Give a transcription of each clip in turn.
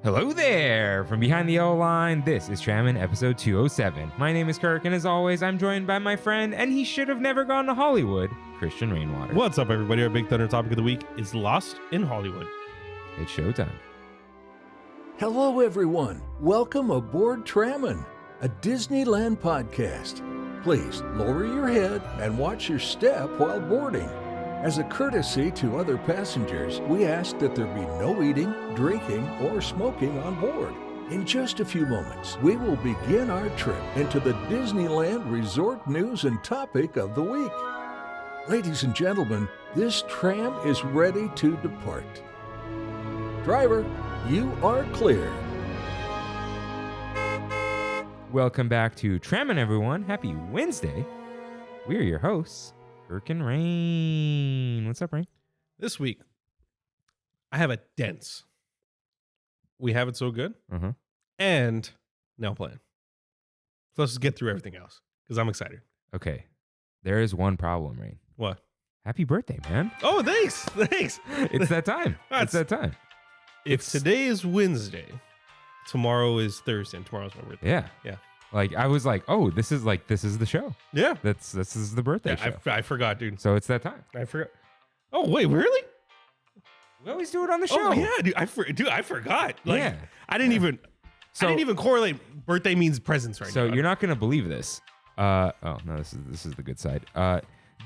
Hello there! From behind the O line, this is Trammin, episode 207. My name is Kirk, and as always, I'm joined by my friend, and he should have never gone to Hollywood, Christian Rainwater. What's up, everybody? Our Big Thunder topic of the week is Lost in Hollywood. It's showtime. Hello, everyone. Welcome aboard Trammin, a Disneyland podcast. Please lower your head and watch your step while boarding. As a courtesy to other passengers, we ask that there be no eating, drinking, or smoking on board. In just a few moments, we will begin our trip into the Disneyland Resort news and topic of the week. Ladies and gentlemen, this tram is ready to depart. Driver, you are clear. Welcome back to Trammin, everyone. Happy Wednesday. We're your hosts, Kirk and Rain. What's up, Rain? This week, I have a dense We Have It So Good and Now Plan. So let's just get through everything else because I'm excited. Okay. There is one problem, Rain. What? Happy birthday, man. Oh, thanks. It's that time. It's that time. If today is Wednesday, tomorrow is Thursday, and tomorrow's my birthday. Yeah. Like, I was like, oh, this is the show. Yeah. This is the birthday show. I forgot, dude. So it's that time. I forgot. Oh, wait, really? We always do it on the show. Oh, yeah, dude. I forgot. Like, Yeah. I didn't even correlate birthday means presents right now. So you're not going to believe this. Oh, no, this is the good side.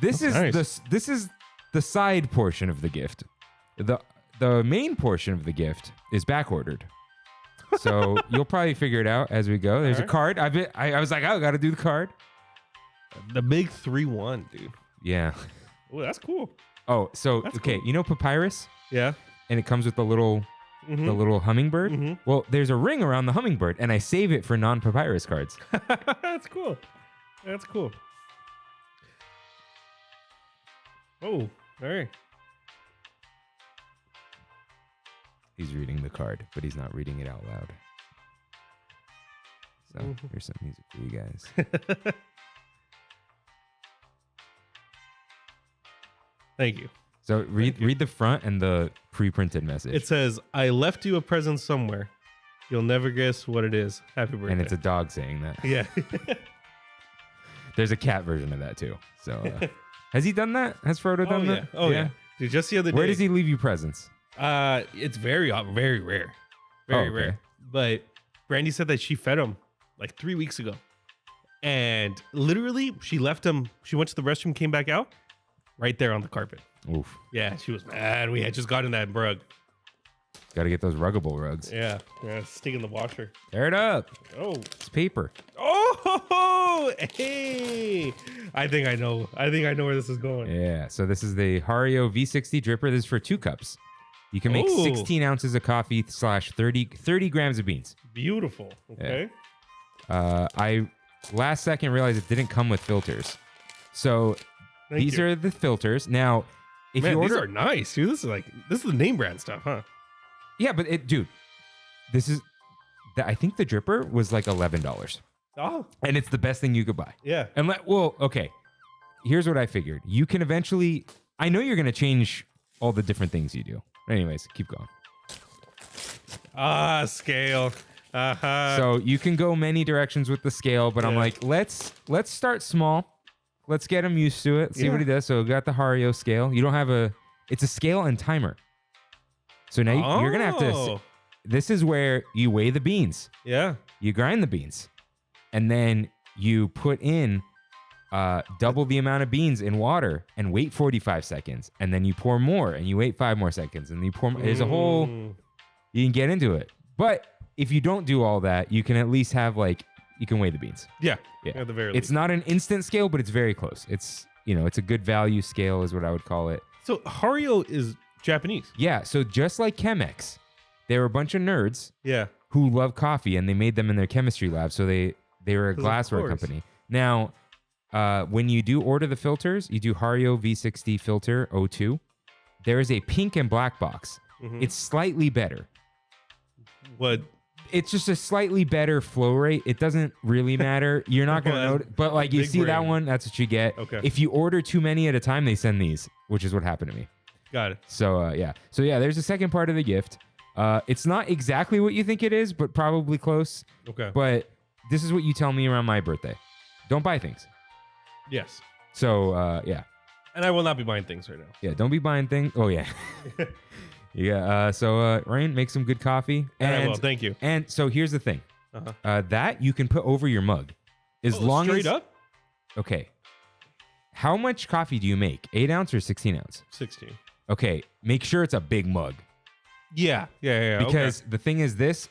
This is the side portion of the gift. The main portion of the gift is back ordered. So you'll probably figure it out as we go. There's a card. I was like, I got to do the card. The big 3-1, dude. Yeah. Oh, that's cool. Oh, so That's okay, cool. You know papyrus? Yeah. And it comes with the little hummingbird. Mm-hmm. Well, there's a ring around the hummingbird, and I save it for non-papyrus cards. That's cool. That's cool. Oh, all right. He's reading the card, but he's not reading it out loud. So here's some music for you guys. Thank you. So read the front and the pre-printed message. It says, I left you a present somewhere. You'll never guess what it is. Happy birthday. And it's a dog saying that. Yeah. There's a cat version of that too. So has he done that? Has Frodo done that? Oh, yeah. Dude, just the other day. Where does he leave you presents? It's very rare. Very rare. But Brandy said that she fed him like 3 weeks ago. And literally, she left him. She went to the restroom, came back out right there on the carpet. Oof. Yeah, she was mad. We had just gotten that rug. Got to get those ruggable rugs. Yeah, stick in the washer. Tear it up. Oh, It's paper. oh, hey! I think I know where this is going. Yeah. So this is the Hario V60 dripper. This is for 2 cups. You can make 16 ounces of coffee / 30 grams of beans. Beautiful. Okay. Yeah. I last second realized it didn't come with filters. So these are the filters. Now, if you order, these are nice, dude. This is the name brand stuff, huh? Yeah, but I think the dripper was like $11. Oh, And it's the best thing you could buy. yeah. And okay. Here's what I figured. You can eventually, I know you're going to change all the different things you do. Anyways, keep going. Scale. So you can go many directions with the scale, but I'm like, let's start small. Let's get him used to it. See what he does. So we got the Hario scale. You don't have it's a scale and timer. So now you're going to have to, this is where you weigh the beans. Yeah. You grind the beans. And then you put in double the amount of beans in water and wait 45 seconds. And then you pour more and you wait 5 more seconds. And you pour more. There's a whole, you can get into it. But if you don't do all that, you can at least have you can weigh the beans. Yeah. Yeah. At the very least. It's not an instant scale, but it's very close. It's, it's a good value scale is what I would call it. So Hario is Japanese. Yeah. So just like Chemex, they were a bunch of nerds who love coffee and they made them in their chemistry lab. So they were a glassware company. Now, when you do order the filters, you do Hario V60 filter 02. There is a pink and black box. It's slightly better. What? It's just a slightly better flow rate. It doesn't really matter. You're not going to notice. But you see that one, that's what you get. Okay. If you order too many at a time, they send these, which is what happened to me. Got it. So, yeah. So, yeah, there's the second part of the gift. It's not exactly what you think it is, but probably close. Okay. But this is what you tell me around my birthday. Don't buy things. Yes. So, yeah. And I will not be buying things right now. Yeah, don't be buying things. Oh, yeah. Yeah. So, Rain, make some good coffee. And I will. Thank you. And so here's the thing. Uh-huh. That you can put over your mug. As long straight as... up? Okay. How much coffee do you make? 8 ounce or 16 ounce? 16. Okay. Make sure it's a big mug. Yeah. Because the thing is, this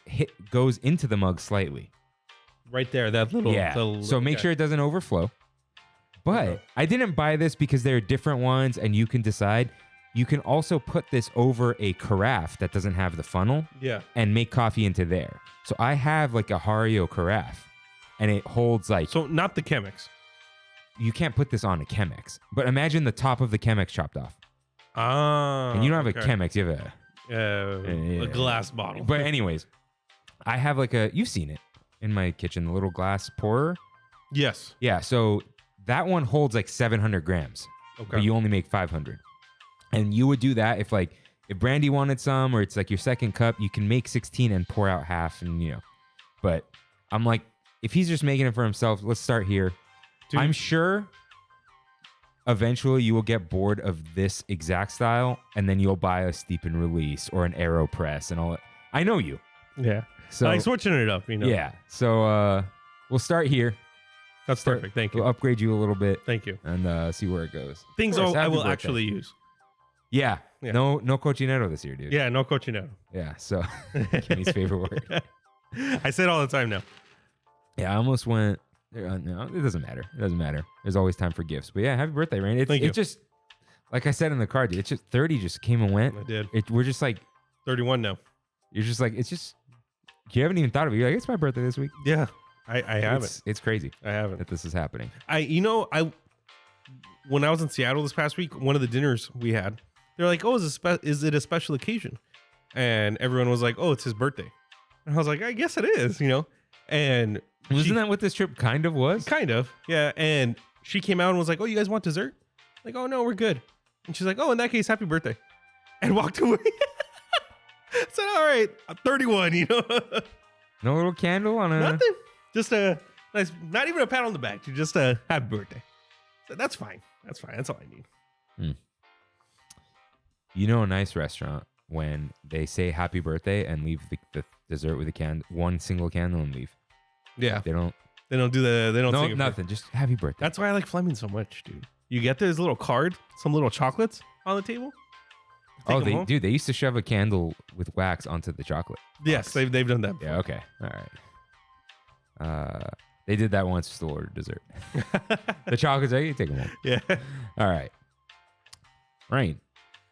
goes into the mug slightly. Right there. That little... Yeah. So make sure it doesn't overflow. But I didn't buy this because there are different ones and you can decide. You can also put this over a carafe that doesn't have the funnel. Yeah. And make coffee into there. So I have like a Hario carafe and it holds like... So not the Chemex. You can't put this on a Chemex. But imagine the top of the Chemex chopped off. Ah. And you don't have a Chemex, you have a glass bottle. But anyways, I have like you've seen it in my kitchen, the little glass pourer. Yes. Yeah, so that one holds like 700 grams. Okay. But you only make 500. And you would do that if Brandy wanted some or it's like your second cup, you can make 16 and pour out half and But I'm like, if he's just making it for himself, let's start here. Dude. I'm sure eventually you will get bored of this exact style and then you'll buy a steep and release or an AeroPress and all that. I know you. Yeah. So like switching it up, Yeah. So we'll start here. That's perfect. Thank you. We'll upgrade you a little bit. Thank you. And see where it goes. Things I will actually use. Yeah. No cochinero this year, dude. Yeah, no cochinero. Yeah. So Kimmy's favorite word. I say it all the time now. Yeah, I almost went. No, it doesn't matter. It doesn't matter. There's always time for gifts. But yeah, happy birthday, Rain. Thank you. It's just, like I said in the card, dude, it's just 30 just came and went. I did. We're just like 31 now. You're just like, it's just, you haven't even thought of it. You're like, it's my birthday this week. Yeah, I haven't. It's crazy. I haven't. That this is happening. When I was in Seattle this past week, one of the dinners we had, they're like, oh, is it a special occasion? And everyone was like, oh, it's his birthday. And I was like, I guess it is, And wasn't that what this trip kind of was? Kind of, yeah. And she came out and was like, oh, you guys want dessert? Like, oh, no, we're good. And she's like, oh, in that case, happy birthday. And walked away. I said, all right, I'm 31, No little candle on a... Nothing. Just a nice, not even a pat on the back. Just a happy birthday. So that's fine. That's fine. That's all I need. A nice restaurant when they say happy birthday and leave the dessert with one single candle and leave. Yeah. They don't do that. They don't no, sing it nothing. Just happy birthday. That's why I like Fleming so much, dude. You get this little card, some little chocolates on the table. Oh, they used to shove a candle with wax onto the chocolate. Yes, they've done that before. Yeah, okay. All right. They did that once, still ordered dessert. The chocolates, you take them home. Yeah. All right. Right.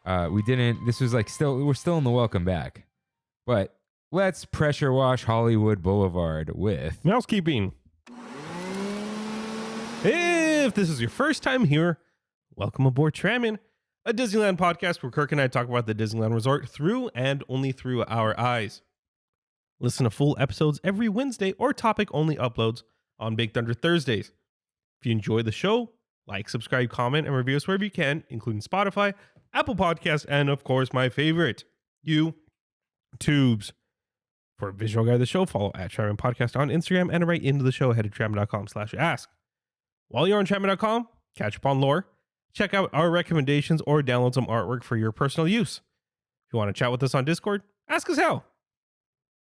We're still in the welcome back. But let's pressure wash Hollywood Boulevard with Mousekeeping. If this is your first time here, welcome aboard Trammin, a Disneyland podcast where Kirk and I talk about the Disneyland Resort through and only through our eyes. Listen to full episodes every Wednesday or topic-only uploads on Big Thunder Thursdays. If you enjoy the show, like, subscribe, comment, and review us wherever you can, including Spotify, Apple Podcasts, and of course, my favorite, YouTubes. For a visual guide of the show, follow at Trammin Podcast on Instagram and right into the show, head to trammin.com/ask. While you're on trammin.com, catch up on lore, check out our recommendations, or download some artwork for your personal use. If you want to chat with us on Discord, ask us how.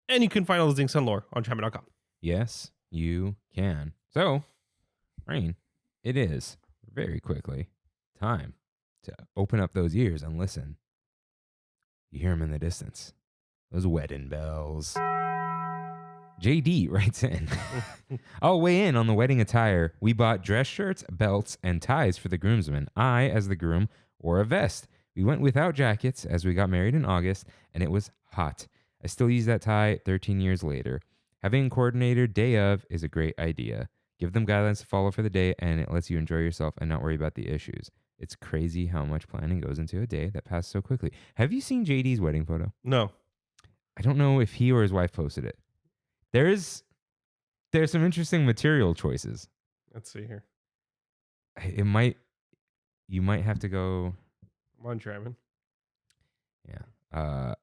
And you can find all those links on lore on trammin.com. Yes, you can. So, Rain, it is very quickly time to open up those ears and listen. You hear them in the distance. Those wedding bells. JD writes in. I'll weigh in on the wedding attire. We bought dress shirts, belts, and ties for the groomsmen. I, as the groom, wore a vest. We went without jackets as we got married in August, and it was hot. I still use that tie 13 years later. Having a coordinator day of is a great idea. Give them guidelines to follow for the day, and it lets you enjoy yourself and not worry about the issues. It's crazy how much planning goes into a day that passed so quickly. Have you seen JD's wedding photo? No. I don't know if he or his wife posted it. There's some interesting material choices. Let's see here. You might have to go. I'm on Trammin. Yeah.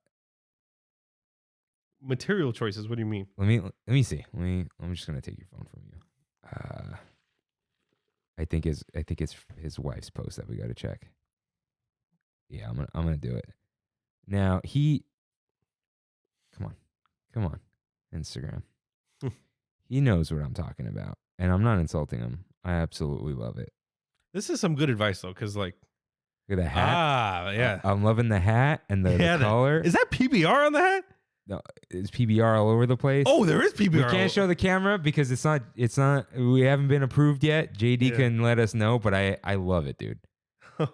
material choices. What do you mean? Let me see. I'm just gonna take your phone from you. I think it's his wife's post that we got to check. Yeah, I'm gonna do it. Now come on, Instagram. He knows what I'm talking about, and I'm not insulting him. I absolutely love it. This is some good advice though, because like, look at the hat. Ah, yeah. I'm loving the hat and the color. Is that PBR on the hat? No, it's PBR all over the place. Oh, there is PBR. We can't show the camera because it's not. We haven't been approved yet. JD can let us know, but I love it, dude.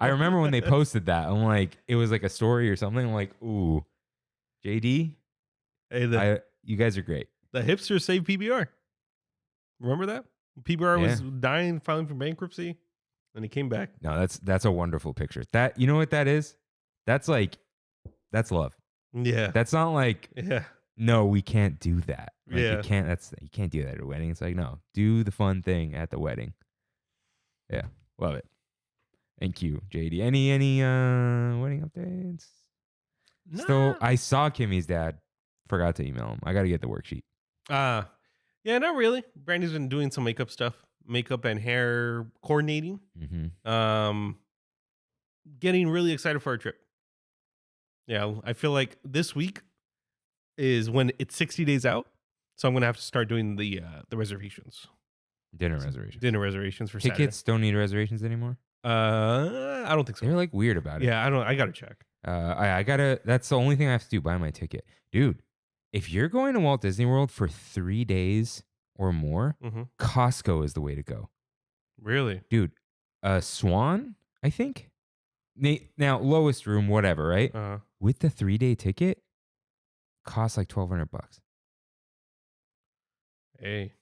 I remember when they posted that. I'm like, it was like a story or something. I'm like, ooh, JD, Hey, you guys are great. The hipsters saved PBR. Remember that? PBR was dying, filing for bankruptcy, and he came back. No, that's a wonderful picture. That, you know what that is? That's love. Yeah. That's not like, no, we can't do that. Like, Yeah. you can't do that at a wedding. It's like, no, do the fun thing at the wedding. Yeah. Love it. Thank you, JD. Any wedding updates? Nah. Still, I saw Kimmy's dad. Forgot to email him. I got to get the worksheet. Yeah, not really. Brandy's been doing some makeup stuff, makeup and hair coordinating. Mm-hmm. Getting really excited for our trip. Yeah, I feel like this week is when it's 60 days out, so I'm gonna have to start doing the reservations. Dinner reservations. Dinner reservations for tickets. Don't need reservations anymore. I don't think so. They're like weird about it. Yeah, I gotta check. I gotta. That's the only thing I have to do. Buy my ticket, dude. If you're going to Walt Disney World for 3 days or more, Costco is the way to go. Really, dude? Swan, I think. Now lowest room, whatever, right? With the 3-day ticket, costs like $1,200. Hey,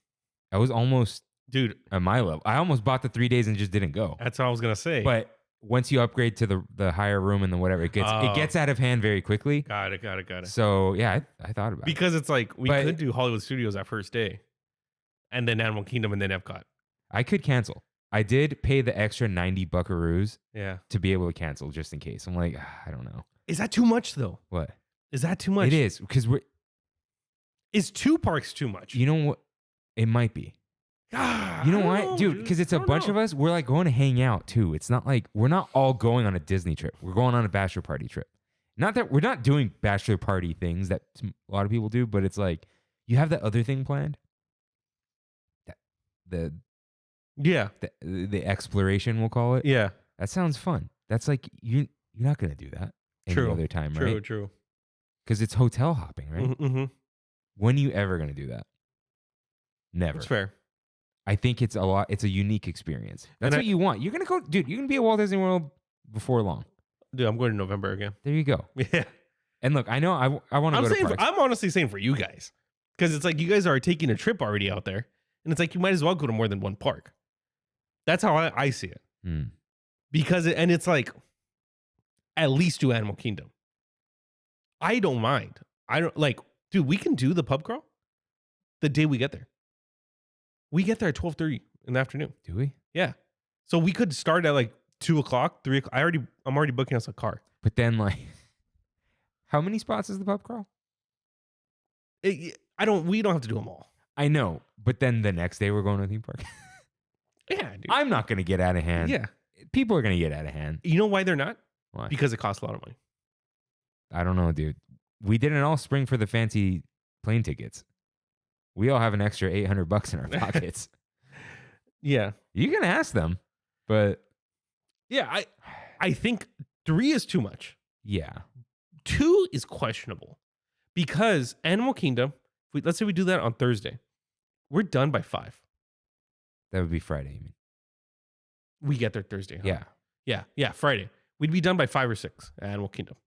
I was almost, dude, at my level. I almost bought the 3 days and just didn't go. That's what I was gonna say. But once you upgrade to the higher room and the whatever, it gets out of hand very quickly. Got it. So yeah, I thought about it because it's like we could do Hollywood Studios that first day, and then Animal Kingdom, and then Epcot. I could cancel. I did pay the extra 90 buckaroos to be able to cancel just in case. I'm like, I don't know. Is that too much though? What? Is that too much? It is, because Is 2 parks too much? You know what? It might be. You know why? Dude, because it's a bunch of us. We're like going to hang out too. It's not like we're not all going on a Disney trip. We're going on a bachelor party trip. Not that we're not doing bachelor party things that a lot of people do, but it's like you have that other thing planned. The exploration, we'll call it. Yeah. That sounds fun. That's like you're not gonna do that any other time, right? True. Because it's hotel hopping, right? Mm-hmm. When are you ever gonna do that? Never. That's fair. I think it's a unique experience. That's what you want. You're gonna go, dude. You're gonna be at Walt Disney World before long. Dude, I'm going in November again. There you go. Yeah. And look, I know I want to go to parks. I'm honestly saying for you guys, because it's like you guys are taking a trip already out there, and it's like you might as well go to more than one park. That's how I see it. Because it's like at least do Animal Kingdom. I don't mind. I don't like, dude. We can do the pub crawl the day we get there. We get there at 12:30 in the afternoon. Do we? Yeah. So we could start at like 2:00, 3:00. I'm already booking us a car. But then, like, how many spots is the pub crawl? We don't have to do them all. I know, but then the next day we're going to a theme park. Yeah, dude. I'm not going to get out of hand. Yeah. People are going to get out of hand. You know why they're not? Why? Because it costs a lot of money. I don't know, dude. We didn't all spring for the fancy plane tickets. We all have an extra $800 in our pockets. Yeah. You can ask them, but yeah, I think 3 is too much. Yeah. 2 is questionable because Animal Kingdom, let's say we do that on Thursday. We're done by 5. That would be Friday, you mean? We get there Thursday. Huh? Yeah. Yeah, Friday. We'd be done by 5 or 6 at Animal Kingdom.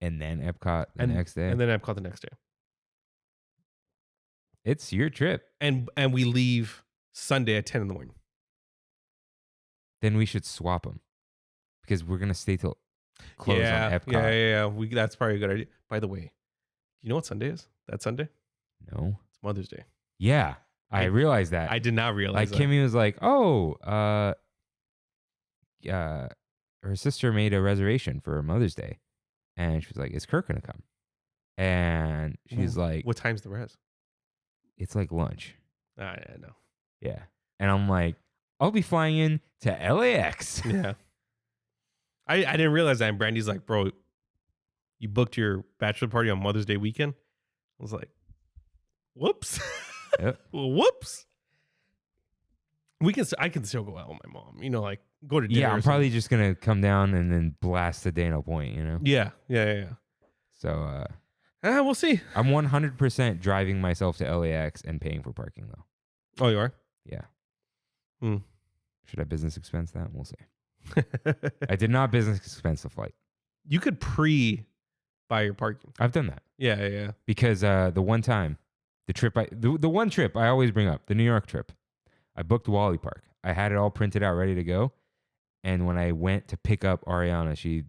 And then Epcot the next day. And then Epcot the next day. It's your trip. And we leave Sunday at 10 in the morning. Then we should swap them because we're going to stay till close on Epcot. Yeah. That's probably a good idea. By the way, you know what Sunday is? That Sunday? No. It's Mother's Day. Yeah. I realized that. I did not realize that. Kimmy was like, her sister made a reservation for Mother's Day. And she was like, is Kirk going to come? And she's like, what time's the res? it's like lunch. I know. Yeah. And I'm like, I'll be flying in to LAX. Yeah. I didn't realize that. And Brandy's like, bro, you booked your bachelor party on Mother's Day weekend? I was like, whoops. Yep. Whoops. I can still go out with my mom. You know, like go to dinner. Yeah, I'm probably just going to come down and then blast the Dana Point, you know? Yeah. So, We'll see. I'm 100% driving myself to LAX and paying for parking, though. Oh, you are? Yeah. Hmm. Should I business expense that? We'll see. I did not business expense the flight. You could pre-buy your parking. I've done that. Yeah. Because the one time, the one trip I always bring up, the New York trip, I booked Wally Park. I had it all printed out, ready to go. And when I went to pick up Ariana, she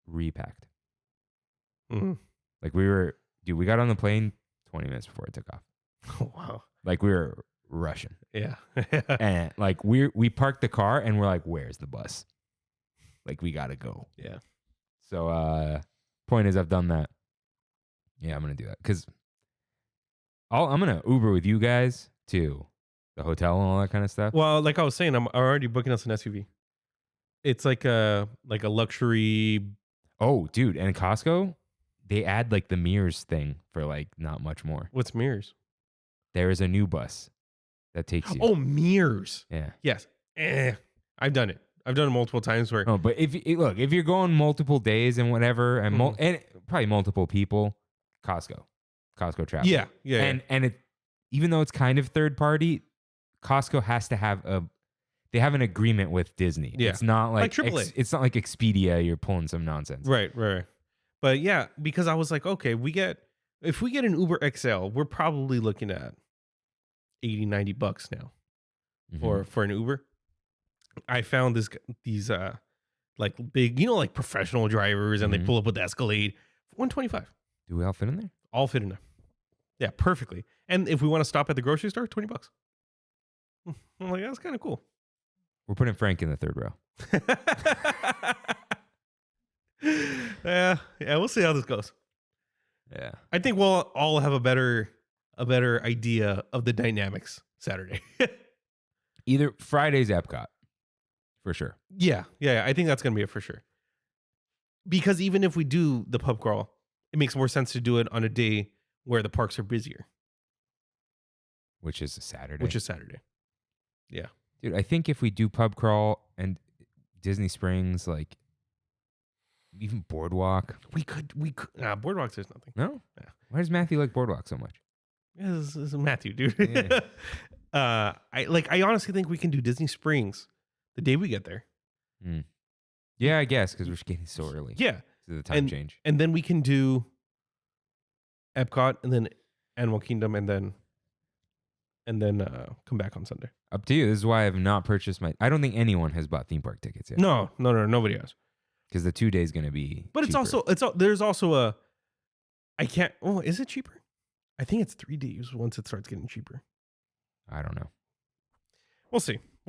repacked. Mm-hmm. Like we got on the plane 20 minutes before it took off. Oh, wow. Like we were rushing. Yeah. And like we parked the car and we're like, where's the bus? Like we gotta go. Yeah. So point is I've done that. Yeah, I'm gonna do that. Cause I'm gonna Uber with you guys to the hotel and all that kind of stuff. Well, like I was saying, I'm already booking us an SUV. It's like a luxury. Oh, dude, and Costco, they add like the mirrors thing for like not much more. What's mirrors? There is a new bus that takes you. Oh, mirrors. Yeah. Yes. I've done it. I've done it multiple times where. Oh, but if you're going multiple days and whatever, and and probably multiple people, Costco travel. Yeah. And it, even though it's kind of third party, Costco has to have they have an agreement with Disney. Yeah. It's not like AAA. It's not like Expedia. You're pulling some nonsense. Right. But yeah, because I was like, okay, if we get an Uber XL, we're probably looking at $80-$90 now for an Uber. I found these like big, like professional drivers, and they pull up with the Escalade, $125. Do we all fit in there? All fit in there. Yeah, perfectly. And if we want to stop at the grocery store, $20. I'm like, that's kind of cool. We're putting Frank in the third row. Yeah, we'll see how this goes. Yeah. I think we'll all have a better idea of the dynamics Saturday. Either Friday's Epcot, for sure. Yeah. I think that's going to be it for sure. Because even if we do the pub crawl, it makes more sense to do it on a day where the parks are busier. Which is Saturday. Yeah. Dude, I think if we do pub crawl and Disney Springs, like even Boardwalk. We could. Boardwalk says nothing. No? Yeah. Why does Matthew like Boardwalk so much? Yeah, this is Matthew, dude. Yeah. I honestly think we can do Disney Springs the day we get there. Yeah, I guess, because we're getting so early. Yeah. To the time change. And then we can do Epcot and then Animal Kingdom and then come back on Sunday. Up to you. This is why I have not purchased I don't think anyone has bought theme park tickets yet. No, nobody has. Because the 2 days going to be But cheaper. there's also is it cheaper? I think it's 3 days once it starts getting cheaper. I don't know. We'll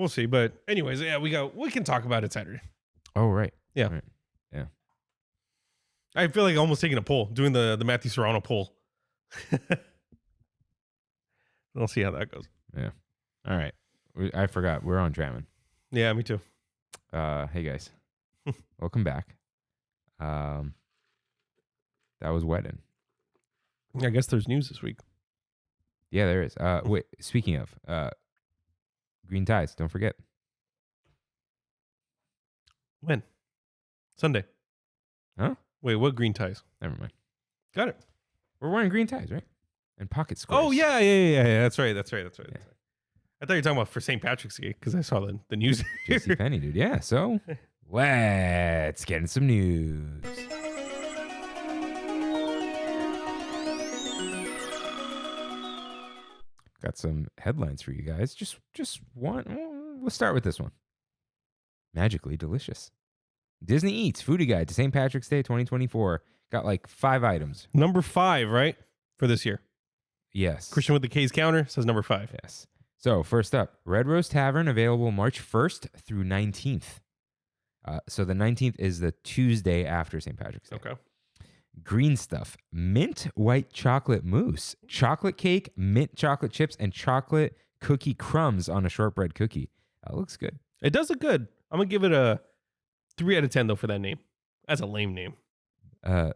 see. But anyways, yeah, we can talk about it Saturday. Oh, right. Yeah. Right. Yeah. I feel like almost taking a poll, doing the Matthew Serrano poll. We'll see how that goes. Yeah. All right. I forgot. We're on Trammin. Yeah, me too. Hey, guys. Welcome back. That was wedding. I guess there's news this week. Yeah, there is. Wait, speaking of green ties, don't forget. When? Sunday. Huh? Wait, what green ties? Never mind. Got it. We're wearing green ties, right? And pocket squares. Oh, yeah. That's right. I thought you were talking about for St. Patrick's Day because I saw the news. JCPenney, dude. Yeah, so let's get in some news. Got some headlines for you guys. Just one. We'll start with this one. Magically delicious. Disney Eats Foodie Guide to St. Patrick's Day 2024. Got like 5 items. Number 5, right? For this year. Yes. Christian with the K's counter says number 5. Yes. So first up, Red Rose Tavern available March 1st through 19th. So the 19th is the Tuesday after St. Patrick's Day. Okay. Green stuff, mint white chocolate mousse, chocolate cake, mint chocolate chips, and chocolate cookie crumbs on a shortbread cookie. That looks good. It does look good. I'm going to give it a 3 out of 10, though, for that name. That's a lame name.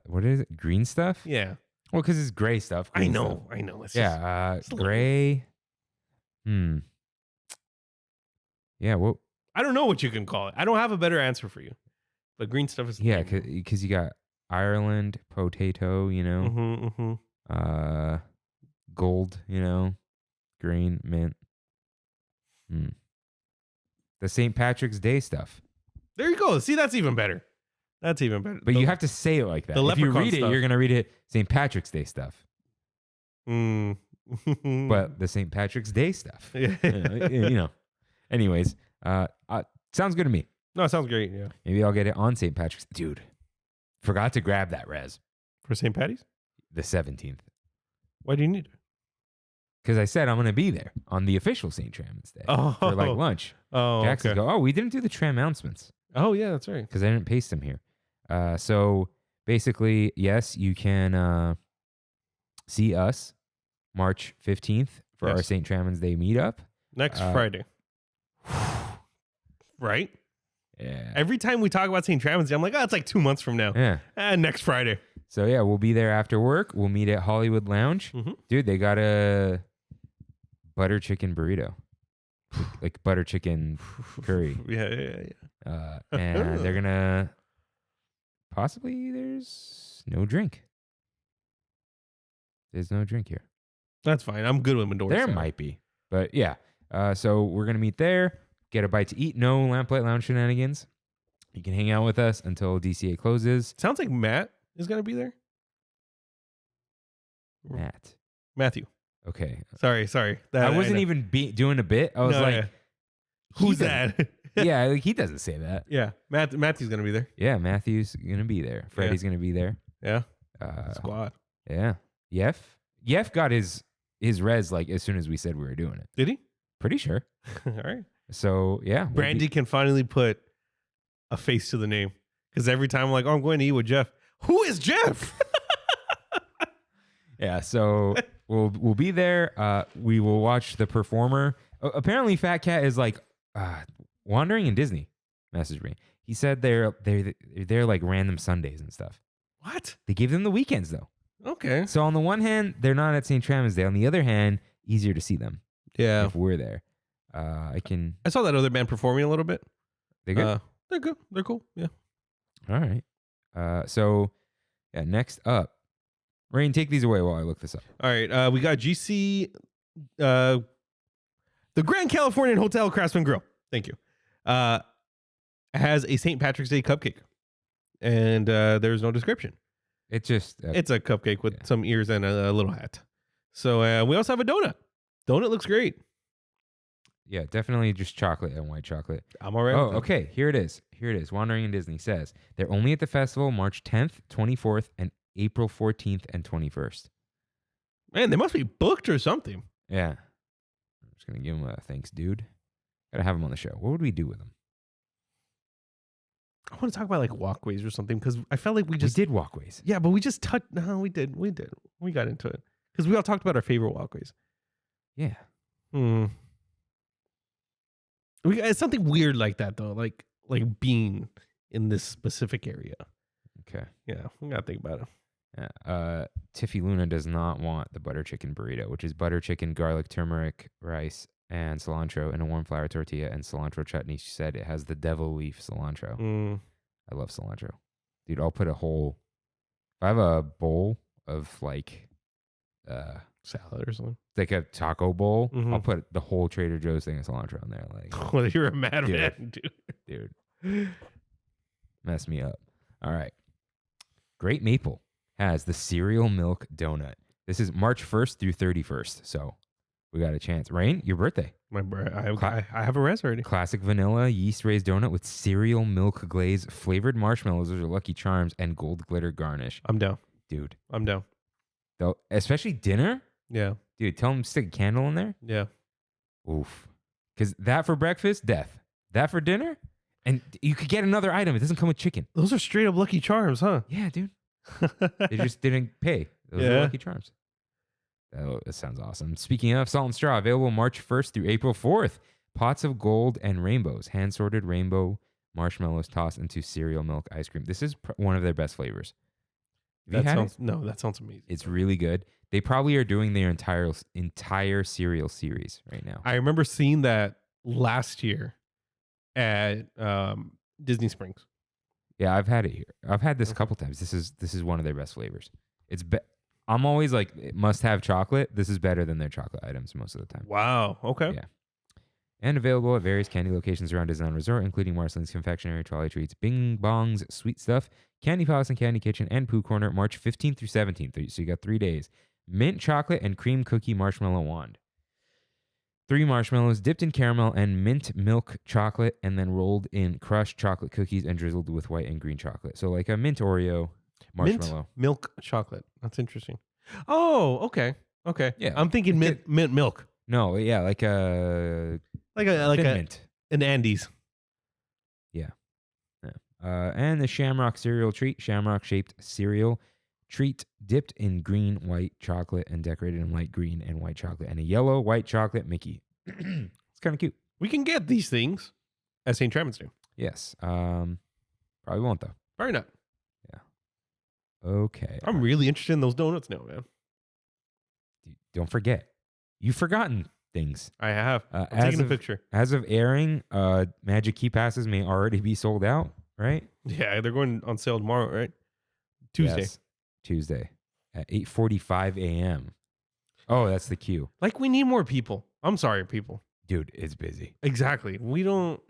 What is it? Green stuff? Yeah. Well, because it's gray stuff. I Green know. stuff. It's Yeah. it's Gray. Yeah. Well, I don't know what you can call it. I don't have a better answer for you. But green stuff is yeah, lame. because you got Ireland, potato, you know, gold, you know, green, mint. The St. Patrick's Day stuff. There you go. See, that's even better. That's even better. But you have to say it like that. The If you leprechaun read it, stuff. you're going to read it St. Patrick's Day stuff. But But the St. Patrick's Day stuff. yeah. you know. Anyways, sounds good to me. No, it sounds great. Yeah. Maybe I'll get it on St. Patrick's. Dude, forgot to grab that res. For St. Patty's? The 17th. Why do you need it? Because I said I'm going to be there on the official St. Trammin's Day Oh. for like lunch. Oh, Jackson okay. go, oh, we didn't do the tram announcements Oh, yeah, that's right. because I didn't paste them here. So basically, yes, you can see us March 15th for our Yes. St. Trammin's Day meetup. Next Friday. Right? Yeah. Every time we talk about St. Trammin's Day, I'm like, oh, it's like 2 months from now. Yeah. Next Friday. So yeah, we'll be there after work. We'll meet at Hollywood Lounge. Mhm. Dude, they got a butter chicken burrito. Like butter chicken curry. Yeah. And they're gonna possibly there's no drink. There's no drink here. That's fine. I'm good with Midori. There so. might be. But yeah. So we're gonna meet there, get a bite to eat. No Lamplight Lounge shenanigans. You can hang out with us until DCA closes. Sounds like Matt is going to be there. Matt. Matthew. Okay. Sorry. I wasn't even doing a bit. I was No, like, yeah. he Who's doesn't- that? Yeah, like, he doesn't say that. Yeah. Matthew's going to be there. Yeah, Matthew's gonna be there. Freddie's gonna be there. Yeah. Squad. Squad. Yeah. Yef got his res like as soon as we said we were doing it. Did he? Pretty sure. All right. So yeah, we'll Brandy be- can finally put a face to the name. Because every time I'm like, oh, I'm going to eat with Jeff. Who is Jeff? Yeah. So we'll be there. We will watch the performer. Apparently, Fat Cat is like wandering in Disney. Messaged me. He said they're like random Sundays and stuff. What? They give them the weekends though. Okay. So on the one hand, they're not at St. Trammin's Day. On the other hand, easier to see them Yeah. if we're there. I saw that other band performing a little bit. They good. They're good. They're cool. Yeah. All right. So yeah, next up, Rain, take these away while I look this up. All right. We got GC, the Grand Californian Hotel Craftsman Grill. Thank you. Has a St. Patrick's Day cupcake. And there's no description. It just It's a cupcake with some ears and a little hat. So we also have a donut. Donut looks great. yeah, definitely just chocolate and white chocolate. I'm all right. Oh, with that. okay. Here it is. Wandering in Disney says they're only at the festival March 10th, 24th, and April 14th and 21st. Man, they must be booked or something. Yeah. I'm just gonna give them a thanks, dude. Gotta have them on the show. What would we do with them? I want to talk about like walkways or something because I felt like we We just did walkways. Yeah, but we just touched. No, we did. We got into it because we all talked about our favorite walkways. Yeah. It's something weird like that though, like being in this specific area. Okay. Yeah, we gotta think about it. Yeah. Tiffy Luna does not want the butter chicken burrito, which is butter chicken, garlic, turmeric, rice, and cilantro in a warm flour tortilla and cilantro chutney. She said it has the devil leaf cilantro. I love cilantro. Dude, I'll put if I have a bowl of like Salad or something. like a taco bowl, Mhm. I'll put the whole Trader Joe's thing of cilantro in there. Like, Well, you're a madman, Dude. dude. Mess me up. All right. Great Maple has the cereal milk donut. This is March 1st through 31st. So we got a chance. Rain, your birthday. I have a res already. Classic vanilla yeast raised donut with cereal milk glaze, flavored marshmallows, those are Lucky Charms, and gold glitter garnish. I'm down. Dude, I'm down. though, especially dinner. Yeah. Dude, tell them to stick a candle in there. Yeah. Oof. Because that for breakfast, death. That for dinner, and you could get another item. It doesn't come with chicken. Those are straight up Lucky Charms, huh? Yeah, dude. They just didn't pay. Those are Lucky Charms. Oh, that sounds awesome. Speaking of, Salt and Straw, available March 1st through April 4th. Pots of gold and rainbows. Hand-sorted rainbow marshmallows tossed into cereal milk ice cream. This is one of their best flavors. That sounds amazing. It's really good. They probably are doing their entire cereal series right now. I remember seeing that last year at Disney Springs. Yeah, I've had it here. I've had this a couple times. This is one of their best flavors. I'm always like, it must have chocolate. This is better than their chocolate items most of the time. Wow. Okay. Yeah. And available at various candy locations around Disneyland Resort, including Marcelin's Confectionery, Trolley Treats, Bing Bong's Sweet Stuff, Candy Palace and Candy Kitchen, and Pooh Corner, March 15th through 17th. So you got 3 days. Mint chocolate and cream cookie marshmallow wand. 3 marshmallows dipped in caramel and mint milk chocolate, and then rolled in crushed chocolate cookies and drizzled with white and green chocolate. So like a mint Oreo marshmallow. Mint milk chocolate. That's interesting. Oh, okay. Okay. Yeah. I'm thinking mint milk. No, yeah, like a mint. An Andes. Yeah. And the Shamrock cereal treat, Shamrock-shaped cereal treat dipped in green, white chocolate and decorated in light green and white chocolate, and a yellow, white chocolate Mickey. It's kind of cute. We can get these things at St. Trammin's do. Yes. Probably won't, though. Probably not. Yeah. Okay. I'm really interested in those donuts now, man. Don't forget. You've forgotten things. I have. I'm taking a picture. As of airing, Magic Key Passes may already be sold out, right? Yeah, they're going on sale tomorrow, right? Tuesday. Yes, Tuesday at 8:45 a.m. Oh, that's the queue. Like, we need more people. I'm sorry, people. Dude, it's busy. Exactly. We don't...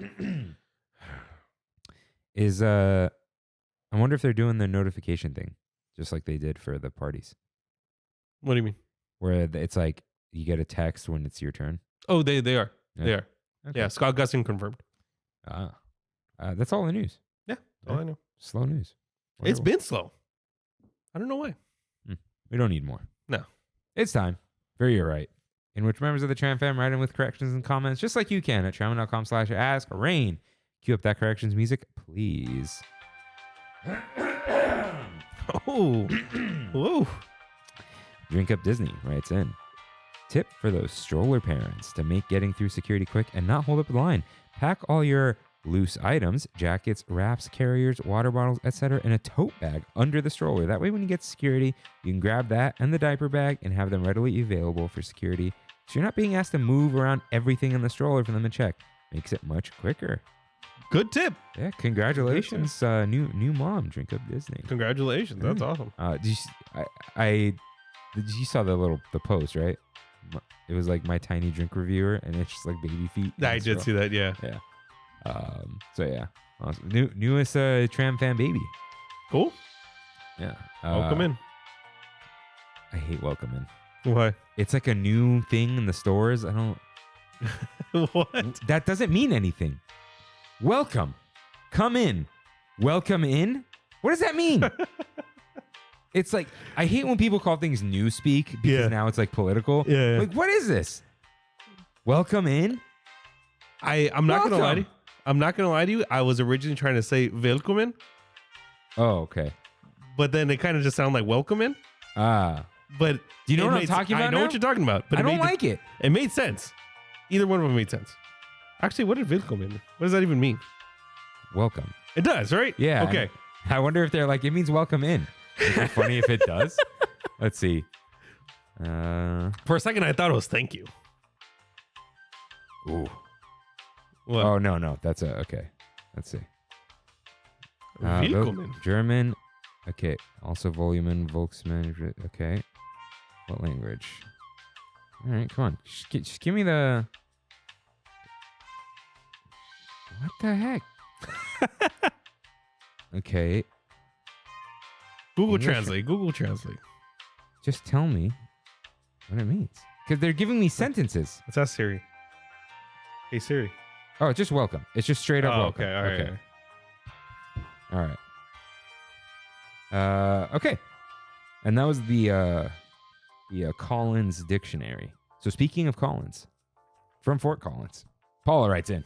I wonder if they're doing the notification thing, just like they did for the parties. What do you mean? Where it's like, you get a text when it's your turn. Oh, they are. Yeah. They are. Okay. Yeah, Scott Gustin confirmed. That's all the news. Yeah, all I know. Slow news. It's been slow. I don't know why. We don't need more. No. It's time for You're Right, in which members of the Tram fam write in with corrections and comments, just like you can at trammin.com/ask-rain. Cue up that corrections music, please. Oh. Whoa. Drink Up Disney writes in. Tip for those stroller parents to make getting through security quick and not hold up the line. Pack all your loose items, jackets, wraps, carriers, water bottles, etc. in a tote bag under the stroller. That way when you get to security, you can grab that and the diaper bag and have them readily available for security. So you're not being asked to move around everything in the stroller for them to check. Makes it much quicker. Good tip. Yeah, congratulations, new mom. Drink Up Disney. Congratulations. That's awesome. You saw the post, right? It was like my tiny drink reviewer, and it's just like baby feet. I did see that. Yeah. Yeah. So yeah, awesome. Newest Tram fan baby. Cool. Yeah. Welcome in. I hate welcome in. Why? It's like a new thing in the stores. I don't. What? That doesn't mean anything. Welcome. Come in. Welcome in. What does that mean? It's like, I hate when people call things newspeak because now it's like political. Yeah. Like, what is this? Welcome in. I'm not gonna lie to you. I'm not gonna lie to you. I was originally trying to say "Willkommen," Oh, okay. but then it kind of just sounded like "Welcome in." Ah. But Do you know what I'm talking about I know now? what you're talking about. But I don't like it. It made sense. Either one of them made sense. Actually, what did "Willkommen"? What does that even mean? Welcome. It does, right? Yeah. Okay. I wonder if they're like, it means welcome in. Is it funny if it does? Let's see. For a second, I thought it was "thank you." Ooh. What? Oh, no. That's okay. Let's see. Willkommen. German. Okay. Also Volumen, Volksmann. Okay. What language? All right, come on. Just give me the... What the heck? Okay. Google English. Translate. Google Translate. Just tell me what it means. Because they're giving me sentences. Let's ask Siri. Hey, Siri. Oh, it's just welcome. It's just straight up welcome. Okay. All right. All right. Okay. And that was the Collins Dictionary. So speaking of Collins, from Fort Collins, Paula writes in.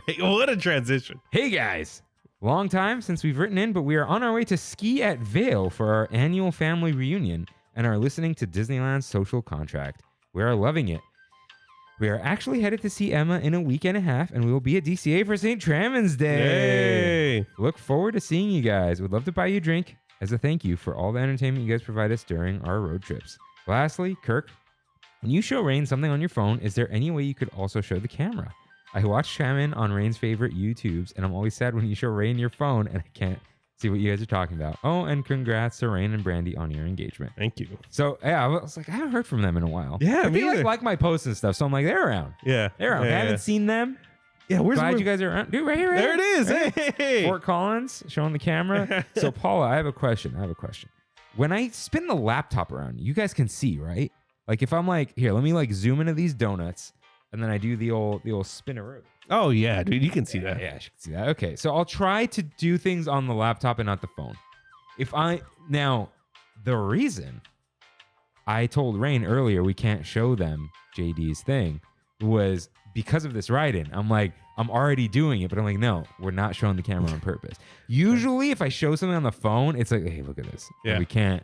Hey, what a transition. Hey guys, Long time since we've written in, but we are on our way to ski at Vail for our annual family reunion and are listening to Disneyland's Social Contract. We are loving it. We are actually headed to see Emma in a week and a half, and we will be at DCA for St. Trammin's Day. Yay. Look forward to seeing you guys. Would love to buy you a drink as a thank you for all the entertainment you guys provide us during our road trips. Lastly, Kirk, when you show Rain something on your phone, is there any way you could also show the camera? I watch Trammin on Rain's favorite YouTubes, and I'm always sad when you show Rain your phone and I can't see what you guys are talking about. Oh, and congrats to Rain and Brandy on your engagement. Thank you. So, yeah, I was like, I haven't heard from them in a while. Yeah, I me feel either. like my posts and stuff, so I'm like, they're around. Yeah. They're around. I haven't seen them. Yeah, where's Glad you guys are around. Dude, right here. There it is. Hey. Fort Collins, showing the camera. So, Paula, I have a question. When I spin the laptop around, you guys can see, right? Like, if I'm like, here, let me like zoom into these donuts, and then I do the old spinneroo. Oh, yeah, dude. You can see that. Yeah, I should see that. Okay, so I'll try to do things on the laptop and not the phone. Now, the reason I told Rain earlier we can't show them JD's thing was because of this write-in. I'm like, I'm already doing it, but I'm like, no, we're not showing the camera on purpose. Usually, if I show something on the phone, it's like, hey, look at this. Yeah. And we can't,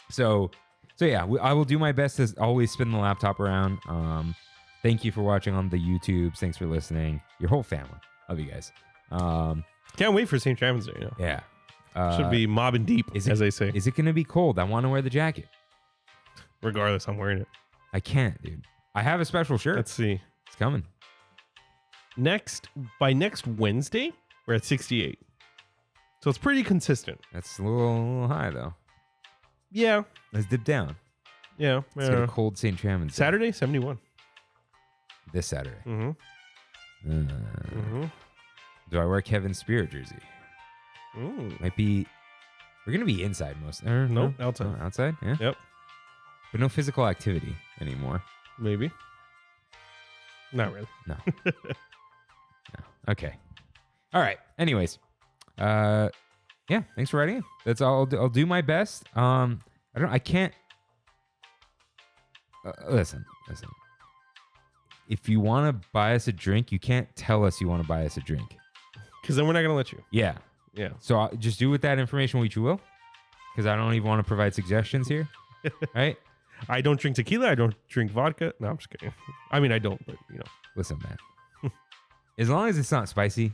So yeah, I will do my best to always spin the laptop around. Thank you for watching on the YouTubes. Thanks for listening. Your whole family. Love you guys. Can't wait for St. Trammin's Day. Yeah. Should be mobbing deep, as they say. Is it going to be cold? I want to wear the jacket. Regardless, I'm wearing it. I can't, dude. I have a special shirt. Let's see. It's coming. By next Wednesday, we're at 68. So it's pretty consistent. That's a little high, though. Yeah. Let's dip down. Yeah. Let's get a cold St. Trammin's. Saturday, 71. This Saturday. Mm-hmm. Do I wear Kevin's Spirit jersey? Ooh. Might be. We're going to be inside most. Nope, outside. Oh, outside? Yeah. Yep. But no physical activity anymore. Maybe. Not really. No. No. Okay. All right. Anyways. Yeah. Thanks for writing in. That's all. I'll do my best. I can't. Listen. If you want to buy us a drink, you can't tell us you want to buy us a drink. Because then we're not going to let you. Yeah. Yeah. So just do with that information what you will. Because I don't even want to provide suggestions here. Right? I don't drink tequila. I don't drink vodka. No, I'm just kidding. I mean, I don't, but Listen, man. As long as it's not spicy,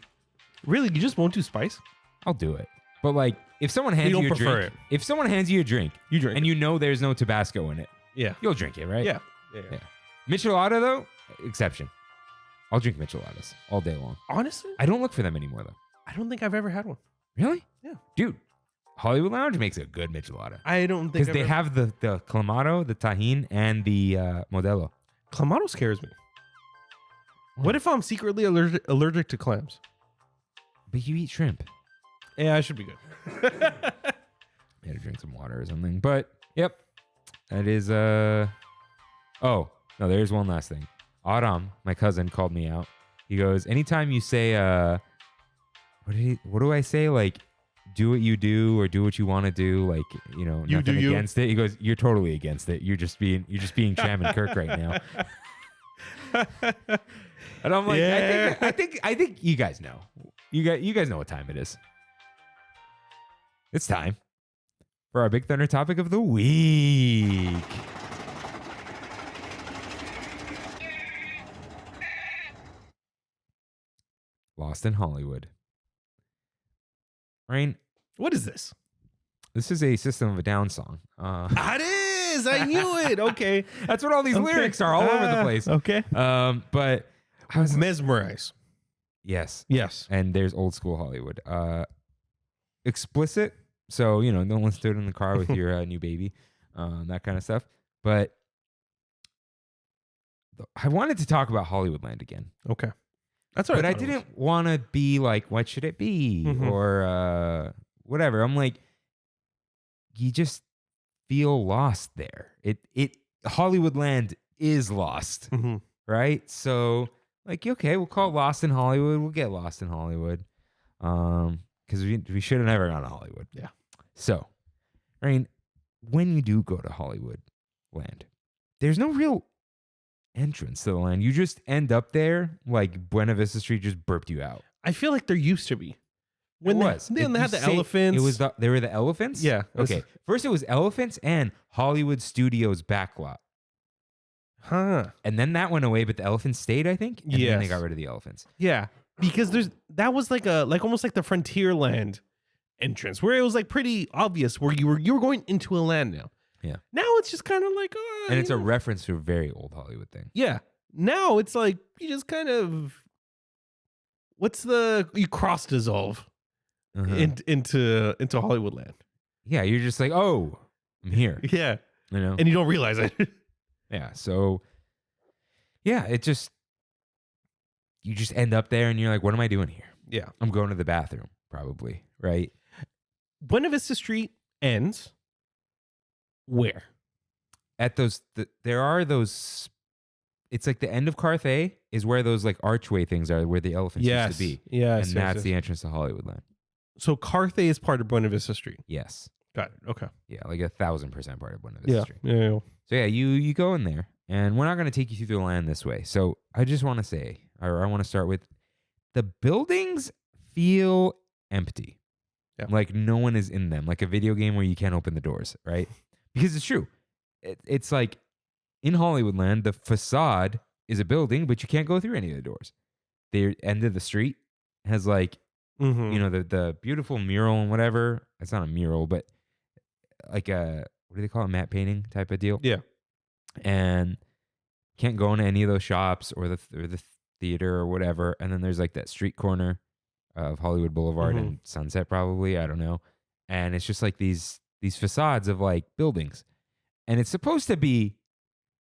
Really? You just won't do spice? I'll do it. But like, if someone hands you a drink, if someone hands you a drink, You drink and it. you know there's no Tabasco in it, Yeah. you'll drink it, right? Yeah. Michelada though, exception. I'll drink micheladas all day long. Honestly, I don't look for them anymore though. I don't think I've ever had one. Really? Yeah. Dude, Hollywood Lounge makes a good michelada. I don't think Because they have the clamato, the tahine, and the modelo. Clamato scares me. What if I'm secretly allergic to clams? But you eat shrimp. Yeah, I should be good. You had to drink some water or something. But, yep. That is, oh, no, there's one last thing. Adam, my cousin, called me out. He goes, anytime you say, what do I say? Like, do what you do or do what you want to do. Like, you know, You nothing do you. against it. He goes, you're totally against it. You're just being Trammin Kirk right now. And I'm like, Yeah. I think you guys know. You guys know what time it is. It's time for our Big Thunder topic of the week. Lost in Hollywood. Rain, What is this? this is a System of a Down song. It is. I knew it. Okay. That's what all these lyrics are all over the place. Okay. But I was Mesmerize. yes. Yes. And there's old school Hollywood. Explicit. So, you know, no one stood in the car with your new baby, that kind of stuff. But I wanted to talk about Hollywoodland again. Okay. That's what But I thought it was. didn't want to be like, what should it be? Mhm. Or whatever. I'm like, you just feel lost there. Hollywoodland is lost, Mhm. right? So, like, okay, we'll call it Lost in Hollywood. We'll get lost in Hollywood. Because we should have never gone to Hollywood. Yeah. So, Rain, when you do go to Hollywood land, there's no real entrance to the land. You just end up there like Buena Vista Street just burped you out. I feel like there used to be. When It was. Then they You had the say elephants. They were the elephants? Yeah. Okay. First it was elephants and Hollywood Studios backlot. Huh. And then that went away, but the elephants stayed, I think. And then they Yes. got rid of the elephants. Yeah. Because that was like almost like the Frontierland entrance where it was like pretty obvious where you were going into a land now. Yeah. Now it's just kind of like And it's a reference to a very old Hollywood thing. yeah. Now it's like you just kind of you cross dissolve into Hollywood land. Yeah, you're just like, oh, I'm here. Yeah. You know? And you don't realize it. Yeah. So yeah, you just end up there and you're like, what am I doing here? Yeah. I'm going to the bathroom, probably, right? Buena Vista Street ends where? At there are those. It's like the end of Carthay is where those like archway things are, where the elephants used to be. Yes. And that's the entrance to Hollywoodland. So Carthay is part of Buena Vista Street. Yes. Got it. Okay. Yeah, like 1,000% part of Buena Vista Street. Yeah. So yeah, you go in there, and we're not going to take you through the land this way. So I just want to say, or I want to start with, the buildings feel empty. Yeah. Like no one is in them, like a video game where you can't open the doors, right? Because it's true. It's like in Hollywoodland, the facade is a building, but you can't go through any of the doors. The end of the street has like, you know, the beautiful mural and whatever. It's not a mural, but like a, what do they call it? Matte painting type of deal. Yeah. And can't go into any of those shops or the theater or whatever. And then there's like that street corner of Hollywood Boulevard and Sunset, probably. I don't know. And it's just like these facades of like buildings. And it's supposed to be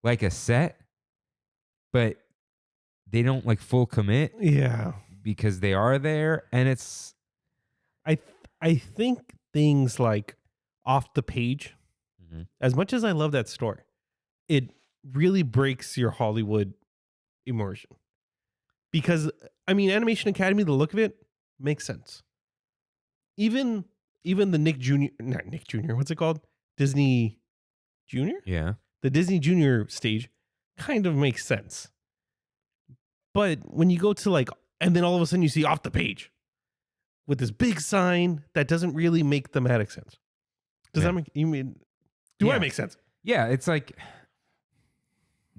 like a set, but they don't like full commit. Yeah. Because they are there. And it's, I think things like Off the Page, as much as I love that store, it really breaks your Hollywood immersion. Because, I mean, Animation Academy, the look of it makes sense. Even the not Nick Jr., what's it called? Disney Jr.? yeah. The Disney Jr. stage kind of makes sense. But when you go to like, and then all of a sudden you see Off the Page with this big sign that doesn't really make thematic sense. Does that make, you mean, do I make sense? Yeah, it's like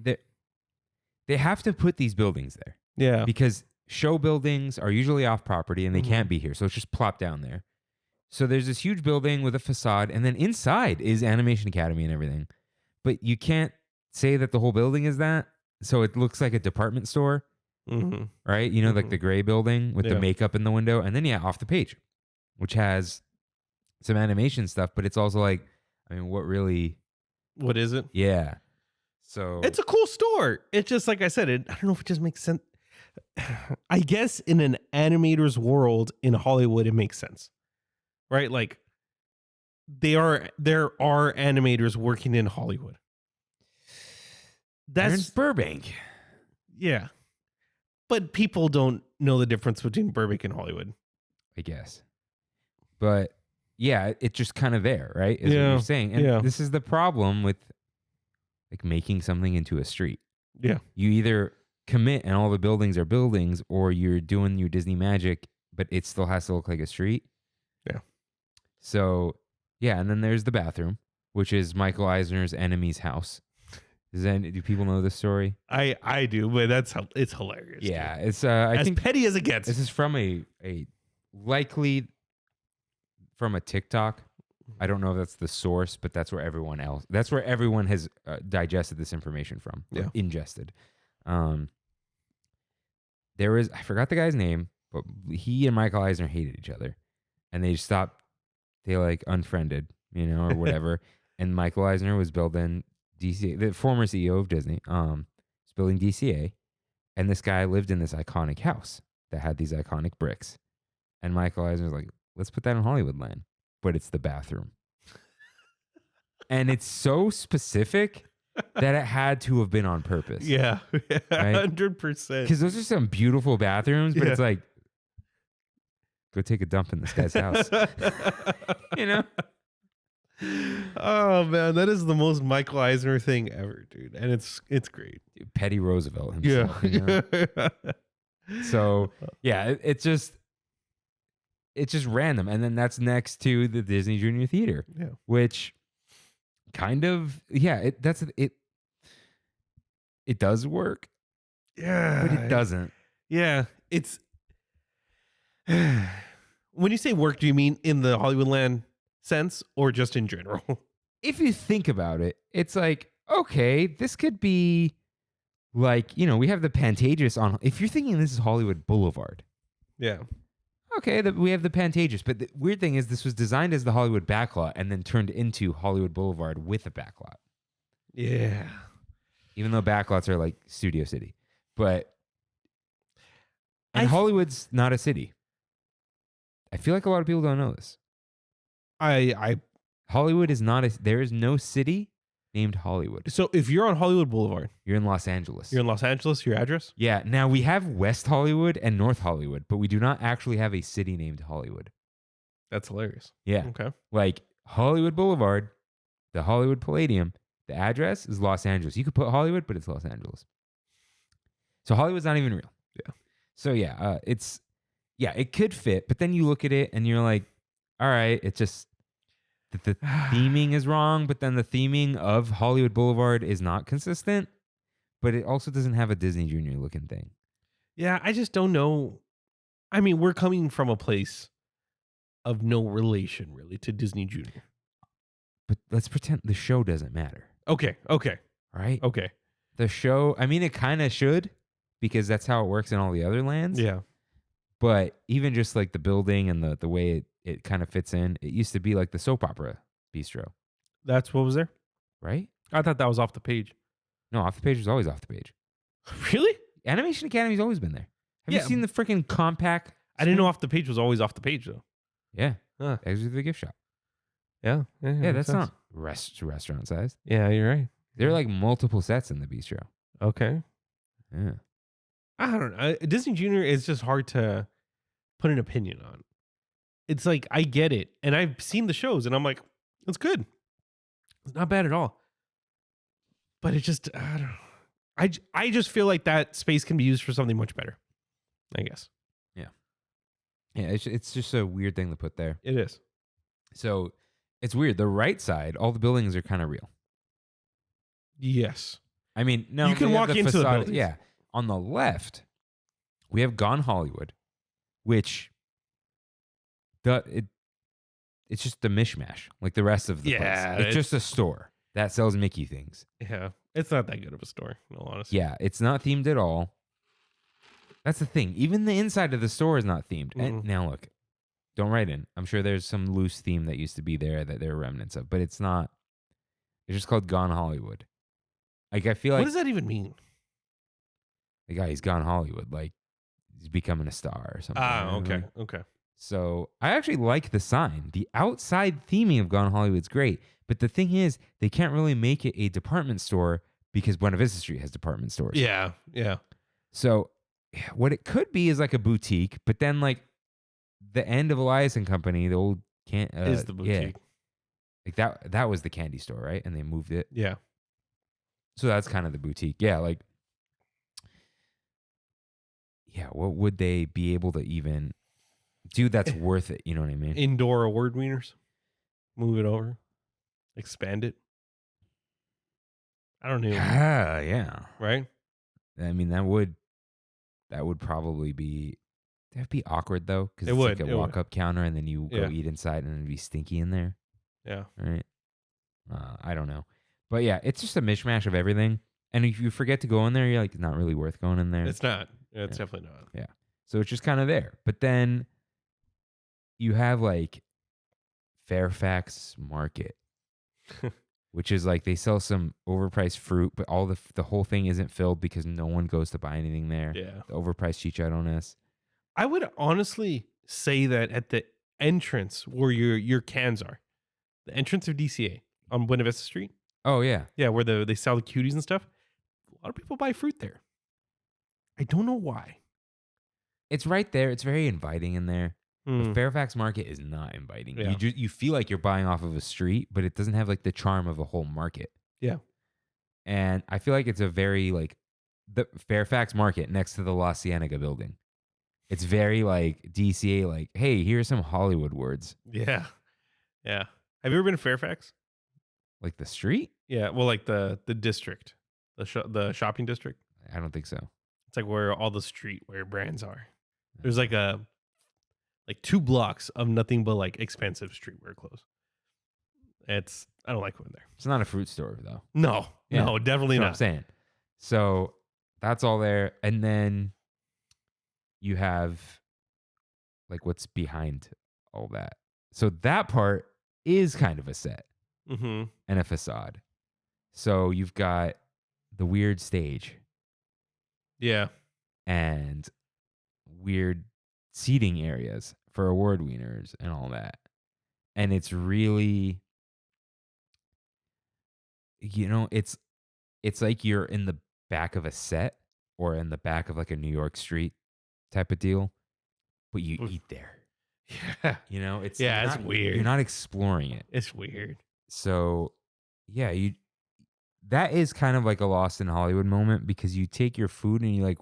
they have to put these buildings there. Yeah. Because show buildings are usually off property and they can't be here. So it's just plopped down there. So there's this huge building with a facade, and then inside is Animation Academy and everything. But you can't say that the whole building is that. So it looks like a department store, right? You know, like the gray building with the makeup in the window. And then, Off the Page, which has some animation stuff, but it's also like, I mean, what is it? Yeah. So it's a cool store. It's just like I said, I don't know if it just makes sense. I guess in an animator's world in Hollywood, it makes sense, right? Like there are animators working in Hollywood. That's Burbank. Yeah. But people don't know the difference between Burbank and Hollywood, I guess. But yeah, it's just kind of there, right? Is what you're saying. And this is the problem with like making something into a street. Yeah. You either commit and all the buildings are buildings, or you're doing your Disney magic, but it still has to look like a street. Yeah. So, yeah, and then there's the bathroom, which is Michael Eisner's enemy's house. Do people know this story? I do, but it's hilarious. Yeah, dude. it's I think petty as it gets. This is from a likely from a TikTok. I don't know if that's the source, but that's where everyone has digested this information from. Yeah. Ingested. I forgot the guy's name, but he and Michael Eisner hated each other, and they like unfriended, or whatever. And Michael Eisner was building DCA, the former CEO of Disney, was building DCA, and this guy lived in this iconic house that had these iconic bricks. And Michael Eisner was like, let's put that in Hollywoodland, but it's the bathroom. And it's so specific that it had to have been on purpose. Yeah, right? 100%. Because those are some beautiful bathrooms, but it's like, go take a dump in this guy's house. Oh man, that is the most Michael Eisner thing ever, dude, and it's great. Dude, Petty Roosevelt himself. So yeah, it's just random. And then that's next to the Disney Junior Theater, which kind of, it does work. Yeah. But it doesn't. Yeah. It's when you say work, do you mean in the Hollywoodland sense or just in general? If you think about it, it's like, okay, this could be like, we have the Pantages on. If you're thinking this is Hollywood Boulevard. Yeah. Okay, we have the Pantages. But the weird thing is this was designed as the Hollywood backlot and then turned into Hollywood Boulevard with a backlot. Yeah. Even though backlots are like Studio City. But Hollywood's not a city. I feel like a lot of people don't know this. Hollywood is not there is no city named Hollywood. So if you're on Hollywood Boulevard, you're in Los Angeles. You're in Los Angeles, your address? Yeah. Now we have West Hollywood and North Hollywood, but we do not actually have a city named Hollywood. That's hilarious. Yeah. Okay. Like Hollywood Boulevard, the Hollywood Palladium, the address is Los Angeles. You could put Hollywood, but it's Los Angeles. So Hollywood's not even real. Yeah. So it could fit, but then you look at it and you're like, all right, it's just the theming is wrong, but then the theming of Hollywood Boulevard is not consistent, but it also doesn't have a Disney Junior looking thing. Yeah, I just don't know. I mean, we're coming from a place of no relation really to Disney Junior. But let's pretend the show doesn't matter. Okay. Right? Okay. The show, I mean, it kind of should because that's how it works in all the other lands. Yeah. But even just like the building and the way it kind of fits in, it used to be like the soap opera bistro. That's what was there? Right? I thought that was off the page. No, off the page was always off the page. Really? Animation Academy's always been there. Have you seen the freaking compact? I didn't know off the page was always off the page though. Yeah. Exit the gift shop. Yeah. Yeah, that's not restaurant size. Yeah, you're right. There are like multiple sets in the bistro. Okay. Yeah. I don't know. Disney Junior is just hard to put an opinion on. It's like, I get it. And I've seen the shows and I'm like, it's good. It's not bad at all. But it just, I don't know. I just feel like that space can be used for something much better, I guess. Yeah. Yeah, it's just a weird thing to put there. It is. So it's weird. The right side, all the buildings are kind of real. Yes. I mean, no. You can walk into the buildings. Yeah. On the left, we have Gone Hollywood, which it's just a mishmash like the rest of the place. It's just a store that sells Mickey things. Yeah. It's not that good of a store, in all honesty. Yeah. It's not themed at all. That's the thing. Even the inside of the store is not themed. Mm-hmm. And now look, don't write in. I'm sure there's some loose theme that used to be there that there are remnants of, but it's not. It's just called Gone Hollywood. Like, I feel like. What does that even mean? The guy, he's gone Hollywood. Like, he's becoming a star or something. Okay. Okay. So I actually like the sign. The outside theming of Gone Hollywood's great. But the thing is, they can't really make it a department store because Buena Vista Street has department stores. Yeah. Yeah. So what it could be is like a boutique, but then like the end of Elias and Company, the old is the boutique. Yeah. Like that was the candy store, right? And they moved it. Yeah. So that's kind of the boutique. Yeah, like what would they be able to even do that's worth it? You know what I mean? Indoor award wieners. Move it over. Expand it. I don't know. Yeah. Right? I mean, that would probably be, that'd be awkward though. Because it's like a walk-up counter and then you go eat inside and it'd be stinky in there. Yeah. Right? I don't know. But yeah, it's just a mishmash of everything. And if you forget to go in there, you're like, it's not really worth going in there. It's not. It's definitely not. Yeah. So it's just kind of there. But then you have like Fairfax Market, which is like they sell some overpriced fruit, but all the whole thing isn't filled because no one goes to buy anything there. Yeah. The overpriced chicharrones. I would honestly say that at the entrance where your cans are, the entrance of DCA on Buena Vista Street. Oh, yeah. Yeah, where they sell the cuties and stuff. A lot of people buy fruit there. I don't know why. It's right there. It's very inviting in there. Mm. Fairfax Market is not inviting. Yeah. You feel like you're buying off of a street, but it doesn't have like the charm of a whole market. Yeah. And I feel like it's a very like the Fairfax Market next to the La Cienega building. It's very like DCA, like, hey, here's some Hollywood words. Yeah. Yeah. Have you ever been to Fairfax? Like the street? Yeah. Well, like the district, the shopping district. I don't think so. It's like where all the streetwear brands are. There's like 2 blocks of nothing but like expensive streetwear clothes. I don't like going there. It's not a fruit store though. No, Yeah. no, definitely That's what not. I'm saying. So that's all there. And then you have like what's behind all that. So that part is kind of a set Mm-hmm. and a facade. So you've got the weird stage Yeah. and weird seating areas for award winners and all that. And it's really, it's like you're in the back of a set or in the back of like a New York street type of deal, but you eat there. Yeah. It's It's weird. You're not exploring it. It's weird. So yeah, that is kind of like a Lost in Hollywood moment because you take your food and you're like,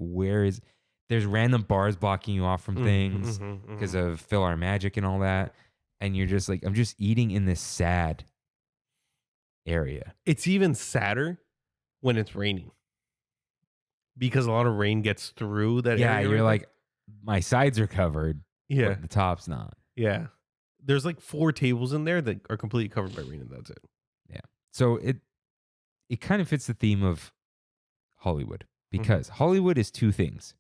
there's random bars blocking you off from things because of Fill Our Magic and all that. And you're just like, I'm just eating in this sad area. It's even sadder when it's raining because a lot of rain gets through that Yeah, area. you're like, my sides are covered, yeah, but the top's not. yeah. There's like 4 tables in there that are completely covered by rain, and that's it. Yeah. So it kind of fits the theme of Hollywood because Hollywood is 2 things.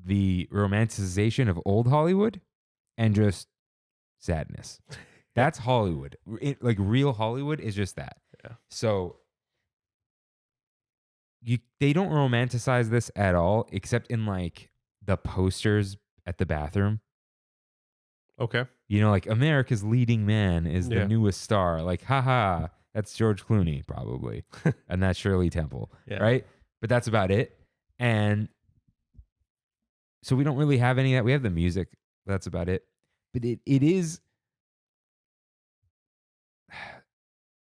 The romanticization of old Hollywood and just sadness. That's Hollywood. Like real Hollywood is just that. Yeah. So they don't romanticize this at all except in like the posters at the bathroom. Okay. Like America's leading man is the Yeah. newest star. Like, haha, that's George Clooney probably. And that's Shirley Temple. Yeah. Right? But that's about it. And so we don't really have any of that. We have the music. That's about it. But it is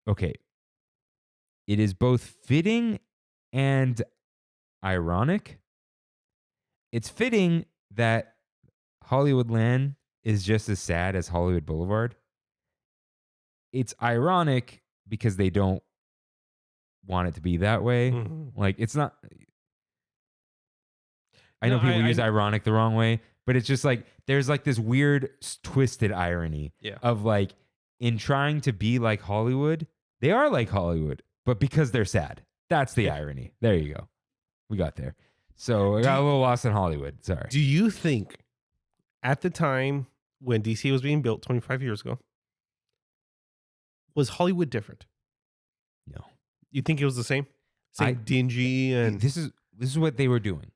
okay. It is both fitting and ironic. It's fitting that Hollywoodland is just as sad as Hollywood Boulevard. It's ironic because they don't want it to be that way. Mhm. Like, it's not. I No, know people I- use ironic the wrong way, but it's just like there's like this weird twisted irony Yeah. of like in trying to be like Hollywood, they are like Hollywood, but because they're sad. That's the irony. There you go. We got there. So I got a little lost in Hollywood. Sorry. Do you think at the time when DC was being built 25 years ago, was Hollywood different? No. You think it was the same? Dingy and This is what they were doing.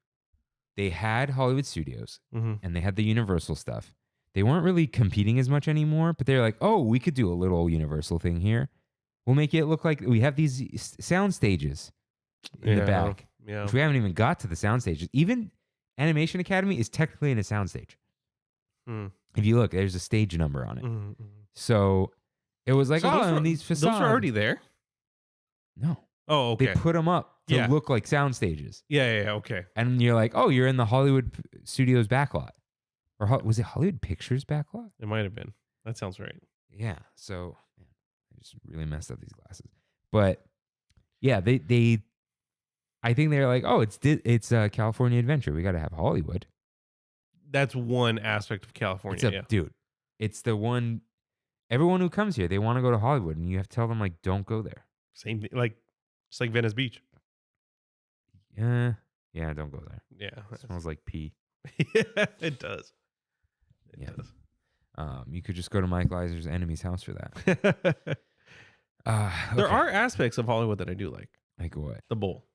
They had Hollywood studios Mhm. and they had the Universal stuff. They weren't really competing as much anymore, but they're like, oh, we could do a little Universal thing here. We'll make it look like we have these sound stages in the back, Yeah. which we haven't even got to the sound stages. Even Animation Academy is technically in a sound stage. Hmm. If you look, there's a stage number on it. Mhm, mhm. So it was like, So oh, those were- and these those facades. are already there. No. Oh, okay. They put them up to Yeah. look like sound stages. Yeah. Okay. And you're like, oh, you're in the Hollywood Studios backlot. Or was it Hollywood Pictures backlot? It might have been. That sounds right. Yeah. So man, I just really messed up these glasses. But yeah, they I think they're like, oh, it's California Adventure. We got to have Hollywood. That's one aspect of California. Dude, it's the one. Everyone who comes here, they want to go to Hollywood, and you have to tell them like, don't go there. Same thing. Like it's like Venice Beach. Yeah, don't go there. Yeah. It smells like pee. It does. It Yeah. does. You could just go to Mike Leiser's Enemy's house for that. There Okay. are aspects of Hollywood that I do like. Like what? The Bowl.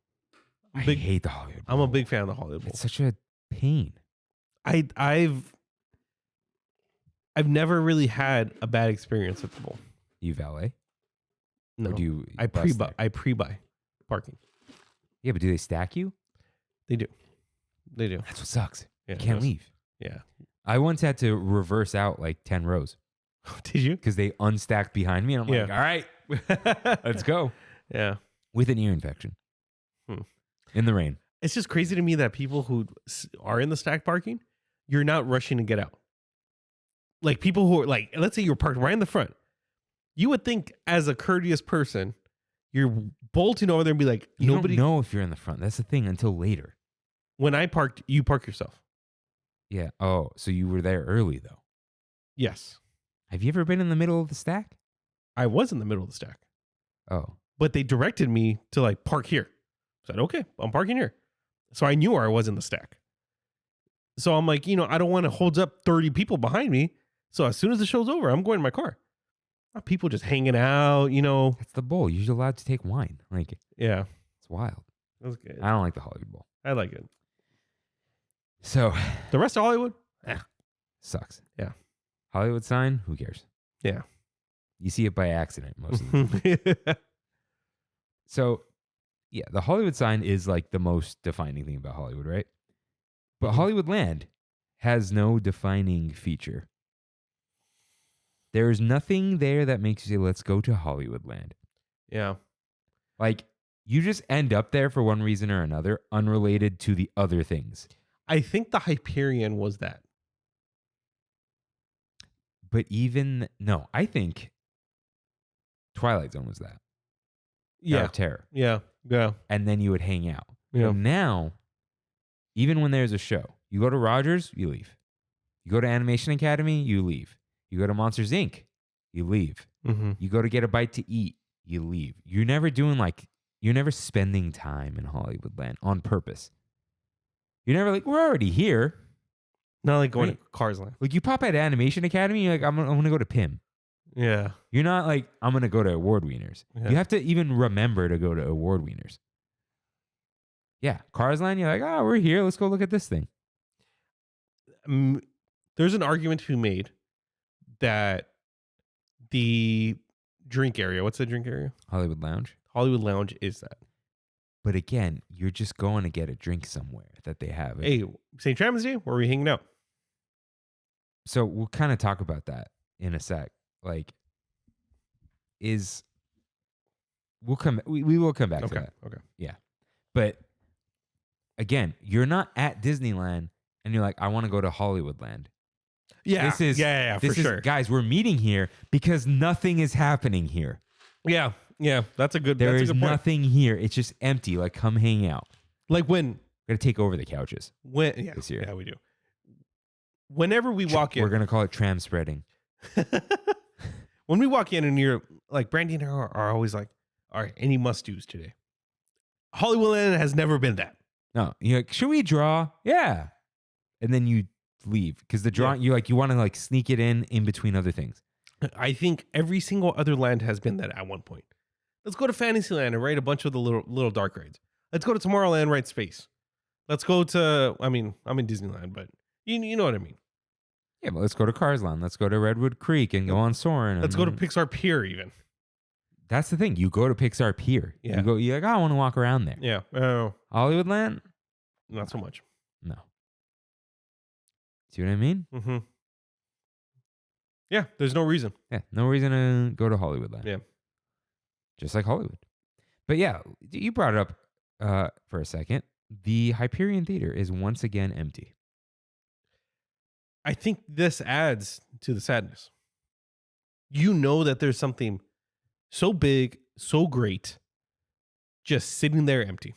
I Big- hate the Hollywood. I'm a Bowl. big fan of the Hollywood Bowl. It's such a pain. I've never really had a bad experience at the Bowl. You valet? No, Or do you I bus pre-buy. there? I pre-buy parking. Yeah, but do they stack you? They do. They do. That's what sucks. Yeah, You can't it does. leave. Yeah. I once had to reverse out like 10 rows Did you? because they unstacked behind me. And I'm like, all right, let's go. Yeah. With an ear infection. in the rain. It's just crazy to me that people who are in the stack parking, you're not rushing to get out. Like people who are like, let's say you're parked right in the front. You would think as a courteous person, you're bolting over there and be like, Nobody know if you're in the front. That's the thing until later. When I parked, you park yourself. Yeah. Oh, so you were there early though. Yes. Have you ever been in the middle of the stack? I was in the middle of the stack. Oh. But they directed me to like park here. I said, okay, I'm parking here. So I knew where I was in the stack. So I'm like, I don't want to hold up 30 people behind me. So as soon as the show's over, I'm going to my car. Not people just hanging out, That's the bowl. You're allowed to take wine. Like, yeah. it's wild. That's good. I don't like the Hollywood Bowl. I like it. So The rest of Hollywood? sucks. Yeah. Hollywood sign, who cares? Yeah. You see it by accident most of the time. So, yeah, the Hollywood sign is like the most defining thing about Hollywood, right? But Hollywoodland has no defining feature. There is nothing there that makes you say, let's go to Hollywoodland. Yeah. Like, you just end up there for one reason or another, unrelated to the other things. I think the Hyperion was that. But no, I think Twilight Zone was that. Tower of Terror. Yeah. Yeah. And then you would hang out. Yeah. But now, even when there's a show, you go to Rogers, you leave. You go to Animation Academy, you leave. You go to Monsters, Inc., you leave. Mm-hmm. You go to get a bite to eat, you leave. You're never spending time in Hollywoodland on purpose. You're never like, we're already here. Not like going Right. to Cars Land. Like, you pop at Animation Academy, you're like, I'm gonna go to PIM. Yeah. You're not like, I'm going to go to Award Wieners. Yeah. You have to even remember to go to Award Wieners. Yeah. Cars Land, you're like, oh, we're here. Let's go look at this thing. There's an argument to be made that the drink area, what's the drink area? Hollywood Lounge. Hollywood Lounge is that. But again, you're just going to get a drink somewhere that they have. Hey, St. Trammin's Day, where are we hanging out? So we'll kind of talk about that in a sec. Like, we will come back to that. Okay. Yeah. But again, you're not at Disneyland and you're like, I want to go to Hollywoodland. Yeah. This is, for sure. Guys, we're meeting here because nothing is happening here. Yeah. Yeah. That's a good There is point. nothing here. It's just empty. Like, come hang out. Like when We're going to take over the couches this year. Yeah, we do. Whenever we walk in, We're going to call it tram spreading. when we walk in and you're like, Brandy and I are always like, all right, any must-dos today? Hollywoodland has never been that. No, you're like, should we draw? Yeah. And then you leave because the drawing, you want to sneak it in between other things. I think every single other land has been that at one point. Let's go to Fantasyland and ride a bunch of the little dark rides. Let's go to Tomorrowland, ride Space. Let's go to, I'm in Disneyland, but you know what I mean. Yeah, but let's go to Cars Land. Let's go to Redwood Creek and go on Soarin'. Let's go to Pixar Pier even. That's the thing. You go to Pixar Pier. Yeah. You're like, I want to walk around there. Yeah. Oh, Hollywoodland? not so much. No. See what I mean? Mm-hmm. Yeah, there's no reason. Yeah, no reason to go to Hollywoodland. Yeah. Just like Hollywood. But yeah, you brought it up for a second. The Hyperion Theater is once again empty. I think this adds to the sadness. You know that there's something so big, so great, just sitting there empty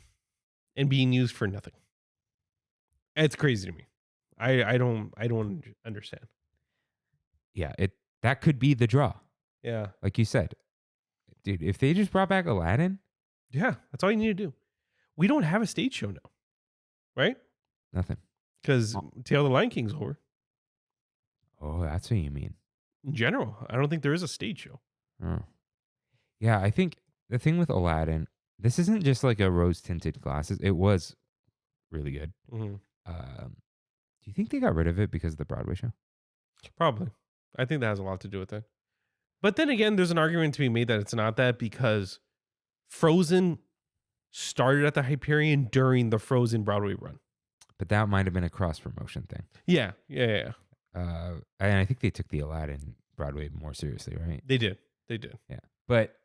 and being used for nothing. It's crazy to me. I don't understand. Yeah, that could be the draw. Yeah. Like you said. Dude, if they just brought back Aladdin. Yeah, that's all you need to do. We don't have a stage show now, right? Nothing. Because Tale of the Lion King's over. Oh, that's what you mean. In general, I don't think there is a stage show. Oh. Yeah, I think the thing with Aladdin, this isn't just like a rose-tinted glasses. It was really good. Mm-hmm. Do you think they got rid of it because of the Broadway show? Probably. I think that has a lot to do with it. But then again, there's an argument to be made that it's not that because Frozen started at the Hyperion during the Frozen Broadway run. But that might have been a cross-promotion thing. Yeah. And I think they took the Aladdin Broadway more seriously, right? They did. Yeah. But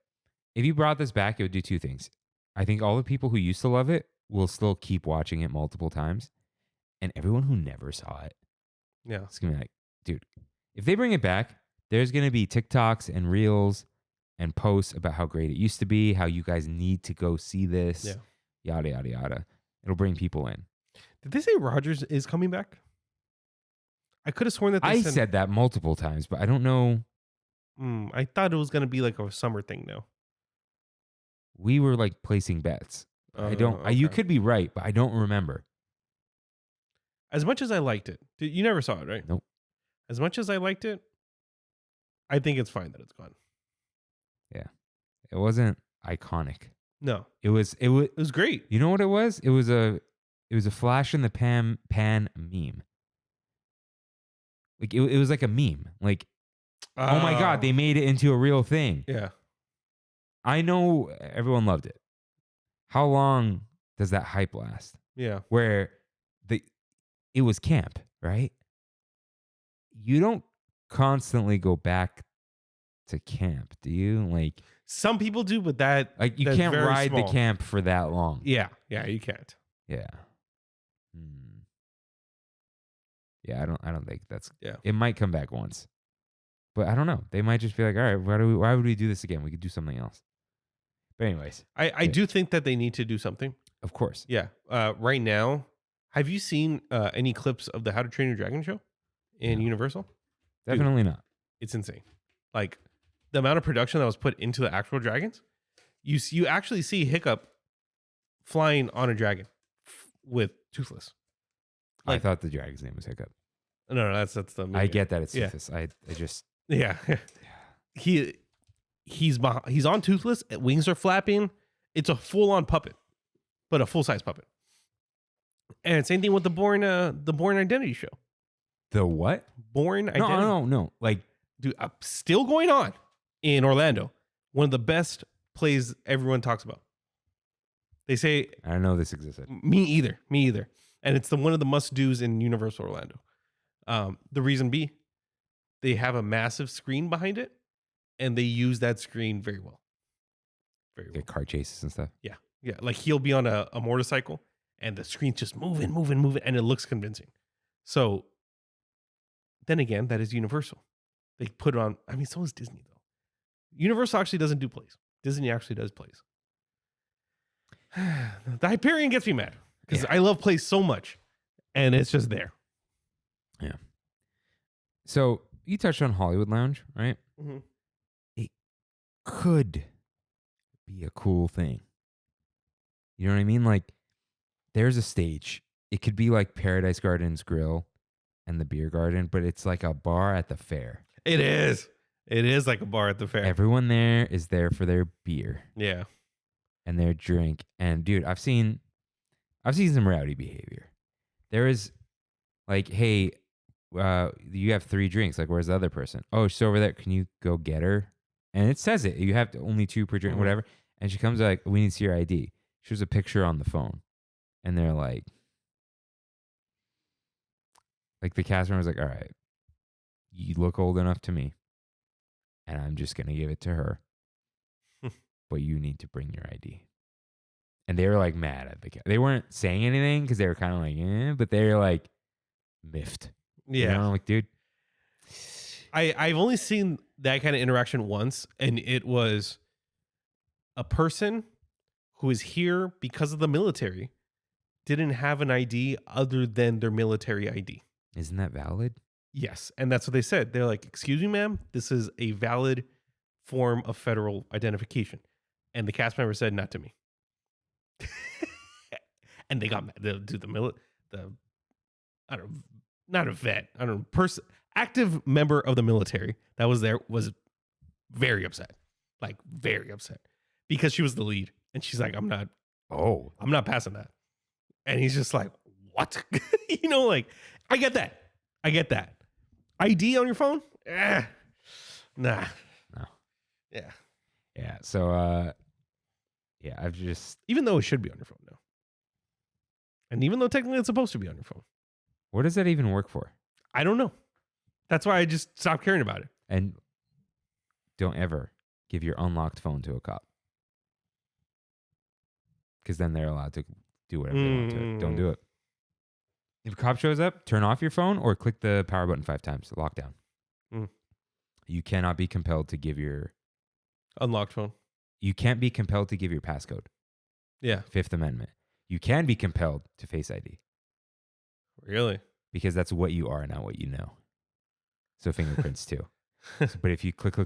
if you brought this back, it would do two things. I think all the people who used to love it will still keep watching it multiple times. And everyone who never saw it, Yeah. it's going to be like, dude, if they bring it back, there's going to be TikToks and Reels and posts about how great it used to be, how you guys need to go see this, yada, yada, yada. It'll bring people in. Did they say Rogers is coming back? I could have sworn that I said that multiple times, but I don't know. I thought it was going to be like a summer thing now. We were like placing bets. I don't. Okay. You could be right, but I don't remember. As much as I liked it, you never saw it, right? Nope. As much as I liked it, I think it's fine that it's gone. Yeah, it wasn't iconic. No, it was great. You know what it was? It was a flash in the pan meme. Like it was like a meme. Like, oh my God, they made it into a real thing. Yeah. I know everyone loved it. How long does that hype last? Yeah. Where it was camp, right? You don't constantly go back to camp, do you? Like some people do, but you can't ride the camp for that long. Yeah, you can't. Yeah. Yeah, I don't think that's. Yeah. It might come back once, but I don't know. They might just be like, all right, why would we do this again? We could do something else. But anyways, I do think that they need to do something. Of course. Yeah. Right now, have you seen any clips of the How to Train Your Dragon show in Universal? Definitely not. It's insane. Like the amount of production that was put into the actual dragons. You actually see Hiccup flying on a dragon with Toothless. I thought the dragon's name was Hiccup. No, that's the movie. I get that it's Toothless. I just he's on Toothless. Wings are flapping. It's a full on puppet, but a full size puppet. And same thing with the Born Identity show. The what? Born Identity. No. Like, dude, still going on in Orlando. One of the best plays everyone talks about. They say I don't know this existed. Me either. And it's one of the must dos in Universal Orlando. The reason be, they have a massive screen behind it, and they use that screen very well. Very well. Car chases and stuff. Yeah. Like he'll be on a motorcycle, and the screen's just moving, and it looks convincing. So, then again, that is Universal. They put it on. I mean, so is Disney though. Universal actually doesn't do plays. Disney actually does plays. The Hyperion gets me mad because I love plays so much, and it's just there. Yeah. So you touched on Hollywood Lounge, right? Mm-hmm. It could be a cool thing. You know what I mean? Like, there's a stage. It could be like Paradise Gardens Grill and the Beer Garden, but it's like a bar at the fair. It is. It is like a bar at the fair. Everyone there is there for their beer. Yeah. And their drink. And dude, I've seen some rowdy behavior. There is like, hey, you have 3 drinks. Like, where's the other person? Oh, she's over there. Can you go get her? And it says it. You have only 2 per drink, whatever. And she comes like, we need to see your ID. She was a picture on the phone. And they're like the cast member was like, all right, you look old enough to me, and I'm just going to give it to her. But you need to bring your ID. And they were like mad at the They weren't saying anything because they were kind of like, but they were like miffed. Yeah. You know? I'm like, dude. I've only seen that kind of interaction once, and it was a person who is here because of the military didn't have an ID other than their military ID. Isn't that valid? Yes. And that's what they said. They're like, excuse me, ma'am, this is a valid form of federal identification. And the cast member said, not to me. And they got mad. I don't know, not a vet, I don't know, active member of the military that was there was very upset. Like, very upset. Because she was the lead. And she's like, I'm not passing that. And he's just like, what? You know, like, I get that. ID on your phone? Nah. No. Yeah. Yeah. So, I've just. Even though it should be on your phone now. And even though technically it's supposed to be on your phone. What does that even work for? I don't know. That's why I just stopped caring about it. And don't ever give your unlocked phone to a cop. Because then they're allowed to do whatever they want to it. Don't do it. If a cop shows up, turn off your phone or click the power button 5 times. Lockdown. You cannot be compelled to give your unlocked phone. You can't be compelled to give your passcode. Yeah. Fifth Amendment. You can be compelled to Face ID. Really? Because that's what you are, not what you know. So fingerprints too. But if you click,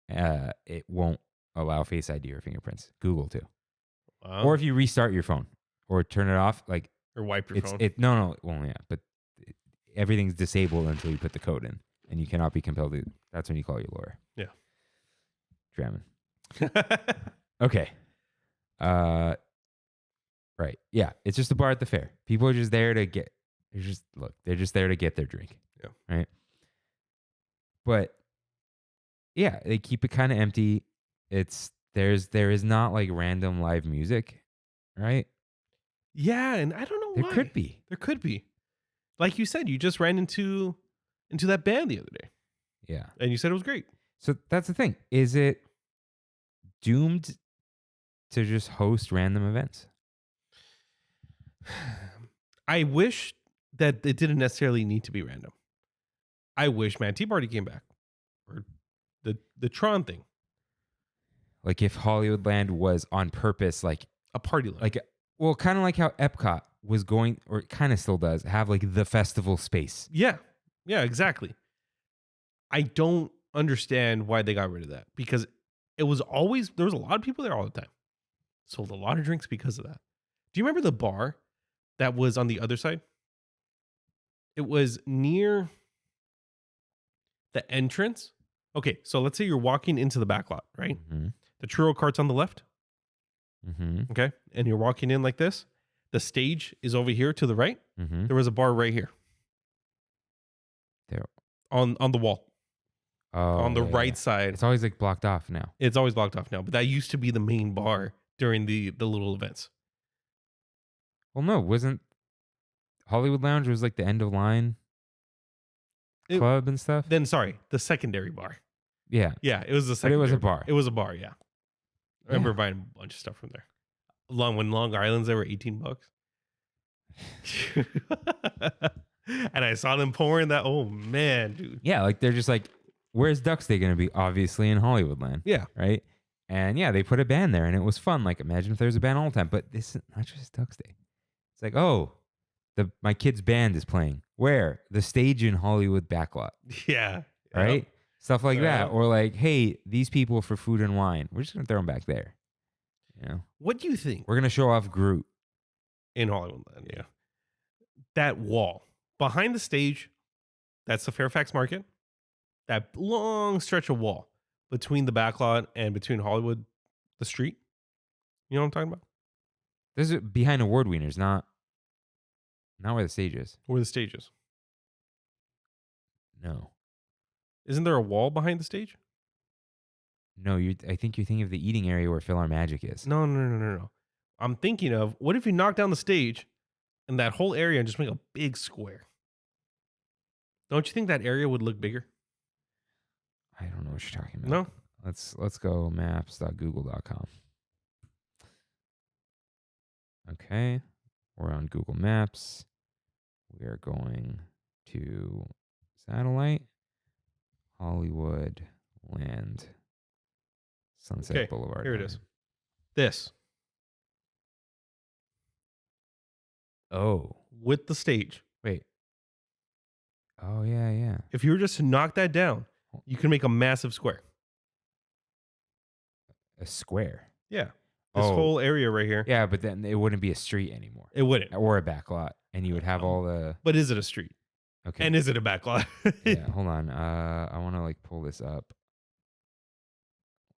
it won't allow Face ID or fingerprints. Google too. Wow. Or if you restart your phone or turn it off, like or wipe your phone. No. Well, yeah, but everything's disabled until you put the code in, and you cannot be compelled to. That's when you call your lawyer. Yeah. Trammin. Okay. Right. Yeah. It's just a bar at the fair. People are just there to get. They're just there to get their drink. Yeah. Right. But yeah, they keep it kind of empty. There is not like random live music, right? Yeah, and I don't know why. There could be. There could be. Like you said, you just ran into that band the other day. Yeah. And you said it was great. So that's the thing. Is it doomed to just host random events? I wish that it didn't necessarily need to be random. I wish Tea Party came back. Or the Tron thing. Like if Hollywoodland was on purpose, like a party land. Like, well, kind of like how Epcot was going, or it kind of still does, have like the festival space. Yeah. Yeah, exactly. I don't understand why they got rid of that, because there was a lot of people there all the time. Sold a lot of drinks because of that. Do you remember the bar that was on the other side? It was near the entrance. Okay, so let's say you're walking into the back lot, right? Mm-hmm. The churro cart's on the left. Mm-hmm. Okay, and you're walking in like this. The stage is over here to the right. Mm-hmm. There was a bar right here. There. On the wall. Oh, on the right side. It's always like blocked off now. It's always blocked off now, but that used to be the main bar during the little events. Well, no, wasn't Hollywood Lounge was like the end of line club and stuff? Then, sorry, the secondary bar. Yeah. Yeah, it was the secondary. But it was a bar. It was a bar, yeah. I remember buying a bunch of stuff from there. When Long Island's, they were $18. And I saw them pouring that. Oh, man, dude. Yeah, like they're just like, where's Duck's Day going to be? Obviously in Hollywoodland. Yeah. Right? And yeah, they put a band there and it was fun. Like imagine if there was a band all the time. But this is not just Duck's Day. It's like, oh, my kid's band is playing. Where? The stage in Hollywood backlot. Yeah. Right? Yep. Stuff like that. Or like, hey, these people for food and wine. We're just going to throw them back there. You know? What do you think? We're going to show off Groot. In Hollywoodland, yeah. That wall behind the stage, that's the Fairfax Market. That long stretch of wall between the backlot and between Hollywood, the street. You know what I'm talking about? This is behind award wieners, not where the stage is. Where the stage is. No. Isn't there a wall behind the stage? No, I think you're thinking of the eating area where Phil Our Magic is. No. I'm thinking of, what if you knock down the stage and that whole area and just make a big square? Don't you think that area would look bigger? I don't know what you're talking about. No? Let's go maps.google.com. Okay. We're on Google Maps. We are going to satellite, Hollywood Land, Sunset Boulevard. Here it is. This. Oh. With the stage. Wait. Oh, yeah. If you were just to knock that down, you can make a massive square. A square? Yeah. This whole area right here. Yeah, but then it wouldn't be a street anymore. It wouldn't. Or a back lot. And you would have all the... But is it a street? Okay. And is it a back lot? Yeah, hold on. I want to like pull this up.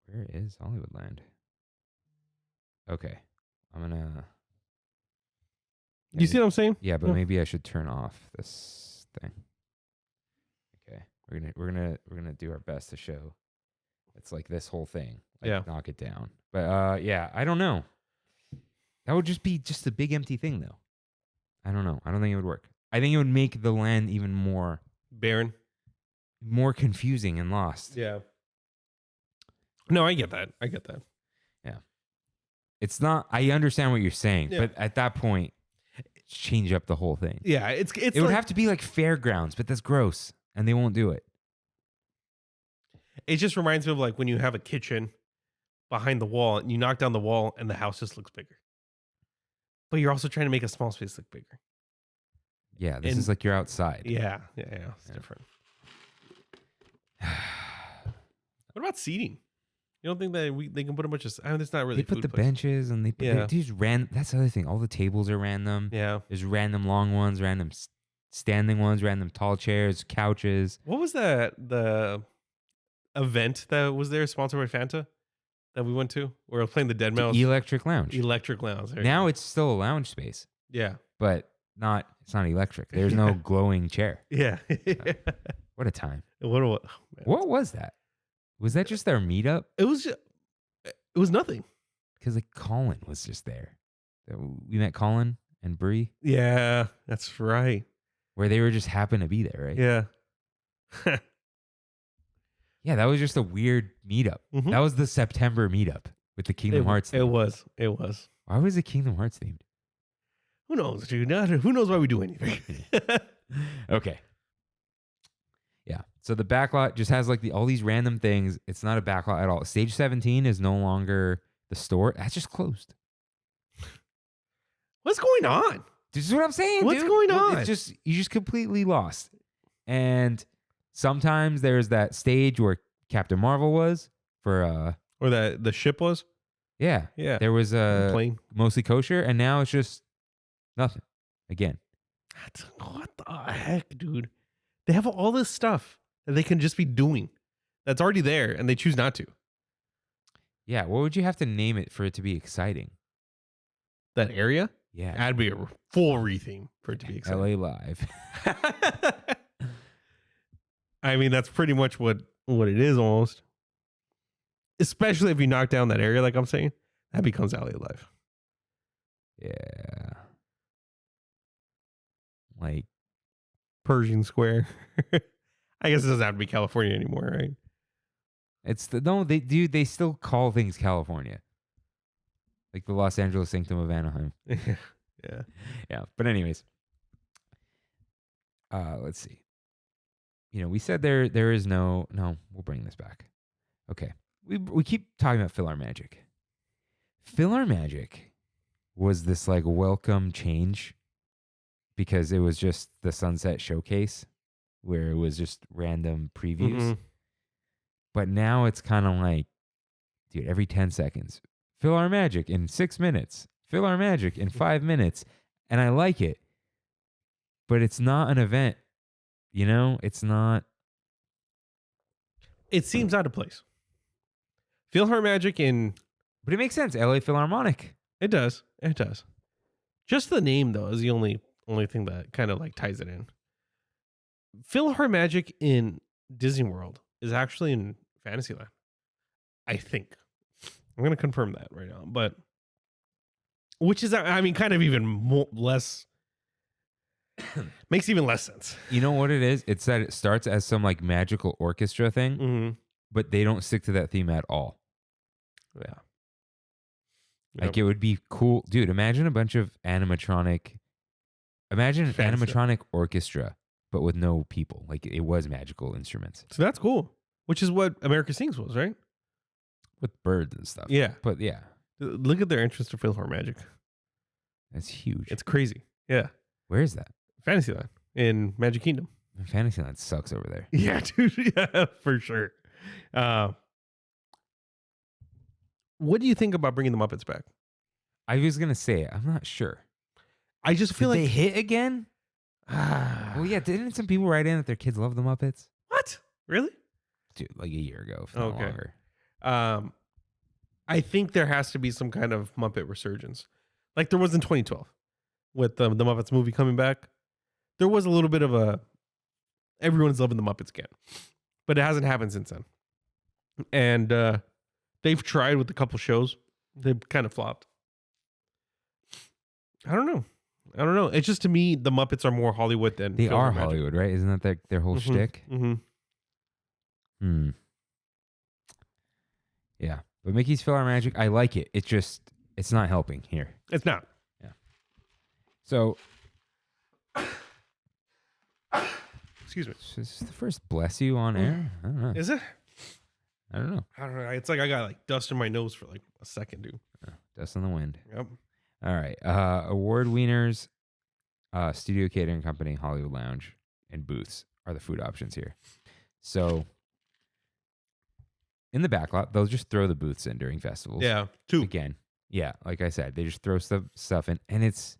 Where is Hollywoodland? Okay. I'm going to... You see what I'm saying? Yeah, but maybe I should turn off this thing. Okay. We're gonna do our best to show it's like this whole thing. Like knock it down. But yeah, I don't know. That would just be a big empty thing though. I don't know. I don't think it would work. I think it would make the land even more barren, more confusing and lost. Yeah. No, I get that. Yeah. It's not. I understand what you're saying, Yeah. but at that point, change up the whole thing. Yeah, it's It would have to be like fairgrounds, but that's gross, and they won't do it. It just reminds me of like when you have a kitchen behind the wall and you knock down the wall and the house just looks bigger. But you're also trying to make a small space look bigger. Yeah, this And- is like you're outside. Yeah. It's different. What about seating? You don't think that they can put a bunch of? I mean, it's not really. They put food the places. benches and they just ran. That's the other thing. All the tables are random. Yeah. There's random long ones, random standing ones, random tall chairs, couches. What was that? The event that was there, sponsored by Fanta, that we went to? We were playing the Dead Mouse Electric Lounge. Electric Lounge. There you Now go. it's still a lounge space, Yeah. but it's not electric. There's no glowing chair. Yeah. What a time. What man. What was that? Was that just their meetup? It was nothing. Because like Colin was just there. We met Colin and Bree, Yeah, that's right. where they were just happened to be there, right? Yeah. Yeah, that was just a weird meetup. Mhm. That was the September meetup with the Kingdom Hearts It theme. was. It was. Why was it Kingdom Hearts themed? Who knows, dude? Who knows why we do anything? Okay. Yeah. So the backlot just has like all these random things. It's not a backlot at all. Stage 17 is no longer the store. That's just closed. What's going on? This is what I'm saying. What's dude. going on? It's just you just completely lost. And sometimes there's that stage where Captain Marvel was for Or that the ship was? yeah. Yeah. There was Plane. mostly kosher, and now it's just nothing. Again. What the heck, dude? They have all this stuff that they can just be doing that's already there, and they choose not to. Yeah. What would you have to name it for it to be exciting? That area? Yeah. That'd be a full retheme for it to be exciting. LA Live. I mean, that's pretty much what it is almost. Especially if you knock down that area, like I'm saying, that becomes LA Live. Yeah. Like Pershing Square. I guess it doesn't have to be California anymore, right? it's they still call things California. Like the Los Angeles Sanctum of Anaheim. Yeah. Yeah. But anyways. Let's see. We said there is no, we'll bring this back. Okay. We keep talking about Fill Our Magic. Fill Our Magic was this like welcome change because it was just the Sunset Showcase where it was just random previews. Mm-hmm. But now it's kind of like, dude, every 10 seconds, Fill Our Magic in 6 minutes, Fill Our Magic in 5 minutes. And I like it, but it's not an event. It's not. It seems out of place. Feel Her Magic But it makes sense. LA Philharmonic. It does. It does. Just the name though is the only thing that kind of like ties it in. Feel Her Magic in Disney World is actually in Fantasyland. I think. I'm going to confirm that right now, but which is, I mean, kind of even less makes even less sense. You know what it is? It's that it starts as some like magical orchestra thing, Mm-hmm. but they don't stick to that theme at all. Yeah. Like it would be cool. Dude, imagine an Fantasy. animatronic orchestra, but with no people. Like it was magical instruments So that's cool. Which is what America Sings was, right? with birds and stuff. Yeah. But yeah, Look at their interest to Feel Her Magic. that's huge. It's crazy. Yeah. Where is that? Fantasyland in Magic Kingdom. Fantasyland sucks over there. Yeah, dude. Yeah, for sure. What do you think about bringing the Muppets back? I was gonna say it. I'm not sure. I just feel Did like they hit again? Well, yeah. Didn't some people write in that their kids love the Muppets? What? Really? Dude, like a year ago, if not Okay. longer. I think there has to be some kind of Muppet resurgence, like there was in 2012 with the Muppets movie coming back. There was a little bit of a everyone's loving the Muppets again, but it hasn't happened since then. And they've tried with a couple shows, they've kind of flopped. I don't know. It's just to me, the Muppets are more Hollywood than They Feel are Her Magic. Hollywood, right? Isn't that their whole Mhm. shtick? Mm-hmm. Yeah. But Mickey's Fill Our Magic, I like it. It's It's not helping here. It's not. So, Excuse me. is this the first bless you on air? I don't know. Is it? I don't know. I don't know. It's like I got like dust in my nose for like a second, dude. Dust in the wind. Yep. All right. Award wieners, Studio Catering Company, Hollywood Lounge, and booths are the food options here. So in the back lot, they'll just throw the booths in during festivals. Yeah. 2. Again. Yeah. Like I said, they just throw stuff in, and it's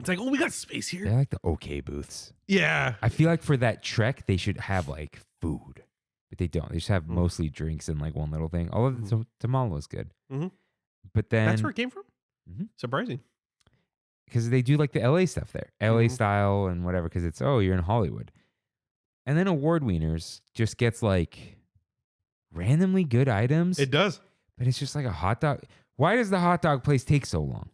like, oh, we got space here. they're like the okay booths. Yeah. I feel like for that trek, they should have like food, but they don't. They just have mostly drinks and like one little thing. All of the tamale was good. Mm-hmm. But then That's where it came from? Mhm. Surprising. because they do like the LA stuff there, LA style and whatever, because it's, oh, you're in Hollywood. And then award wieners just gets like randomly good items, It does. but it's just like a hot dog. Why does the hot dog place take so long?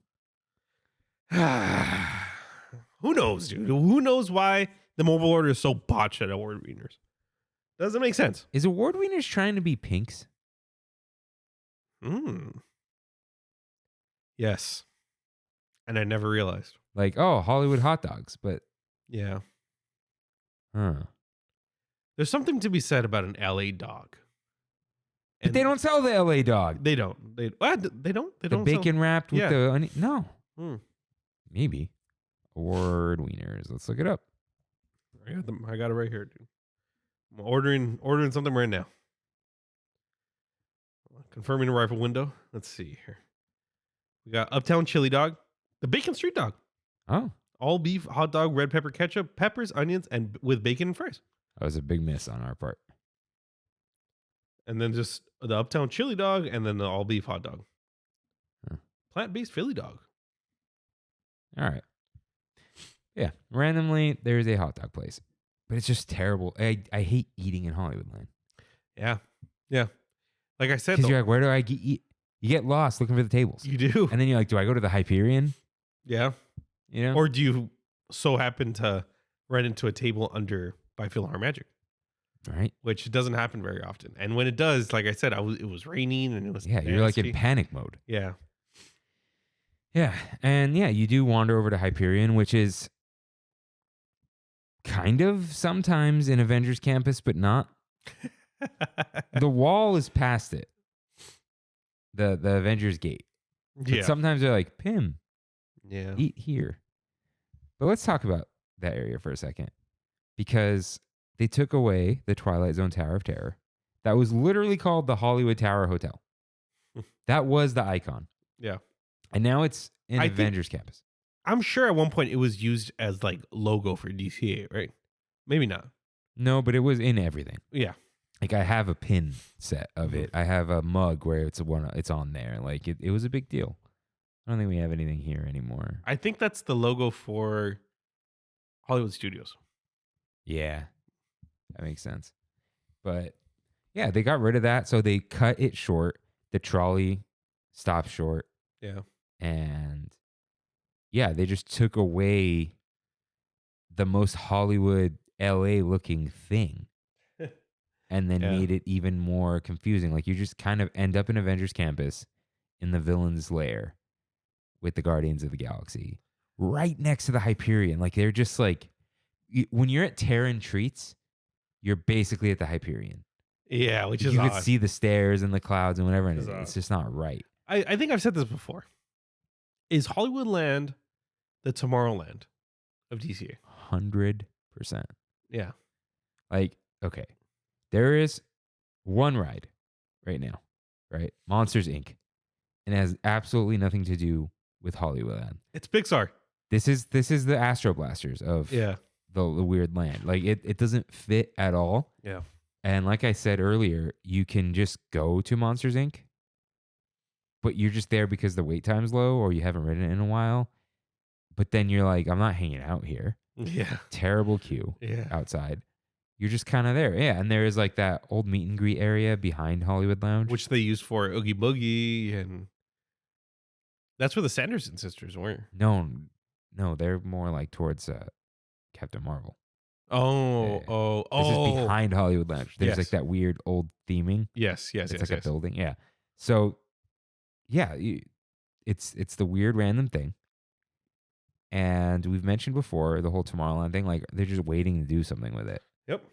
Who knows, dude? Who knows why the mobile order is so botched at award wieners? Doesn't make sense. Is award wieners trying to be Pinks? Yes. And I never realized. Like, oh, Hollywood hot dogs, but Yeah. huh. There's something to be said about an LA dog. But they don't sell the LA dog. They don't. They don't. They The don't. bacon wrapped with Yeah. the onion. No, Hmm. maybe award wieners. Let's look it up. I got it right here, dude. I'm ordering something right now. Confirming arrival window. Let's see here. We got Uptown Chili Dog, the Bacon Street Dog, Oh, all beef hot dog, red pepper ketchup, peppers, onions, and with bacon and fries. that was a big miss on our part. And then just the Uptown Chili Dog, and then the all beef hot dog. Huh. Plant-based Philly dog. All right. Yeah, randomly there's a hot dog place, but it's just terrible. I hate eating in Hollywoodland Yeah. Yeah. Like I said, because though, you're like, where do I eat? You get lost looking for the tables, you do. and then you're like, do I go to the Hyperion? Yeah. You know, Or do you so happen to run into a table under by Philhar Magic, right? which doesn't happen very often. And when it does, like I said, it was raining and it was Yeah, you're like in nasty. panic mode. Yeah. Yeah, and yeah, you do wander over to Hyperion, which is kind of sometimes in Avengers Campus, but not. The wall is past it. The Avengers Gate. But Yeah. sometimes they're like, Pim, Yeah. eat here. But let's talk about that area for a second, because they took away the Twilight Zone Tower of Terror. That was literally called the Hollywood Tower Hotel. That was the icon. Yeah. And now it's in I think- Avengers Campus. I'm sure at one point it was used as like logo for DCA, right? Maybe not. No, but it was in everything. Yeah. Like I have a pin set of it. I have a mug where it's on there. Like it was a big deal. I don't think we have anything here anymore. I think that's the logo for Hollywood Studios. Yeah, that makes sense. But yeah, they got rid of that. So they cut it short. The trolley stopped short. Yeah. And yeah, they just took away the most Hollywood LA looking thing and then Yeah. made it even more confusing. Like you just kind of end up in Avengers Campus in the villain's lair with the Guardians of the Galaxy right next to the Hyperion. Like they're just like, when you're at Terran Treats, you're basically at the Hyperion. Yeah, which is you odd. could see the stairs and the clouds and whatever, and Which is it's odd. just not right. I think I've said this before. Is Hollywoodland the Tomorrowland of DCA? 100%. Yeah. Like, okay, there is one ride right now, right? Monsters Inc. And it has absolutely nothing to do with Hollywoodland. It's Pixar. This is the Astro Blasters of Yeah. the weird land. Like it doesn't fit at all. Yeah. And like I said earlier, you can just go to Monsters Inc., but you're just there because the wait time's low or you haven't ridden it in a while. But then you're like, I'm not hanging out here. Yeah. Terrible queue Yeah. outside. You're just kind of there. Yeah. And there is like that old meet and greet area behind Hollywood Lounge. Which they used for Oogie Boogie, and that's where the Sanderson sisters were. No, they're more like towards Captain Marvel. Oh, Yeah. oh, This is oh. behind Hollywood Lounge. There's Yes. like that weird old theming. Yes, yes, It's yes, like yes. a building. Yeah. So, yeah, it's the weird random thing. And we've mentioned before the whole Tomorrowland thing. Like they're just waiting to do something with it. Yep.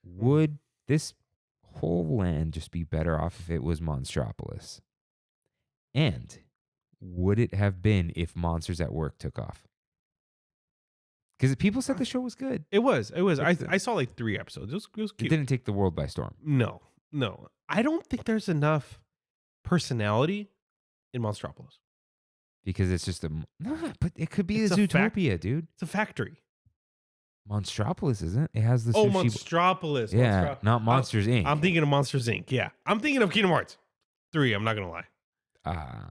Would this whole land just be better off if it was Monstropolis? And would it have been if Monsters at Work took off? Because people said the show was good. It was. I saw like 3 episodes. It was It cute. didn't take the world by storm. No. I don't think there's enough personality in Monstropolis. Because it's just but it could be a It's a Zootopia, dude. It's a factory. Monstropolis isn't. It has the Oh, sushi. Monstropolis. Yeah, not Monsters Inc. I'm thinking of Monsters Inc. Yeah, I'm thinking of Kingdom Hearts 3. I'm not gonna lie.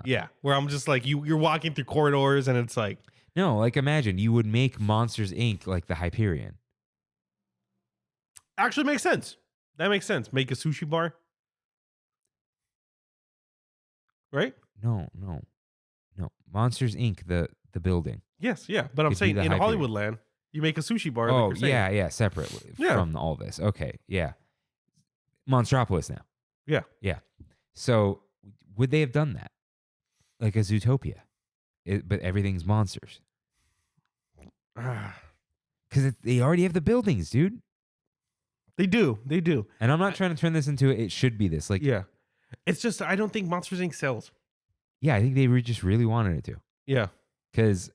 Yeah, where I'm just like you're walking through corridors and it's like no, like imagine you would make Monsters Inc. like the Hyperion. actually makes sense. That makes sense. Make a sushi bar, right? No. Monsters Inc. the building. Yes, yeah. But I'm Could be saying the in Hyperion. Hollywood land, you make a sushi bar. Oh, like you're saying. yeah, separate Yeah. from all this. Okay, yeah. Monstropolis now. Yeah. So would they have done that? Like a Zootopia? But everything's monsters. Because they already have the buildings, dude. They do. And I'm not trying to turn this into it should be this. Like, Yeah. It's just I don't think Monsters Inc. sells. yeah, I think they just really wanted it to. Yeah. Because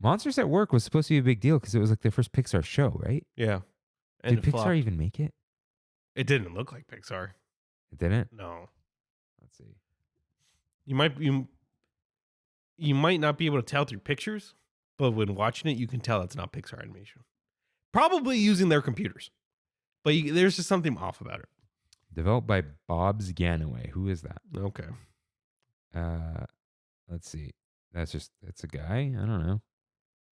Monsters at Work was supposed to be a big deal because it was like their first Pixar show, right? Yeah. Did it Pixar flopped. even make it? It didn't look like Pixar. It didn't? No. Let's see. You might not be able to tell through pictures, but when watching it, you can tell it's not Pixar animation. Probably using their computers, but there's just something off about it. Developed by Bob's Ganaway. Who is that? Okay. Let's see. It's a guy. I don't know.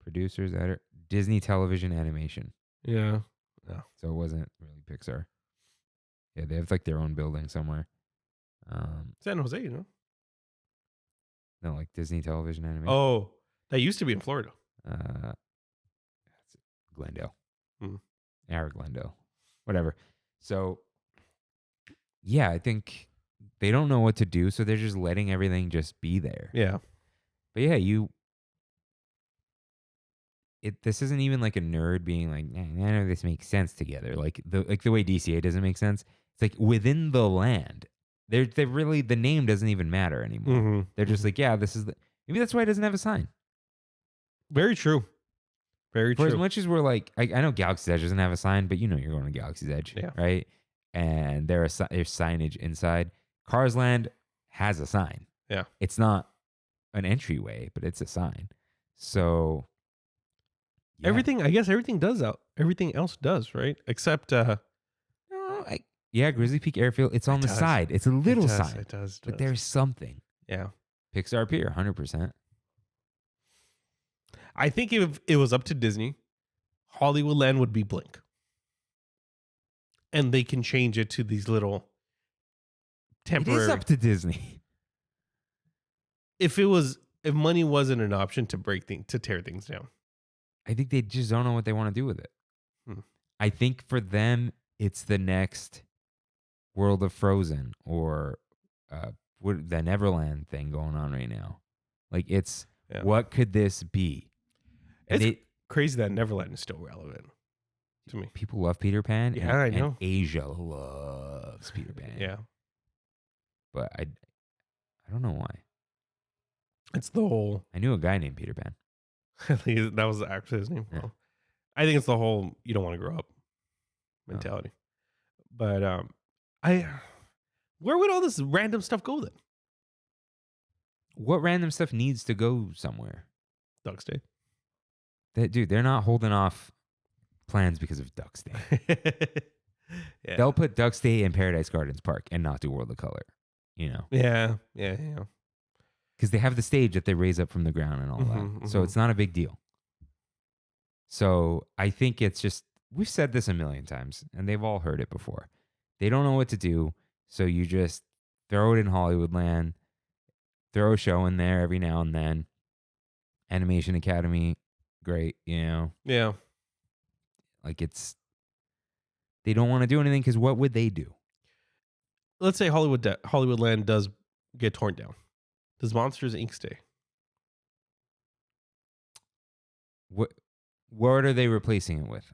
Producers, editor, Disney Television Animation. Yeah. So it wasn't really Pixar. Yeah, they have like their own building somewhere. San Jose, you know? No, like Disney Television Animation. Oh, that used to be in Florida. Glendale. Hmm. Or Glendale. Whatever. So, yeah, I think they don't know what to do, so they're just letting everything just be there. Yeah. But yeah, this isn't even like a nerd being like, none of this makes sense together. Like the way DCA doesn't make sense. It's like within the land, they really the name doesn't even matter anymore. Mm-hmm. They're just like, yeah, this is maybe that's why it doesn't have a sign. Very true. Very For true. as much as we're like, I know Galaxy's Edge doesn't have a sign, but you know you're going to Galaxy's Edge, Yeah. right? And there's signage inside. Cars Land has a sign. Yeah. It's not an entryway, but it's a sign. So yeah. Everything else does, right? Except Grizzly Peak Airfield, it's on the does. side. It's a little sign. It does. But there's something. Yeah. Pixar Pier, 100%. I think if it was up to Disney, Hollywood Land would be Blink. And they can change it to these little temporary. It is up to Disney. If money wasn't an option to tear things down. I think they just don't know what they want to do with it. I think for them, it's the next World of Frozen or the Neverland thing going on right now. Like what could this be? And It's crazy that Neverland is still relevant to me. People love Peter Pan. Yeah, I know. And Asia loves Peter Pan. Yeah. But I don't know why. It's the whole. I knew a guy named Peter Pan. I think that was actually his name. Yeah. Well, I think it's the whole you don't want to grow up mentality. But where would all this random stuff go then? What random stuff needs to go somewhere? Duck's Day. They're not holding off plans because of Duck's Day. Yeah. They'll put Duck's Day in Paradise Gardens Park and not do World of Color. You know? Yeah. Because they have the stage that they raise up from the ground and all that. So it's not a big deal. So I think it's just, we've said this a million times and they've all heard it before. They don't know what to do. So you just throw it in Hollywood Land, throw a show in there every now and then. Animation Academy, great, you know? Yeah. Like they don't want to do anything because what would they do? Let's say Hollywood Land does get torn down. Does Monsters Inc. stay? What are they replacing it with?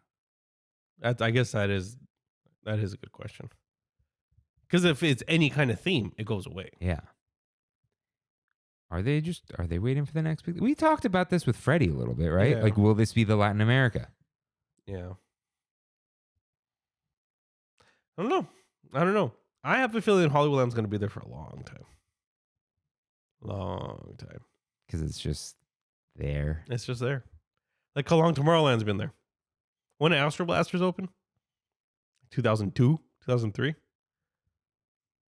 I guess that is a good question. Because if it's any kind of theme, it goes away. Yeah. Are they waiting for the next big? We talked about this with Freddie a little bit, right? Yeah. Like, will this be the Latin America? Yeah. I don't know. I have a feeling Hollywoodland's going to be there for a long time. Long time. Because it's just there. It's just there. Like how long Tomorrowland's been there? When did Astro Blasters open? 2002? 2003?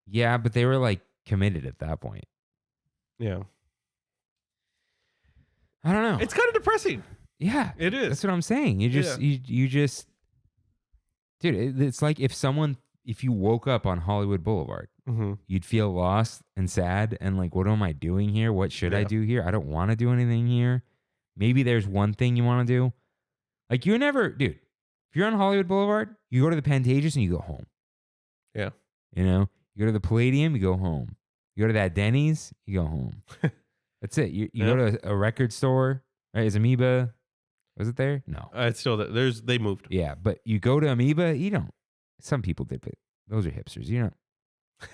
Yeah, but they were like committed at that point. Yeah. I don't know. It's kind of depressing. Yeah. It is. That's what I'm saying. You just, dude, it's like if you woke up on Hollywood Boulevard, you'd feel lost and sad and like, what am I doing here? What should I do here? I don't want to do anything here. Maybe there's one thing you want to do. Like if you're on Hollywood Boulevard, you go to the Pantages and you go home. Yeah. You know, you go to the Palladium, you go home. You go to that Denny's, you go home. That's it. You go to a record store, right? Is Amoeba, was it there? No. It's still there. They moved. Yeah, but you go to Amoeba, you don't. Some people did, but those are hipsters. You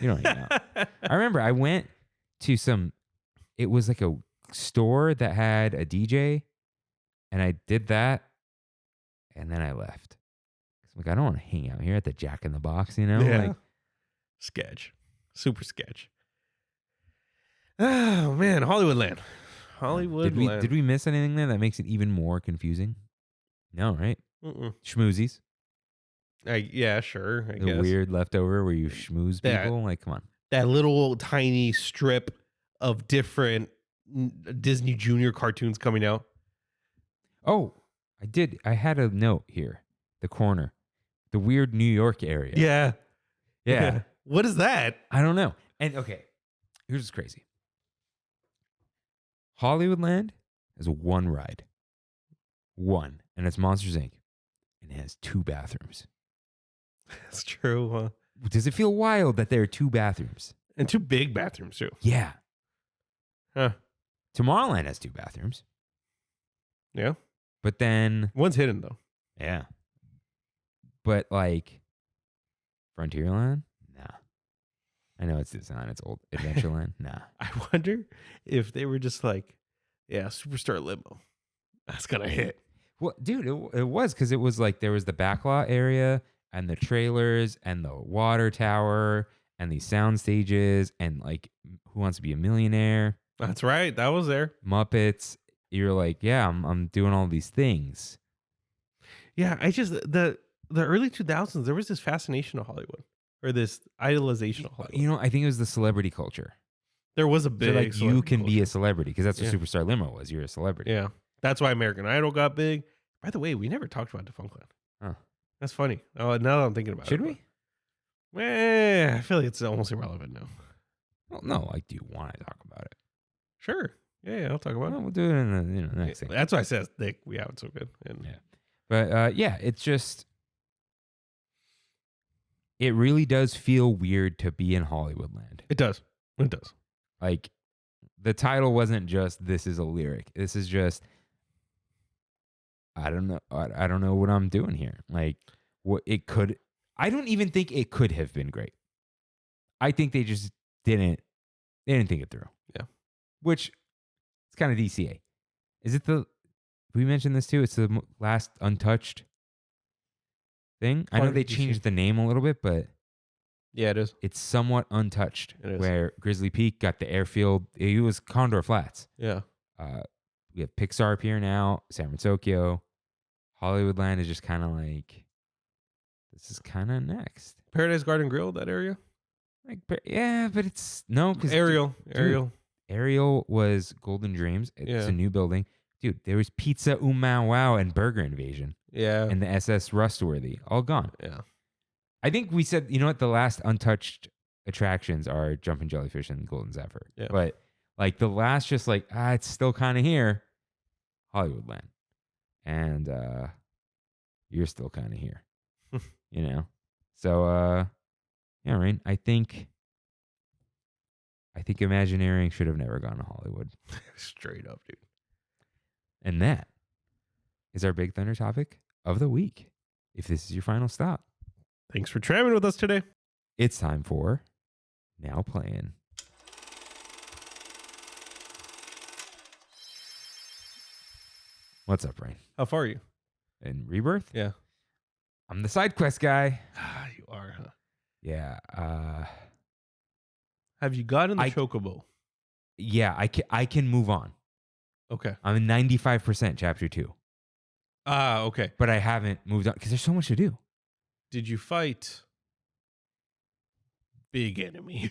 don't hang out. I remember I went to it was like a store that had a DJ, and I did that, and then I left. Like, I don't want to hang out here at the Jack in the Box, you know? Yeah. Like, sketch. Super sketch. Oh, man. Hollywoodland. Did we miss anything there that makes it even more confusing? No, right? Schmoozies. Yeah, sure. I The guess. weird leftover where you schmooze people. Like, come on. That little tiny strip of different Disney Junior cartoons coming out. Oh, I had a note here. The corner. The weird New York area. Yeah. What is that? I don't know. And okay, here's what's crazy. Hollywoodland has one ride. One. And it's Monsters Inc. And it has 2 bathrooms. That's true, huh? Does it feel wild that there are 2 bathrooms? And 2 big bathrooms, too. Yeah. Huh. Tomorrowland has 2 bathrooms. Yeah. But then... One's hidden, though. Yeah. But like... Frontierland? Nah. I know it's Disneyland. It's old Adventureland. Nah. I wonder if they were just like, yeah, Superstar Limo. That's going to hit. Well, dude, it was because it was like there was the backlot area and the trailers and the water tower and these sound stages and like Who Wants to Be a Millionaire? That's right. That was there. Muppets. You're like, yeah, I'm doing all these things. Yeah, I just the early 2000s there was this fascination of Hollywood or this idolization of Hollywood. You know, I think it was the celebrity culture. There was a big so like you can culture. be a celebrity because that's what Superstar Limo was. You're a celebrity. Yeah. That's why American Idol got big. By the way, we never talked about Defunctland. Huh. That's funny. Oh, now that I'm thinking about Should it. we? I feel like it's almost irrelevant now. Well, no. Like, do you want to talk about it? Sure. Yeah, I'll talk about Well, it. we'll do it in the next thing. That's why I said thick. We have it so good. And Yeah. But yeah, it's just... It really does feel weird to be in Hollywoodland. It does. It does. Like, the title wasn't just, this is a lyric. This is just... I don't know. I don't know what I'm doing here. Like, what it could. I don't even think it could have been great. I think they just didn't. They didn't think it through. Yeah. Which it's kind of DCA. Is it the? We mentioned this too. It's the last untouched thing. I know they changed the name a little bit, but yeah, it is. It's somewhat untouched. It is. Where Grizzly Peak got the airfield. It was Condor Flats. Yeah. We have Pixar up here now. San Francisco. Hollywoodland is just kind of like, this is kind of next. Paradise Garden Grill, that area? Like, yeah, but it's, no. Because Ariel was Golden Dreams. It's a new building. Dude, there was Pizza Wow and Burger Invasion. Yeah. And the SS Rustworthy. All gone. Yeah. I think we said, you know what? The last untouched attractions are Jumpin' Jellyfish and Golden Zephyr. Yeah. But like the last, just like, it's still kind of here. Hollywoodland. And you're still kind of here, you know? So, yeah, Rain, I think I think Imagineering should have never gone to Hollywood. Straight up, dude. And that is our Big Thunder topic of the week. If this is your final stop, Thanks for tramming with us today. it's time for Now Playing. What's up, Rain? How far are you? In Rebirth? Yeah. I'm the side quest guy. You are, huh? Yeah. Have you gotten the I- chocobo? Yeah, I can move on. Okay. I'm in 95% chapter 2, Okay. but I haven't moved on because there's so much to do. Did you fight big enemy?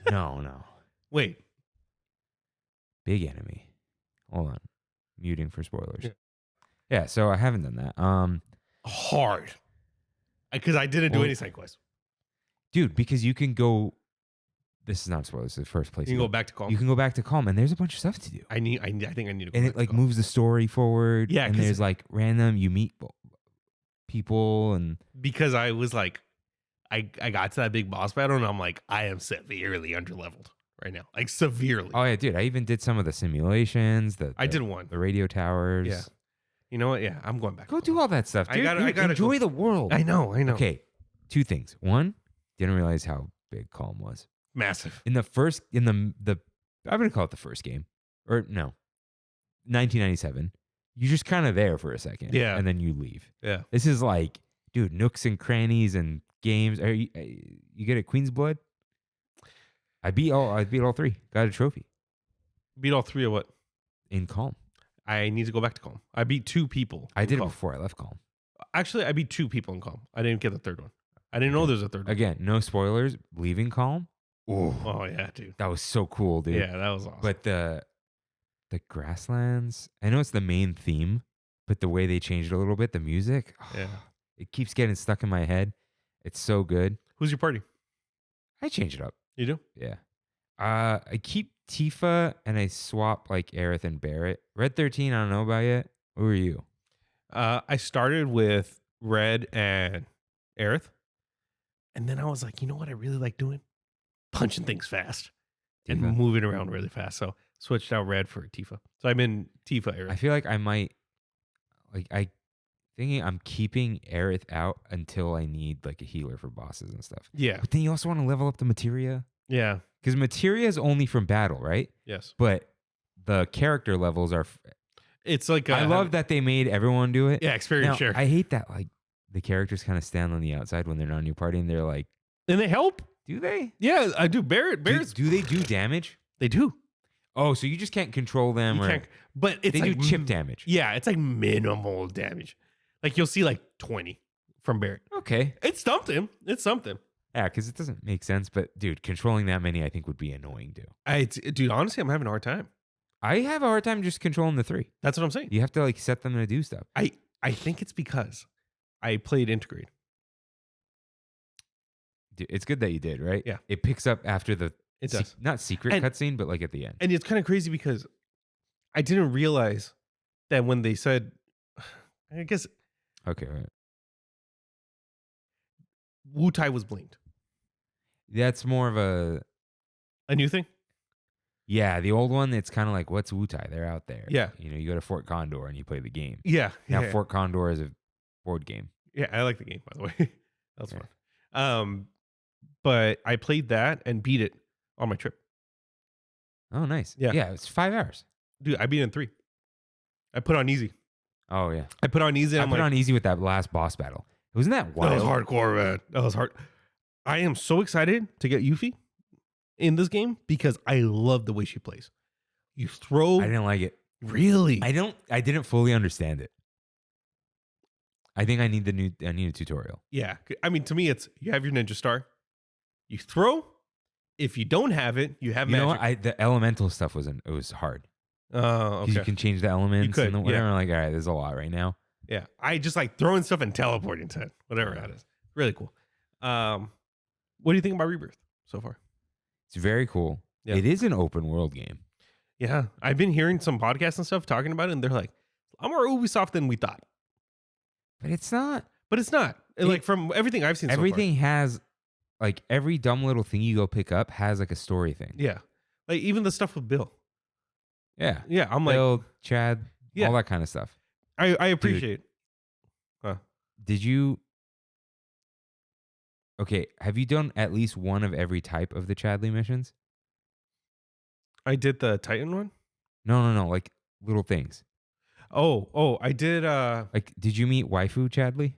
No. Wait. Big enemy. Hold on. Muting for spoilers. Yeah. Yeah, so I haven't done that. Hard. Because I didn't do Well, any side quests. Dude, because you can go. This is not spoilers. It's the first place You can go back to Calm. You can go back to Calm, and there's a bunch of stuff to do. I think I need to go And back it to like Calm. moves the story forward. Yeah, and 'cause- there's like random. You meet people, and Because I was like, I got to that big boss battle and I'm like, I am severely underleveled right now. Like severely. oh yeah, dude. I even did some of the simulations. I did one. the radio towers. Yeah. You know what? Yeah, I'm going back. Go to do Calm. all that stuff. I Dude. gotta- I Dude, gotta enjoy go. the world. I know. Okay, two things. One, didn't realize how big Calm was. Massive. In the first, in the I'm gonna call it the first game, or no, 1997. You're just kind of there for a second, Yeah. and then you leave. Yeah. This is like, dude, nooks and crannies and games. Are you get a Queen's Blood? I beat all three. Got a trophy Beat all three of what? in Calm. I need to go back to Calm. I beat two people. I in did it Calm. before I left Calm. Actually, I beat two people in Calm. I didn't get the third one. I didn't know there's a third one. Again, no spoilers. Leaving Calm. Oh yeah, dude. That was so cool, dude. Yeah, that was awesome. But the grasslands, I know it's the main theme, but the way they changed it a little bit, the music, yeah. it keeps getting stuck in my head. It's so good. Who's your party? I change it up. You do? Yeah. I keep Tifa and I swap like Aerith and Barrett. Red 13, I don't know about yet. Who are you? I started with Red and Aerith. And then I was like, you know what I really like doing? Punching things fast and Tifa? moving around really fast. So switched out Red for Tifa. So I'm in Tifa Aerith. I feel like I might, thinking I'm keeping Aerith out until I need like a healer for bosses and stuff. Yeah. But then you also want to level up the materia. Yeah. Because materia is only from battle, right? Yes. But the character levels are. It's like I love that they made everyone do it. Yeah, experience Now, share. I hate that like the characters kind of stand on the outside when they're not in your party and they're like, And they help. do they? Yeah, I do. Barrett's Do they do damage? they do. Oh, so you just can't control them, You or can't, but it's they like do chip damage. Yeah, it's like minimal damage. Like you'll see like 20 from Barrett. Okay, It's something. It's something. yeah, because it doesn't make sense. But dude, controlling that many, I think, would be annoying too. Dude, honestly, I'm having a hard time. I have a hard time just controlling the three. That's what I'm saying. You have to like set them to do stuff. I think it's because I played Integrate. Dude, it's good that you did, right? Yeah. It picks up after the It does. not secret And- cutscene, but like at the end. And it's kind of crazy because I didn't realize that when they said, I guess Okay, right. Wu Tai was blamed. That's more of A new thing? yeah. The old one, it's kind of like, what's Wutai? They're out there. Yeah. You know, you go to Fort Condor and you play the game. Yeah. Now yeah. Fort Condor is a board game. Yeah, I like the game, by the way. That was Yeah. fun. But I played that and beat it on my trip. Oh, nice. Yeah. Yeah, it's 5 hours. Dude, I beat it in 3. I put on easy. Oh, yeah. I put on easy. I I'm put like, on easy with that last boss battle. Wasn't that wild? that was hardcore, man. That was hard. I am so excited to get Yuffie in this game because I love the way she plays. You throw. I didn't like it. Really? I didn't fully understand it. I think I need a tutorial. Yeah. I mean, to me, it's you have your ninja star. You throw. If you don't have it, you have You know magic. what? The elemental stuff it was hard. Oh, Because you okay. can change the elements could, and the yeah. whatever. I'm like, all right, there's a lot right now. Yeah. I just like throwing stuff and teleporting to it, whatever that is. Really cool. What do you think about Rebirth so far? It's very cool. Yeah. It is an open world game. Yeah. I've been hearing some podcasts and stuff talking about it, and they're like, I'm more Ubisoft than we thought. But it's not. But it's not. Like from everything I've seen Everything has, like, every dumb little thing you go pick up has like a story thing. So far. Yeah. Like even the stuff with Bill. Yeah. Yeah, I'm like, Bill, Chad, Yeah. all that kind of stuff. I appreciate. Did you? Okay, have you done at least one of every type of the Chadley missions? I did the Titan one. No. Like little things. Oh, I did. Like, did you meet waifu Chadley?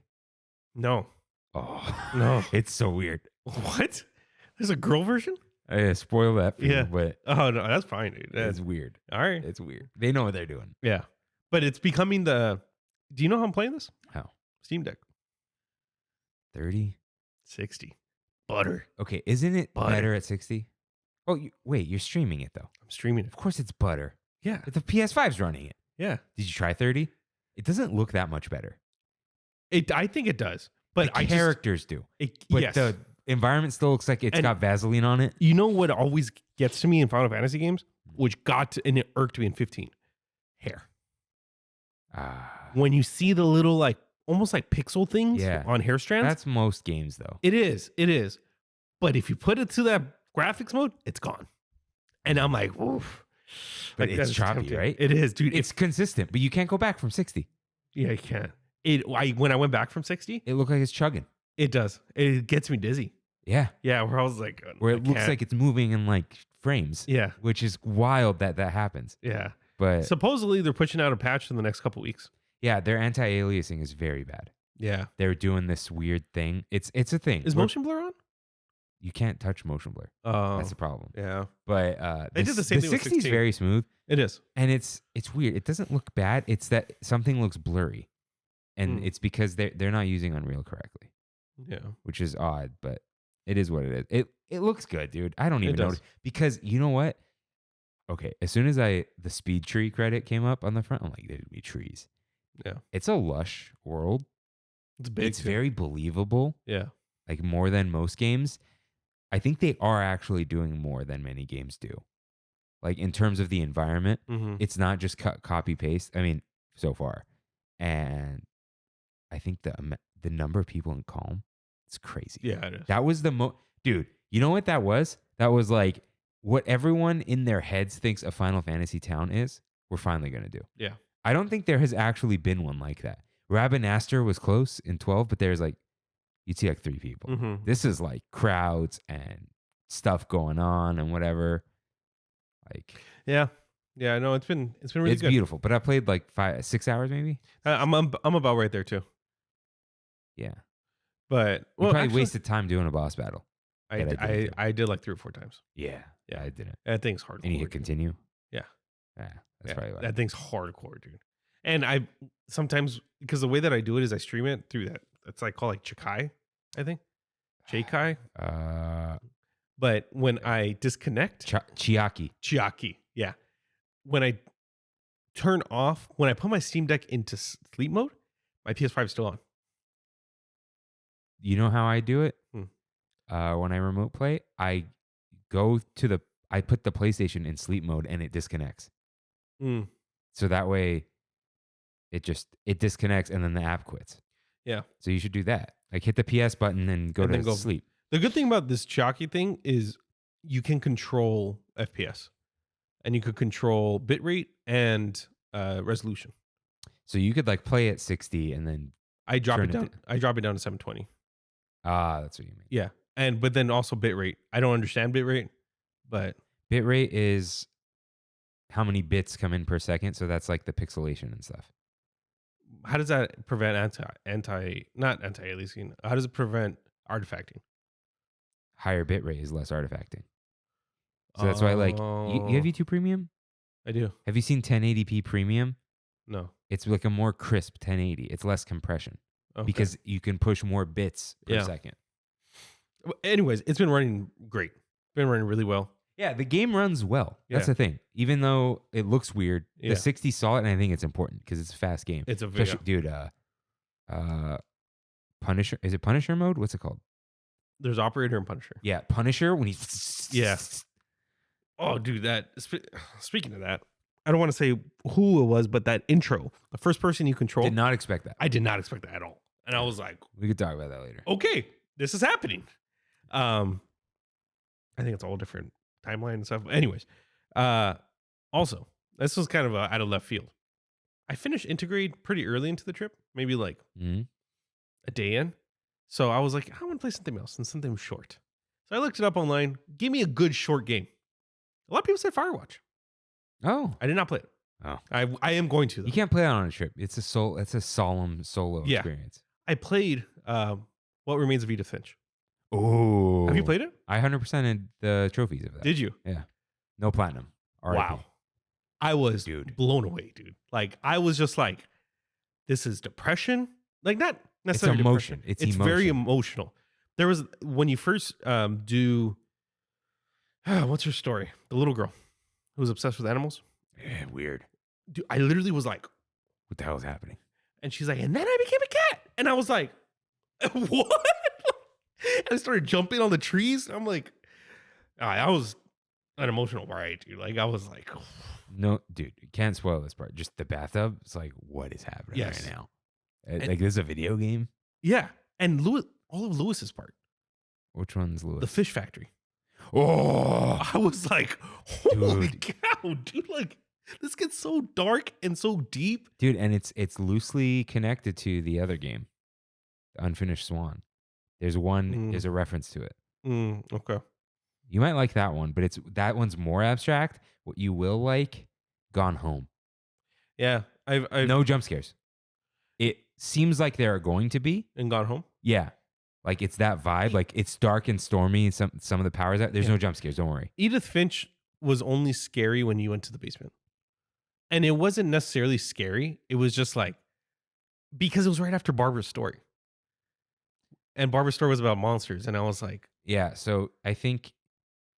No. Oh No. it's so weird. What? There's a girl version? I spoil that for Yeah. you, but Oh no, that's fine, dude. it's weird. All right. It's weird. They know what they're doing. Yeah, but it's becoming the. Do you know how I'm playing this? How? Steam Deck 30? 60 butter. Okay, isn't it Butter. better at 60? Oh, wait, you're streaming it though. I'm streaming it. Of course it's butter. Yeah, But the PS5's running it. yeah. Did you try 30? It doesn't look that much better. I think it does, but The characters do. But But the environment still looks like it's And- got Vaseline on it. you know what always gets to me in Final Fantasy games, which and it irked me in 15. Hair. When you see the little like almost like pixel things Yeah. on hair strands, That's most games though. it is. But if you put it to that graphics mode, it's gone. And I'm like, oof. But Like, it's that's choppy, tempting. right? It is, dude. It's consistent, but you can't go back from 60. Yeah, you can't. When I went back from 60, It looked like it's chugging. it does. It gets me dizzy. Yeah. Yeah, where I was like, Where I it looks can't. like it's moving in like frames, Yeah, which is wild that happens. yeah. But Supposedly they're pushing out a patch in the next couple weeks. yeah, their anti-aliasing is very bad. Yeah. They're doing this weird thing. It's a thing. Is Where motion blur on? You can't touch motion blur. Oh, That's the problem. yeah. But They did the same thing with 60 is 16. very smooth, It is. and it's weird. It doesn't look bad. It's that something looks blurry, and Hmm. it's because they're not using Unreal correctly, Yeah. which is odd. But it is what it is. It looks good, dude. I don't It even know does. because you know what? Okay, as soon as the speed tree credit came up on the front, I'm like, there'd be trees. Yeah. It's a lush world. It's big. It's too. very believable, Yeah. like more than most games. I think they are actually doing more than many games do. Like in terms of the environment, Mm-hmm. it's not just copy paste. I mean, so far, and I think the number of people in Calm, it's crazy. Yeah, it is. That was dude. You know what that was? That was like what everyone in their heads thinks a Final Fantasy town is. We're finally gonna do. Yeah. I don't think there has actually been one like that. Rabinaster was close in 12, but there's like you'd see like 3 people. Mm-hmm. This is like crowds and stuff going on and whatever. Like Yeah. Yeah. No, it's been really it's good. beautiful. But I played like 6 hours maybe. I'm about right there too. Yeah. But We probably actually, wasted time doing a boss battle. I did like 3 or 4 times. Yeah. Yeah. I didn't. That thing's hardcore. And you hit dude. continue. Yeah. Yeah. That's Yeah, probably why. that thing's hardcore, dude. And I sometimes because the way that I do it is I stream it through that. It's like called like Chikai, I think. Chikai. But when I disconnect, Chiaki. yeah. When I turn off, when I put my Steam Deck into sleep mode, my PS5 is still on. You know how I do it? Hmm. When I remote play, I put the PlayStation in sleep mode and it disconnects. Mm. So that way it disconnects and then the app quits. Yeah. So you should do that. Like hit the PS button and go And to then go- sleep. The good thing about this Chiaki thing is you can control FPS, and you could control bitrate and resolution. So you could like play at 60 and then I drop Turn it it down. I drop it down to 720. that's what you mean. Yeah, but then also bitrate. I don't understand bitrate, but Bitrate is how many bits come in per second. So that's like the pixelation and stuff. how does that prevent not anti-aliasing? How does it prevent artifacting? Higher bitrate is less artifacting. So that's why like you have YouTube Premium? I do. Have you seen 1080p Premium? No. It's like a more crisp 1080. It's less compression Okay. because you can push more bits per Yeah. second. Anyways, it's been running great. Been running really well. Yeah, the game runs well. That's Yeah. the thing. Even though it looks weird, Yeah. the 60 saw it, and I think it's important because it's a fast game. It's a Especially, video. dude, Punisher. Is it Punisher mode? What's it called? There's Operator and Punisher. Yeah, Punisher when he. Yeah. Oh, dude, speaking of that, I don't want to say who it was, but that intro, the first person you control, Did not expect that. I did not expect that at all. And I was like, We could talk about that later. okay, this is happening. I think it's all different timeline and stuff. Anyways, also, this was kind of out of left field. I finished Intergrade pretty early into the trip, maybe like a day in. So I was like, I want to play something else and something short. So I looked it up online. Give me a good short game. A lot of people said Firewatch. Oh, I did not play it. Oh. I am going to, though. You can't play it on a trip. It's a solemn solo experience. I played What Remains of Edith Finch. Oh. Have you played it? I 100%ed the trophies of that. Did you? Yeah. No platinum. RIP. Wow. I was blown away, dude. Like, I was just like, this is depression. Like, not necessarily it's emotion. Depression. It's very emotional. There was, when you first do, what's her story? The little girl who was obsessed with animals. Yeah, weird. Dude, I literally was like, what the hell is happening? And she's like, and then I became a cat. And I was like, what? And I started jumping on the trees. I'm like, I was an emotional ride, dude. Like, I was like, no, dude, you can't spoil this part. Just the bathtub. It's like, what is happening right now? Like, this is a video game? Yeah. And Lewis, all of Lewis's part. Which one's Lewis? The fish factory. Oh, I was like, holy cow, dude. Like, this gets so dark and so deep. Dude, and it's loosely connected to the other game, The Unfinished Swan. There's a reference to it. Okay. You might like that one, but that one's more abstract. What you will like, Gone Home. Yeah. I've no jump scares. It seems like there are going to be. And Gone Home? Yeah. Like, it's that vibe. Like, it's dark and stormy. Some of the powers out. There's no jump scares. Don't worry. Edith Finch was only scary when you went to the basement. And it wasn't necessarily scary. It was just like, because it was right after Barbara's story. And Barbara's story was about monsters. And I was like, yeah. So I think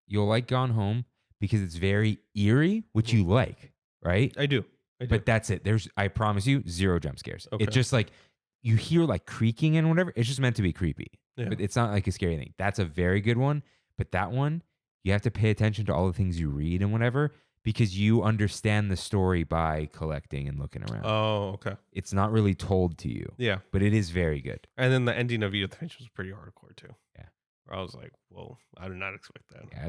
you'll like Gone Home because it's very eerie, which you like, right? I do. But that's it. I promise you, 0 jump scares. Okay. It's just like, you hear like creaking and whatever. It's just meant to be creepy. Yeah. But it's not like a scary thing. That's a very good one. But that one, you have to pay attention to all the things you read and whatever, because you understand the story by collecting and looking around. Oh, okay. It's not really told to you. Yeah. But it is very good. And then the ending of Edith Finch was pretty hardcore too. Yeah. Where I was like, whoa, I did not expect that. Yeah,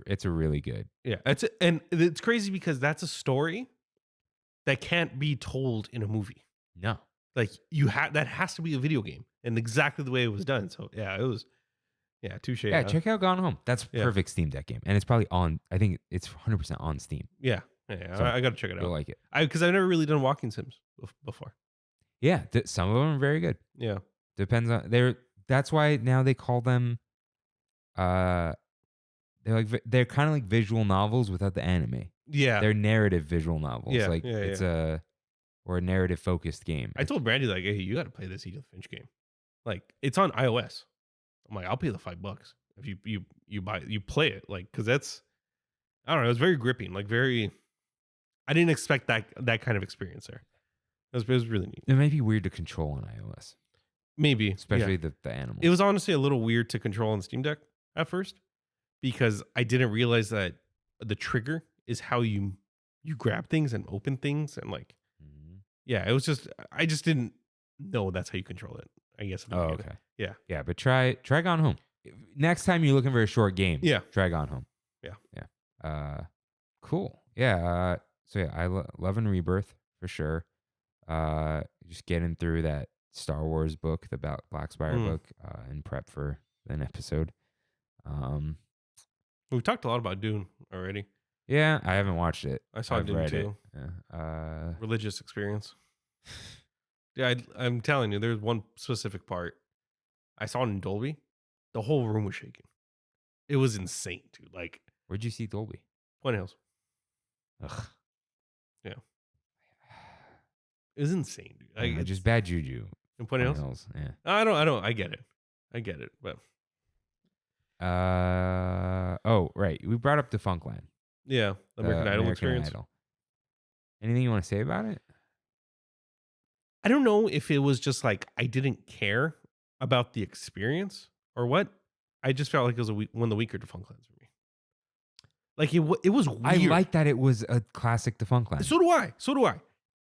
it's a really good. Yeah. And it's crazy because that's a story that can't be told in a movie. No. Like, that has to be a video game, and exactly the way it was done. So yeah, it was, touche. Yeah, check out Gone Home. That's a perfect Steam Deck game, and it's probably on. I think it's 100% on Steam. Yeah. So I got to check it out. You'll like it because I've never really done walking sims before. Yeah, some of them are very good. Yeah, depends on That's why now they call them. They're kind of like visual novels without the anime. Yeah, they're narrative visual novels. Yeah, like it's a narrative focused game. I told Brandy, like, hey, you got to play this Edith Finch game. Like, it's on iOS. I'm like, I'll pay the $5 if you play it. Like, because that's, I don't know, it was very gripping. Like, very, I didn't expect that kind of experience there. It was really neat. It might be weird to control on iOS. Maybe, especially the animals. It was honestly a little weird to control on Steam Deck at first, because I didn't realize that the trigger is how you grab things and open things, and like, yeah, it was just, I just didn't know that's how you control it, I guess. Oh, okay. Yeah. Yeah, but try Gone Home. Next time you're looking for a short game, try Gone Home. Yeah. Yeah. Cool. Yeah. So yeah, I Love and Rebirth for sure. Just getting through that Star Wars book, the Black Spire book, in prep for an episode. We've talked a lot about Dune already. Yeah, I haven't watched it. I saw Dune too. Yeah. Religious experience. Yeah, I'm telling you, there's one specific part. I saw it in Dolby. The whole room was shaking. It was insane, dude. Like, where'd you see Dolby? Point Hills. Ugh. Yeah. It was insane, dude. Just bad juju. In Point Hills? Yeah. I get it. But oh, right. We brought up Defunctland. Yeah, the American Idol experience. Idol. Anything you want to say about it? I don't know if it was just like I didn't care about the experience or what. I just felt like it was one of the weaker Defunctlands for me. Like, it was weird. I like that it was a classic Defunctland. So do I.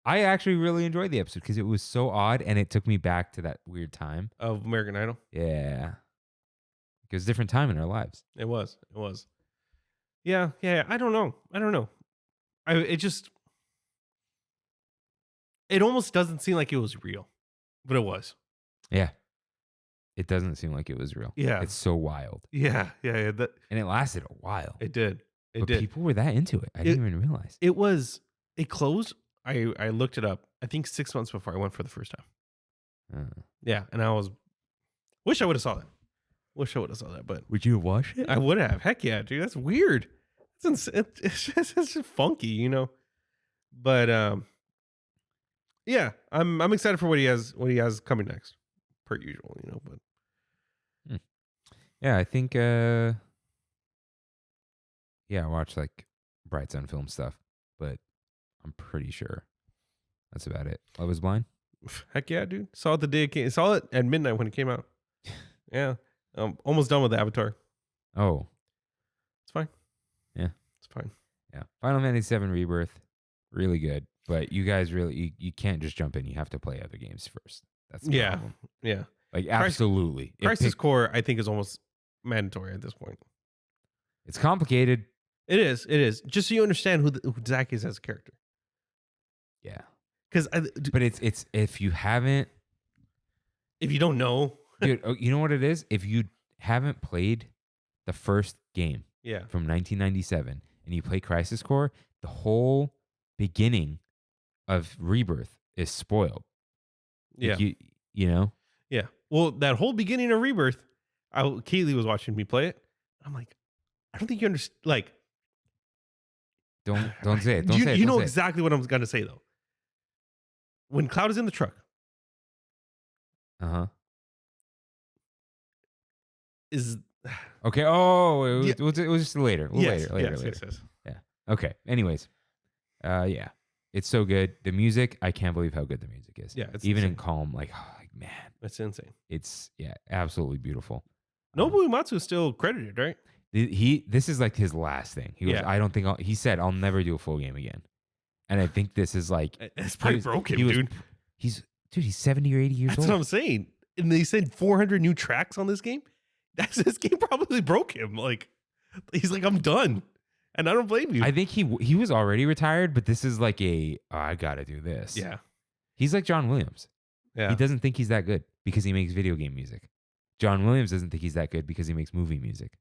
I actually really enjoyed the episode because it was so odd, and it took me back to that weird time of American Idol. Yeah, it was a different time in our lives. It was. Yeah. I don't know. It almost doesn't seem like it was real, but it was. Yeah. It doesn't seem like it was real. Yeah. It's so wild. Yeah. And it lasted a while. It did. But people were that into it. I didn't even realize. It closed. I looked it up, I think 6 months before I went for the first time. Yeah. And I wish I would have saw that. But would you have watched it? I would have. Heck yeah, dude. That's weird. It's just funky, you know? But, yeah, I'm excited for what he has coming next, per usual, you know. But yeah, I think I watched like Bright Sun Film stuff, but I'm pretty sure that's about it. Love Is Blind. Heck yeah, dude! Saw it the day it came. Saw it at midnight when it came out. Yeah, I'm almost done with Avatar. Oh, it's fine. Yeah, it's fine. Yeah, Final Fantasy VII Rebirth, really good. But you guys really, you can't just jump in. You have to play other games first. That's the problem. Yeah. Like absolutely. Crisis Core, I think, is almost mandatory at this point. It's complicated. It is. Just so you understand who Zack is as a character. Yeah. But it's if you haven't, if you don't know, dude, you know what it is? If you haven't played the first game, from 1997, and you play Crisis Core, the whole beginning of Rebirth is spoiled. Yeah. Like you know? Yeah. Well, that whole beginning of Rebirth, Kaylee was watching me play it. I'm like, I don't think you understand. Like, don't say it. You know exactly what I'm going to say, though. When Cloud is in the truck. Is. Okay. Oh, it was just later. Yes. Later. Yeah. Okay. Anyways. Yeah. It's so good. The music, I can't believe how good the music is. Yeah. It's even insane. in calm, like man. It's insane. It's absolutely beautiful. Nobuo Uematsu is still credited, right? This is like his last thing. He Yeah. I don't think he said I'll never do a full game again. And I think this is like it's probably broken, dude. He's 70 or 80 years old. That's what I'm saying. And they said 400 new tracks on this game. This game probably broke him. Like he's like, I'm done. And I don't blame you. I think he was already retired, but this is like I gotta do this. Yeah. He's like John Williams. Yeah. He doesn't think he's that good because he makes video game music. John Williams doesn't think he's that good because he makes movie music.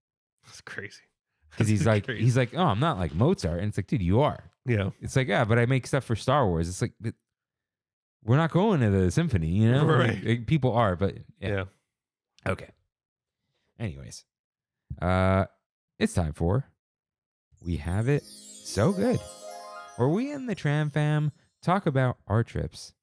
That's crazy. Because he's like, oh, I'm not like Mozart. And it's like, dude, you are. Yeah. It's like, yeah, but I make stuff for Star Wars. It's like, we're not going to the symphony, you know? Right. Like, people are, but yeah. Okay. Anyways, it's time for We Have It So Good, where we and the Tram fam talk about our trips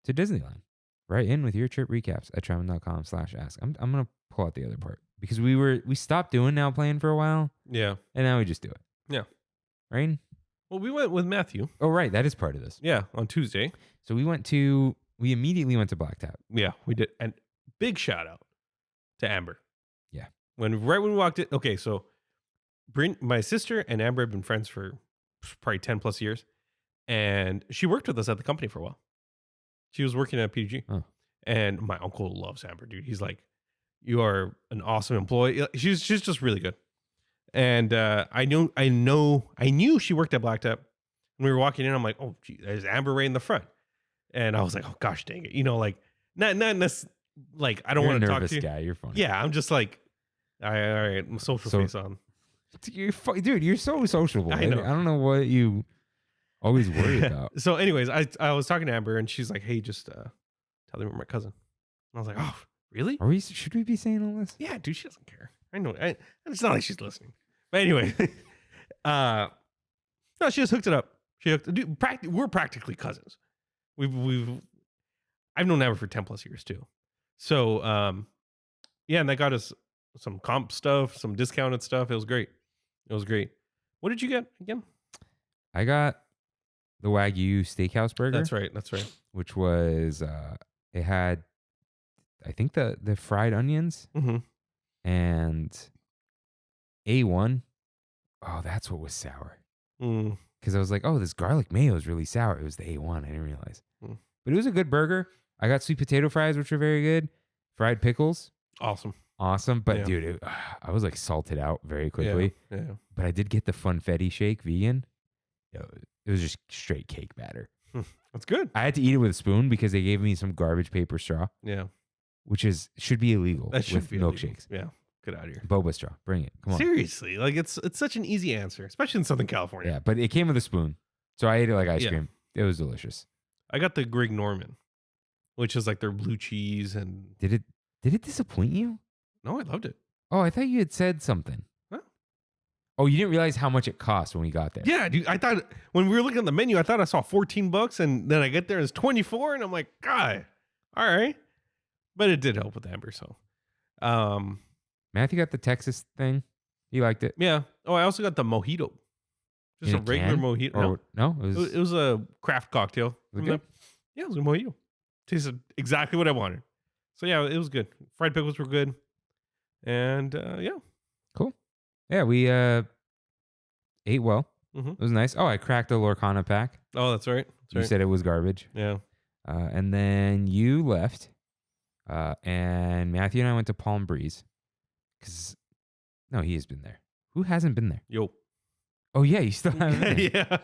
to Disneyland. Right in with your trip recaps at trammin.com/ask. I'm going to pull out the other part because we stopped doing Now Playing for a while. Yeah. And now we just do it. Yeah. Rain? Well, we went with Matthew. Oh, right. That is part of this. Yeah. On Tuesday. So we immediately went to Black Tap. Yeah, we did. And big shout out to Amber. Yeah. Right when we walked in. Okay. So my sister and Amber have been friends for probably 10 plus years. And she worked with us at the company for a while. She was working at PG. Oh. And my uncle loves Amber, dude. He's like, you are an awesome employee. She's just really good. And I knew she worked at Black Tap. When we were walking in, I'm like, oh, gee, there's Amber right in the front. And I was like, oh gosh, dang it. You know, like not like I don't want to talk to you. Guy. You're funny. Yeah, I'm just like, all right, I'm social face on. Dude, you're so sociable. I know. I don't know what you always worry about. So anyways, I was talking to Amber and she's like, hey, just tell them we're my cousin. And I was like, oh, really? Should we be saying all this? Yeah, dude, she doesn't care. I know. It's not like she's listening. But anyway, no, she just hooked it up. Dude, we're practically cousins. I've known Amber for 10 plus years too. So, yeah, and that got us some comp stuff, some discounted stuff. It was great. What did you get again? I got the Wagyu Steakhouse burger. That's right. Which was, it had, I think the fried onions and A1. Oh, that's what was sour. Because I was like, oh, this garlic mayo is really sour. It was the A1. I didn't realize. But it was a good burger. I got sweet potato fries, which are very good. Fried pickles. Awesome. awesome. But Yeah. dude, I was like salted out very quickly. Yeah. But I did get the funfetti shake vegan. It was just straight cake batter. That's good. I had to eat it with a spoon because they gave me some garbage paper straw, Yeah. which should be illegal That should with be milkshakes. illegal. Yeah. Get out of here. Boba straw, bring it. Come on. Seriously, like it's such an easy answer, especially in Southern California. Yeah, but it came with a spoon, so I ate it like ice Yeah. cream. It was delicious. I got the Greg Norman, which is like their blue cheese and Did it disappoint you? no, I loved it. Oh, I thought you had said something. Huh? Oh, you didn't realize how much it cost when we got there. Yeah, dude. I thought when we were looking at the menu, I thought I saw $14, and then I get there and it's 24, and I'm like, God, all right. But it did help with Amber, so. Matthew got the Texas thing. He liked it. Yeah. Oh, I also got the mojito. Just In a regular can? mojito. Or, no, It was a craft cocktail. Was it good? Yeah, it was a mojito. Tasted exactly what I wanted. So yeah, it was good. Fried pickles were good. And yeah. cool. Yeah, we ate well. Mhm. It was nice. Oh, I cracked a Lorcana pack. Oh, that's right. That's You right. said it was garbage. Yeah. And then you left. And Matthew and I went to Palm Breeze. No, he has been there. Who hasn't been there? Yo. Oh, yeah, you still haven't been there. Yeah.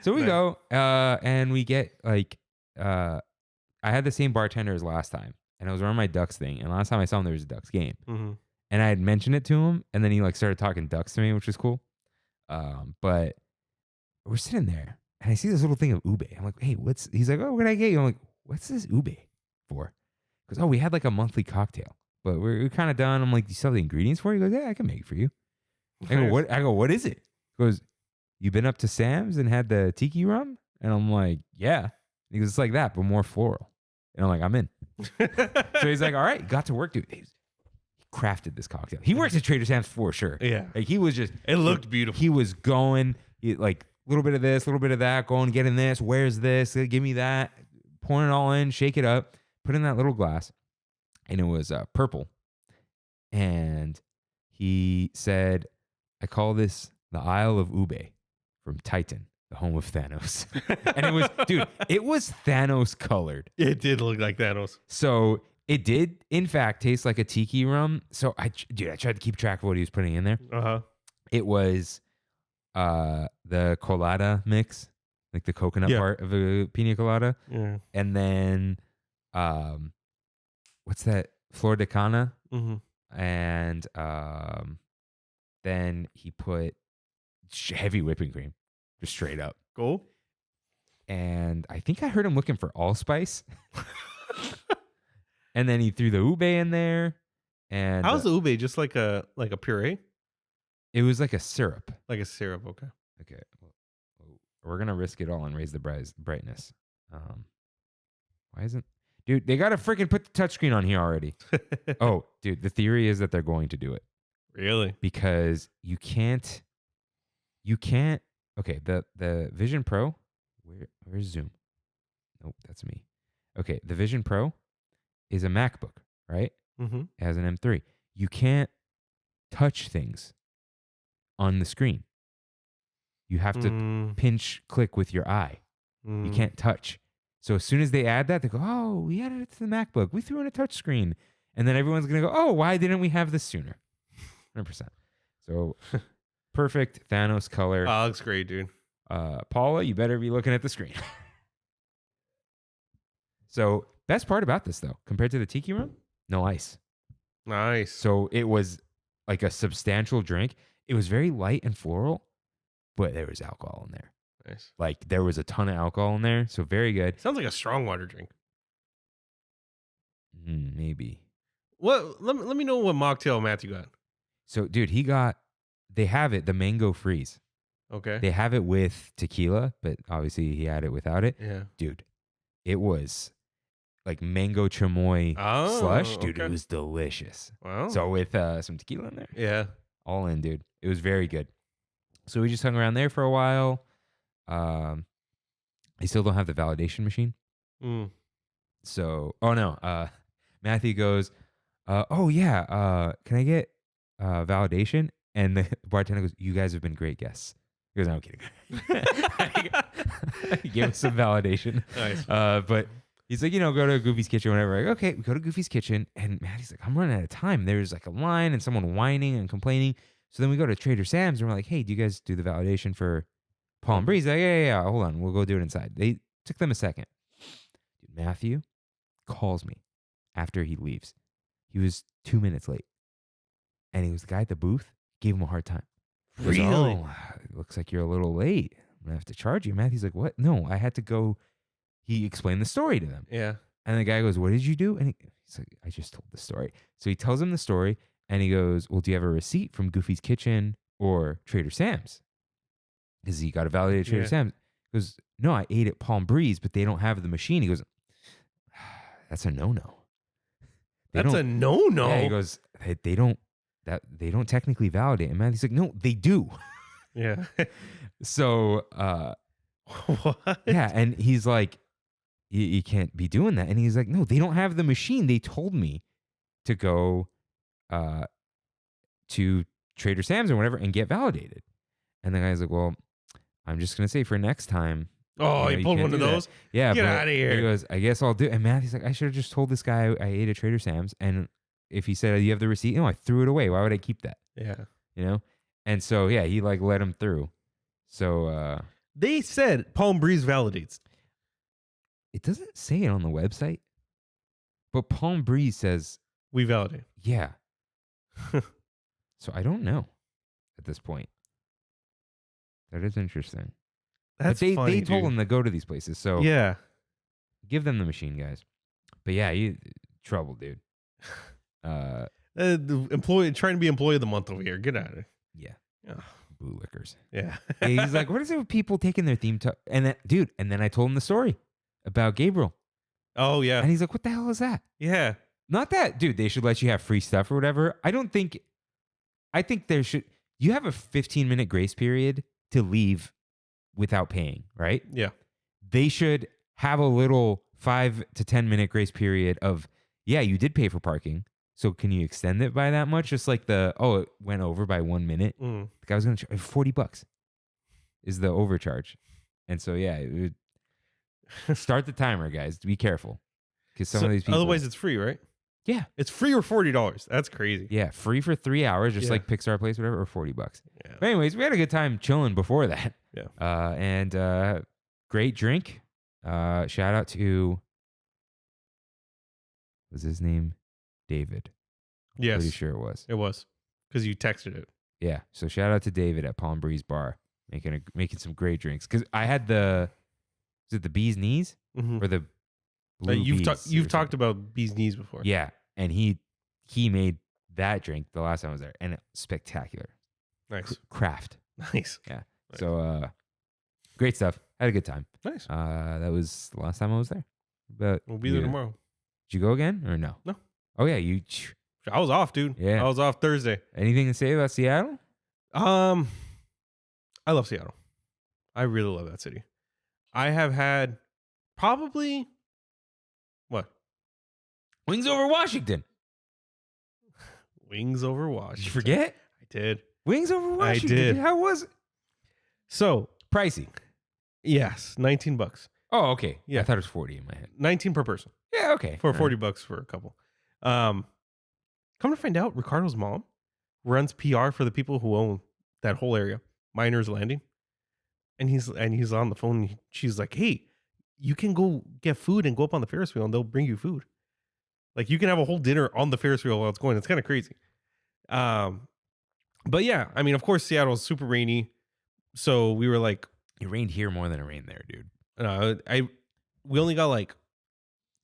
So we Nice. go, and we get like, I had the same bartender as last time, and I was running my Ducks thing. And last time I saw him, there was a Ducks game, Mm-hmm. and I had mentioned it to him, and then he like started talking Ducks to me, which was cool. But we're sitting there, and I see this little thing of ube. I'm like, hey, he's like, oh, what did I get you? I'm like, what's this ube for? Because we had like a monthly cocktail, but we're kind of done. I'm like, do you still have the ingredients for it? He goes, yeah, I can make it for you. I go, what? What is it? He goes, you been up to Sam's and had the tiki rum? And I'm like, yeah. He goes, it's like that, but more floral. And I'm like, I'm in. So he's like, all right, got to work, dude. He crafted this cocktail. He works at Trader Sam's for sure. Yeah. Like he was just. It looked beautiful. He was going, like a little bit of this, a little bit of that, going, getting this. Where's this? Give me that. Pouring it all in, shake it up, put it in that little glass. And it was purple. And he said, I call this the Isle of Ube from Titan, the home of Thanos. And it was, dude, it was Thanos colored. It did look like Thanos. So it did, in fact, taste like a tiki rum. So I tried to keep track of what he was putting in there. Uh-huh. It was the colada mix, like the coconut part of a pina colada. Yeah. And then, what's that? Flor de Cana. Mm-hmm. And then he put heavy whipping cream, just straight up. Cool. And I think I heard him looking for allspice. And then he threw the ube in there. And How's the ube? Just like a puree? it was like a syrup. Like a syrup, okay. Okay. Well, we're going to risk it all and raise the brightness. Why isn't... Dude, they got to freaking put the touchscreen on here already. Oh, dude, the theory is that they're going to do it. Really? Because you can't... Okay, the Vision Pro... Where's Zoom? Nope, that's me. Okay, the Vision Pro is a MacBook, right? Mm-hmm. It has an M3. You can't touch things on the screen. You have to pinch click with your eye. You can't touch. So as soon as they add that, they go, oh, we added it to the MacBook. We threw in a touch screen. And then everyone's going to go, oh, why didn't we have this sooner? 100%. So perfect Thanos color. Oh, looks great, dude. Paula, you better be looking at the screen. So best part about this, though, compared to the Tiki Room, no ice. Nice. So it was like a substantial drink. It was very light and floral, but there was alcohol in there. Nice. Like there was a ton of alcohol in there. So very good. Sounds like a strong water drink. Maybe. What? Let me know what mocktail Matthew got. So, dude, they have it, the mango freeze. Okay. They have it with tequila, but obviously he had it without it. Yeah. Dude, it was like mango chamoy slush. Dude, okay. It was delicious. Wow. So with some tequila in there. Yeah. All in, dude. It was very good. So we just hung around there for a while. They still don't have the validation machine. So, oh no. Matthew goes, oh yeah, can I get validation? And the bartender goes, you guys have been great guests. He goes, no, I'm kidding. He gave us some validation. Nice. But He's like, go to Goofy's Kitchen, whatever. Like, okay, we go to Goofy's Kitchen, and Maddie's like, I'm running out of time. There's like a line and someone whining and complaining. So then we go to Trader Sam's, and we're like, hey, do you guys do the validation for Palm Breeze? Like, yeah. Hold on, we'll go do it inside. They took them a second. Dude, Matthew calls me after he leaves. He was 2 minutes late, and he was the guy at the booth. Gave him a hard time. He goes, Really? oh, it looks like you're a little late. I'm gonna have to charge you. Matthew's like, what? No, I had to go. He explained the story to them. Yeah. And the guy goes, what did you do? And he's like, I just told the story. So he tells him the story, and he goes, well, do you have a receipt from Goofy's Kitchen or Trader Sam's? Because he got a validated Trader Sam's. He goes, no, I ate at Palm Breeze, but they don't have the machine. He goes, that's a no-no. That's a no-no. Yeah, he goes, they don't technically validate. And Matthew's like, no, they do. Yeah. So, What? yeah, and he's like, you can't be doing that. And he's like, no, they don't have the machine. They told me to go to Trader Sam's or whatever and get validated. And the guy's like, well, I'm just going to say for next time. Oh, you he pulled can't one of do that. those? Yeah. Get but outta here. He goes, I guess I'll do it. And Matthew's like, I should have just told this guy I ate at Trader Sam's. And if he said, you have the receipt? No, I threw it away. Why would I keep that? Yeah. And so, yeah, he like let him through. So, They said Palm Breeze validates. it doesn't say it on the website, but Palm Breeze says, We validate. yeah. So I don't know at this point. That is interesting. That's but funny, they told dude. him to go to these places. So Yeah. give them the machine, guys. But yeah, you trouble, dude. The employee trying to be employee of the month over here. Get out of it. Yeah. Ugh. Boo lickers. Yeah. And he's like, what is it with people taking their theme to and then dude, and then I told him the story about Gabriel. Oh yeah. And he's like, what the hell is that? Yeah. Not that, dude, they should let you have free stuff or whatever. I think there should, you have a 15-minute grace period to leave without paying, right? Yeah. They should have a little 5 to 10-minute grace period of, yeah, you did pay for parking. So can you extend it by that much? Just like it went over by 1 minute. Mm. The guy was going to charge $40 is the overcharge. And so, yeah, start the timer, guys. Be careful. Because some of these people. Otherwise, it's free, right? Yeah. It's free or $40. That's crazy. Yeah, free for 3 hours, just Yeah. like Pixar Place, whatever, or $40. Yeah. But anyways, we had a good time chilling before that. Yeah. And great drink. Shout out to, was his name David? Yes. Pretty sure it was. It was because you texted it. Yeah. So shout out to David at Palm Breeze Bar, making some great drinks. Because I had was it the bee's knees Mhm. or the blue You've bees you've or talked something? about bee's knees before. Yeah, and he made that drink the last time I was there, and spectacular. Nice. Craft. Nice. Yeah. Nice. So great stuff. Had a good time. Nice. That was the last time I was there. But We'll be there tomorrow. Did you go again or no? No. Oh yeah, you. I was off, dude. Yeah. I was off Thursday. Anything to say about Seattle? I love Seattle. I really love that city. I have had probably what? Wings over Washington. Wings over Washington. Did you forget? I did. Wings over Washington. did. How was it? So Pricey. yes, $19. Oh, okay. Yeah. I thought it was 40 in my head. 19 per person Yeah, okay. for All right. $40 for a couple. Come to find out, Ricardo's mom runs PR for the people who own that whole area, Miners Landing. And he's on the phone. And she's like, "Hey, you can go get food and go up on the Ferris wheel, and they'll bring you food. Like you can have a whole dinner on the Ferris wheel while it's going. It's kind of crazy." But yeah, I mean, of course, Seattle's super rainy, so we were like, It rained here more than it rained there, dude. we only got like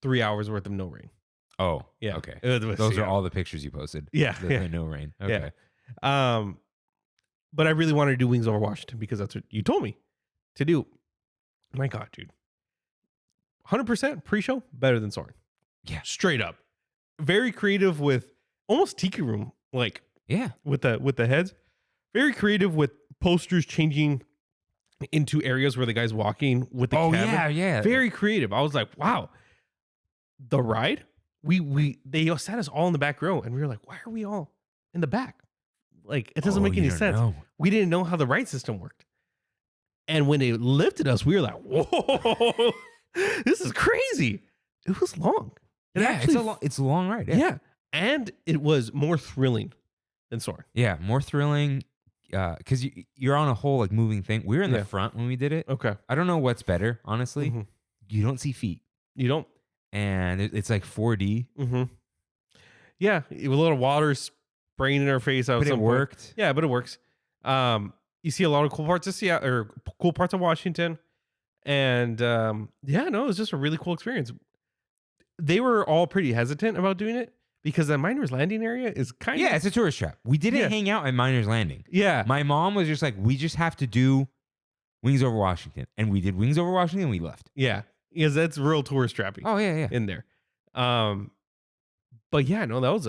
3 hours worth of no rain. Oh, Yeah. Okay. It was Those are Seattle. all the pictures you posted. Yeah, The yeah. no rain. Okay. But I really wanted to do Wings Over Washington because that's what you told me to do. My God, dude. 100% pre-show better than Soarin'. Yeah. Straight up. Very creative with almost Tiki Room, like Yeah. with the heads. Very creative with posters changing into areas where the guy's walking with the cabin. yeah. Very creative. I was like, wow. The ride, they sat us all in the back row, and we were like, why are we all in the back? Like, it doesn't make any sense. Know. We didn't know how the ride system worked. And when they lifted us, we were like, whoa, this is crazy. it was long. It's a long ride. Yeah. And it was more thrilling than Soarin'. Yeah, more thrilling because you're on a whole like moving thing. We were in the front when we did it. Okay. I don't know what's better, honestly. Mm-hmm. You don't see feet. You don't. And it's like 4D. Mm-hmm. Yeah, with a little water spraying in our face. But it worked. Yeah, but it works. You see a lot of cool parts of Seattle, or cool parts of Washington. And it was just a really cool experience. They were all pretty hesitant about doing it because the Miners Landing area is kind of... Yeah, it's a tourist trap. We didn't hang out at Miners Landing. Yeah. My mom was just like, we just have to do Wings Over Washington. And we did Wings Over Washington and we left. Yeah, because that's real tourist trappy. Oh, yeah. In there. But yeah, no, that was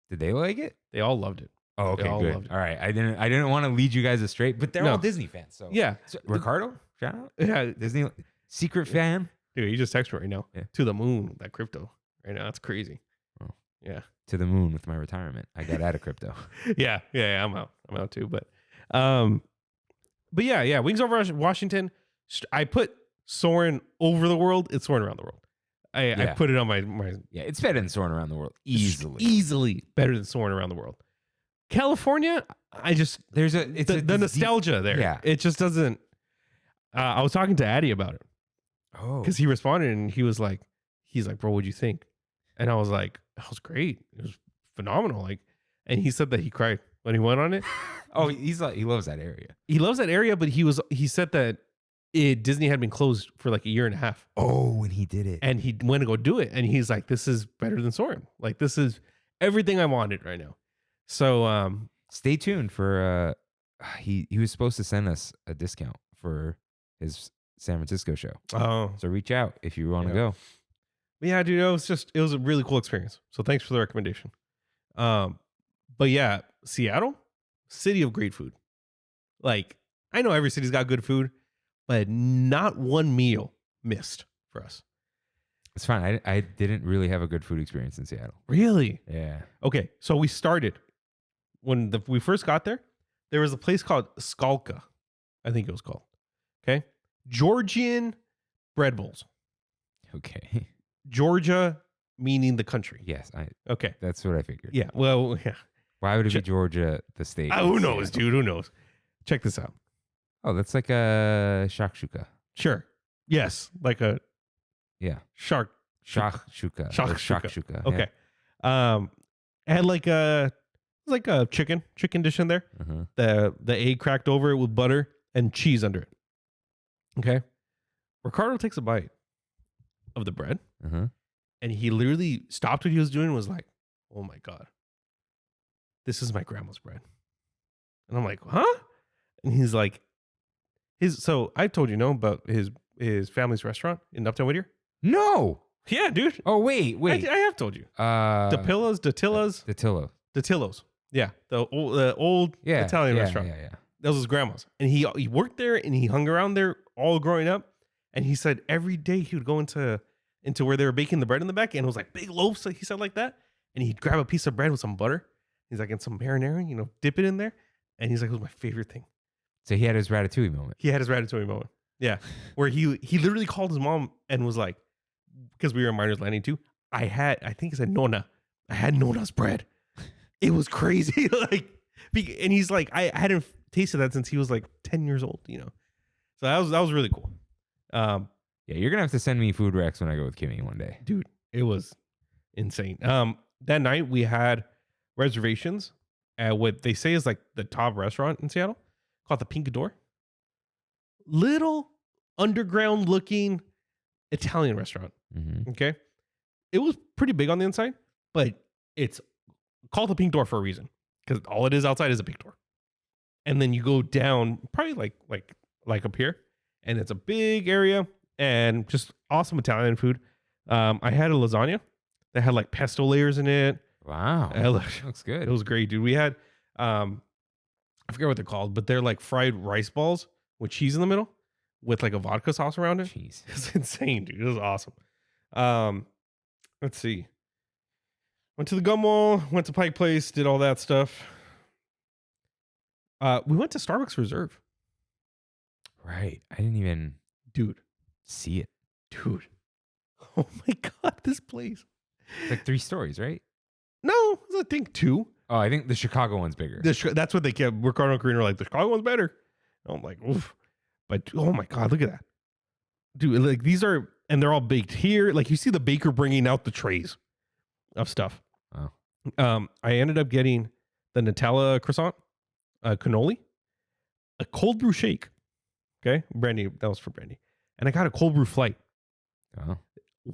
Did they like it? they all loved it. Oh, okay, all good. loved it. All right. I didn't want to lead you guys astray, but they're No. all Disney fans. So Yeah. So, Ricardo, shout out. Yeah. Disney secret fan. Dude, you just text me right now. Yeah. To the moon with that crypto. Right now, that's crazy. Oh. Yeah. To the moon with my retirement. I got out of crypto. Yeah, I'm out too. But yeah. Wings Over Washington. I put Soarin' over the world. It's Soarin' around the world. I put it on my Yeah, it's better than Soarin' Around the World. easily better than Soarin' around the world. California, it's the nostalgia there. Yeah, it just doesn't. I was talking to Addy about it. Oh, Because he responded and he's like, bro, what'd you think? And I was like, that was great. It was phenomenal. Like, and he said that he cried when he went on it. oh, he loves that area. He loves that area, but he said that Disney had been closed for like a year and a half. Oh, when he did it. And he went to go do it. And he's like, this is better than Soarin'. Like, this is everything I wanted right now. So stay tuned for he was supposed to send us a discount for his San Francisco show. Oh. So reach out if you want to go. But yeah, dude, it was a really cool experience. So thanks for the recommendation. But yeah, Seattle, city of great food. Like, I know every city's got good food, but not one meal missed for us. It's fine. I didn't really have a good food experience in Seattle. Really? Yeah. Okay, so we started when we first got there. There was a place called Skalka, I think it was called. Okay, Georgian bread bowls. Okay. Georgia meaning the country. Yes. Okay. That's what I figured. Yeah. Well, yeah. Why would it be Georgia, the state? Who knows, dude? Who knows? Check this out. Oh, that's like a shakshuka. Sure. Yes, like a shakshuka. Shakshuka. Yeah. Okay. Had like a chicken dish in there. Uh-huh. The egg cracked over it with butter and cheese under it. Okay. Ricardo takes a bite of the bread, and he literally stopped what he was doing and was like, "Oh my God, this is my grandma's bread." And I'm like, "Huh?" And he's like, so I told you, about his family's restaurant in Uptown Whittier? No. Yeah, dude. Oh, wait. I have told you. Datillo's. Yeah. The old Italian restaurant. Yeah. That was his grandma's. And he worked there and he hung around there all growing up. And he said every day he would go into where they were baking the bread in the back, and it was like big loaves, he said, like that. And he'd grab a piece of bread with some butter. He's like, and some marinara, dip it in there. And he's like, it was my favorite thing. So he had his ratatouille moment. He had his ratatouille moment. Yeah. Where he literally called his mom and was like, because we were in Miners Landing too, I think he said Nona. I had Nona's bread. It was crazy. And he's like, I hadn't tasted that since he was like 10 years old, So that was really cool. Yeah, you're gonna have to send me food recs when I go with Kimmy one day. Dude, it was insane. That night we had reservations at what they say is like the top restaurant in Seattle called the Pink Door. Little underground looking Italian restaurant. Mm-hmm. Okay. It was pretty big on the inside, but it's called the Pink Door for a reason, because all it is outside is a pink door. And then you go down probably like up here, and it's a big area and just awesome Italian food. I had a lasagna that had like pesto layers in it. Wow. Looks good. It was great, dude. We had, I forget what they're called, but they're like fried rice balls with cheese in the middle with like a vodka sauce around it. Jeez. It's insane, dude. It was awesome. Let's see. Went to the Gum Mall, went to Pike Place, did all that stuff. We went to Starbucks Reserve. Right. I didn't even Dude. see it. Dude. Oh Oh my God, this place. It's like 3 stories, right? No, I think 2. Oh, I think the Chicago one's bigger. That's what they kept. Ricardo and Karina were like, the Chicago one's better. I'm like, oof. But oh my God, look at that. Dude, like these are, and they're all baked here. Like you see the baker bringing out the trays of stuff. Oh. I ended up getting the Nutella croissant, cannoli, a cold brew shake. Okay. Brandy, that was for Brandy. And I got a cold brew flight. Oh.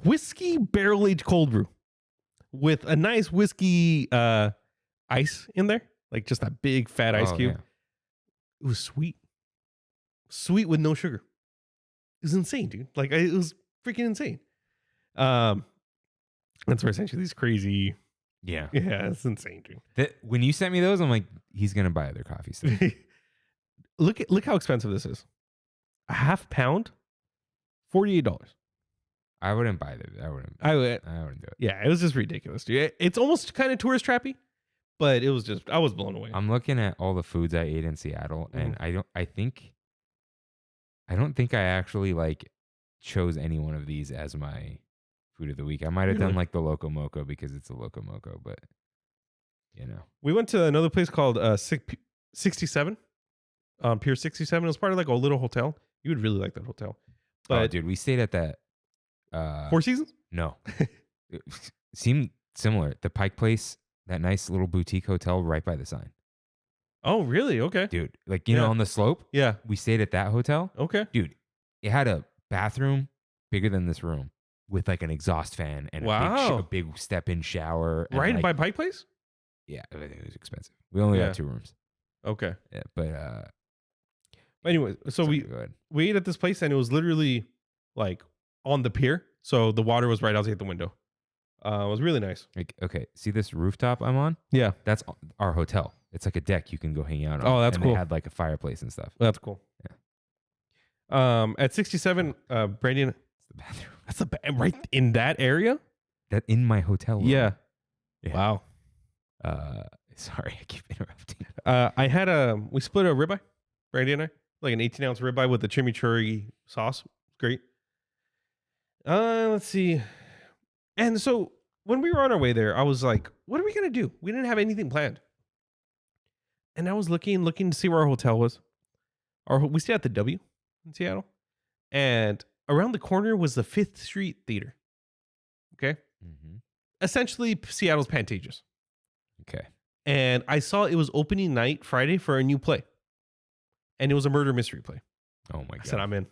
Whiskey barrel aged cold brew with a nice whiskey ice in there. Like just that big fat ice cube. Yeah. It was sweet. Sweet with no sugar. It was insane, dude. Like it was freaking insane. That's where I sent you these crazy. Yeah. Yeah, it's insane, dude. When you sent me those, I'm like, he's gonna buy other coffee stuff. Look how expensive this is. A half pound, $48. I wouldn't buy them. I wouldn't do it. Yeah, it was just ridiculous, dude. It's almost kind of tourist trappy, but it was just, I was blown away. I'm looking at all the foods I ate in Seattle, and I don't think I actually like chose any one of these as my food of the week. I might have done like the Loco Moco because it's a Loco Moco, but you know. We went to another place called 67, Pier 67. It was part of like a little hotel. You would really like that hotel. But dude, we stayed at that. Four Seasons? No. It seemed similar. The Pike Place, that nice little boutique hotel right by the sign. Oh, really? Okay. Dude, like, you know, on the slope? Yeah. We stayed at that hotel. Okay. Dude, it had a bathroom bigger than this room with like an exhaust fan and a big step-in shower. Right like, by Pike Place? Yeah, it was expensive. We only got 2 rooms. Okay. Yeah, but anyway, so we ate at this place and it was literally like on the pier. So the water was right outside the window. It was really nice. Like, okay, see this rooftop I'm on? Yeah. That's our hotel. It's like a deck you can go hang out on. Oh, that's cool. They had like a fireplace and stuff. That's cool. Yeah. At 67, Brandy, It's the bathroom. that's right in that area? That in my hotel room. Yeah. Wow. Sorry, I keep interrupting. I had we split a ribeye, Brandy and I, like an 18-ounce ribeye with the chimichurri sauce. Great. Let's see. And so when we were on our way there, I was like, what are we going to do? We didn't have anything planned. And I was looking to see where our hotel was. We stayed at the W in Seattle. And around the corner was the 5th Street Theater. Okay. Mm-hmm. Essentially Seattle's Pantages. Okay. And I saw it was opening night Friday for a new play. And it was a murder mystery play. Oh my God. I said, I'm in.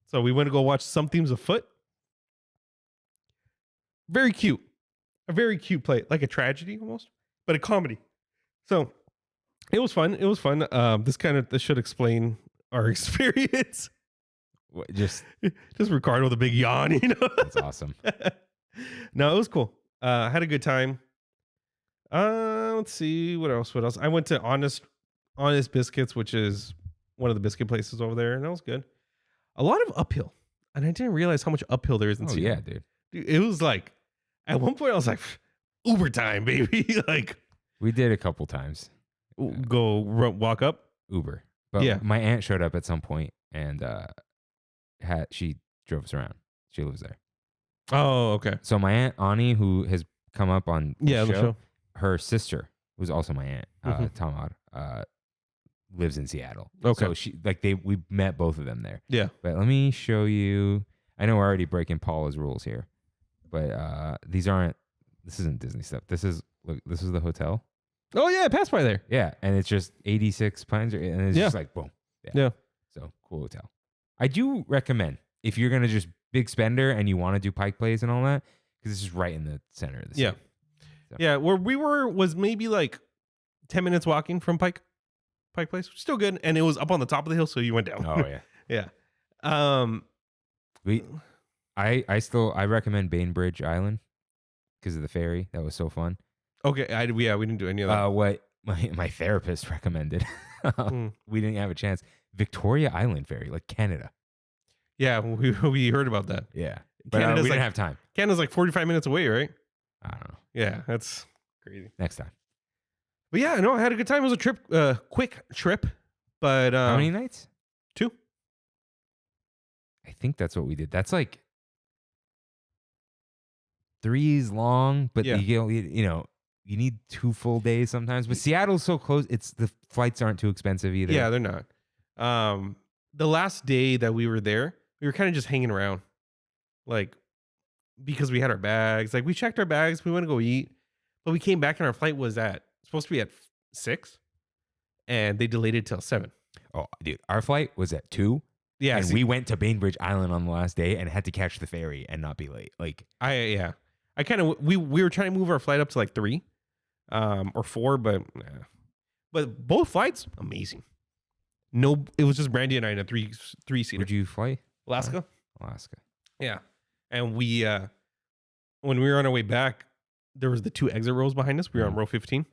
So we went to go watch Some Themes Afoot. Very cute. A very cute play. Like a tragedy almost, but a comedy. So it was fun. It was fun. This should explain our experience. What, just Ricardo with a big yawn, you know? That's awesome. No, it was cool. I had a good time. Let's see. What else? I went to Honest Biscuits, which is one of the biscuit places over there, and that was good. A lot of uphill. And I didn't realize how much uphill there is in Seattle. Yeah, dude. It was like, at one point I was like, Uber time, baby. Like, we did a couple times. Walk up? Uber. But yeah. My aunt showed up at some point and she drove us around. She lives there. Oh, okay. So my aunt Ani, who has come up on the show, her sister, who's also my aunt, Tamad, lives in Seattle. Okay. So we met both of them there. Yeah. But let me show you. I know we're already breaking Paula's rules here, but this isn't Disney stuff. This is the hotel. Oh yeah, I passed by there. Yeah, and it's just 86 Pines, and it's just like boom. Yeah. So cool hotel. I do recommend if you're gonna just big spender and you want to do Pike Place and all that, because this is right in the center of the city. Yeah. So. Yeah, where we were was maybe like 10 minutes walking from Pike Place. Still good, and it was up on the top of the hill, so you went down. Oh yeah. Yeah. I recommend Bainbridge Island because of the ferry. That was so fun. Okay, we didn't do any of that. What my therapist recommended. We didn't have a chance. Victoria Island ferry, like Canada. Yeah, we heard about that. Yeah, but we didn't have time. Canada's like 45 minutes away, right? I don't know. Yeah, that's crazy. Next time. But yeah, no, I had a good time. It was a trip, quick trip. But how many nights? 2. I think that's what we did. That's like 3 is long, but Yeah. you need 2 full days sometimes. But Seattle's so close. The flights aren't too expensive either. Yeah, they're not. The last day that we were there, we were kind of just hanging around, like because we had our bags. Like we checked our bags, we went to go eat, but we came back and our flight was supposed to be at 6, and they delayed it till 7. Oh, dude, our flight was at 2. Yeah, and we went to Bainbridge Island on the last day and had to catch the ferry and not be late. Like I kind of we were trying to move our flight up to like 3, or 4, but both flights amazing. No, it was just Brandy and I in a three seater. Where'd you fly? Alaska. Alaska. Yeah, and we when we were on our way back, there was the 2 exit rows behind us. We were on row 15,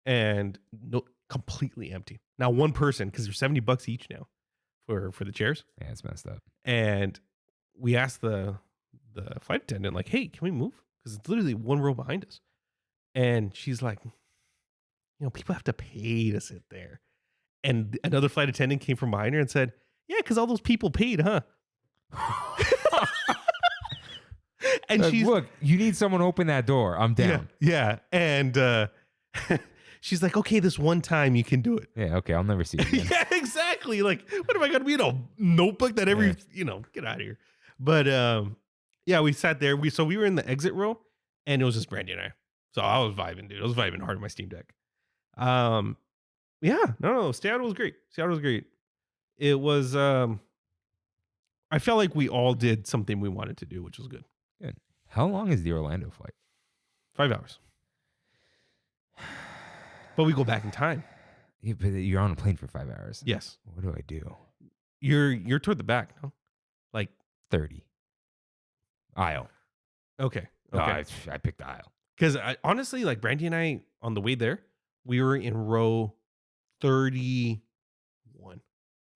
and completely empty. Now one person, because they're $70 each now for the chairs. Yeah, it's messed up. And we asked the flight attendant, like, "Hey, can we move? Because it's literally 1 row behind us." And she's like, people have to pay to sit there. And another flight attendant came from behind her and said, "Yeah, because all those people paid, huh?" And she's look, you need someone to open that door. I'm down. Yeah. And she's like, "Okay, this one time you can do it." Yeah, okay, I'll never see it again. Yeah, exactly. Like, what am I gonna be in a notebook that get out of here? But yeah, we sat there. We were in the exit row, and it was just Brandy and I. So I was vibing, dude. I was vibing hard on my Steam Deck. Yeah, no, Seattle was great. It was I felt like we all did something we wanted to do, which was good. Good. How long is the Orlando flight? 5 hours. But we go back in time. Yeah, but you're on a plane for 5 hours. Yes. What do I do? You're toward the back, no? Like 30. Aisle. Okay. No, I picked the aisle. Because honestly, like Brandy and I, on the way there, we were in row 31.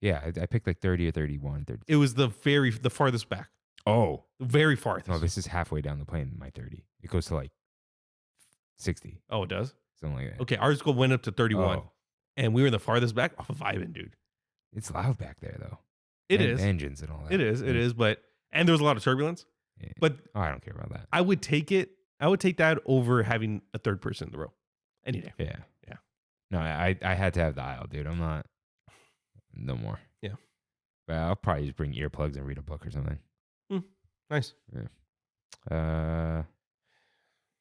Yeah, I picked like 30 or 31. 30. It was the farthest back. Oh. Very farthest. No, this is halfway down the plane, my 30. It goes to like 60. Oh, it does? Something like that. Okay, ours went up to 31. Oh. And we were in the farthest back off of vibing, dude. It's loud back there, though. It is. Engines and all that. It is. But, and there was a lot of turbulence. Yeah. But I don't care about that. I would take it. I would take that over having a third person in the row any day. Yeah. Yeah. No, I had to have the aisle, dude. I'm not. No more. Yeah. But I'll probably just bring earplugs and read a book or something. Nice. Yeah.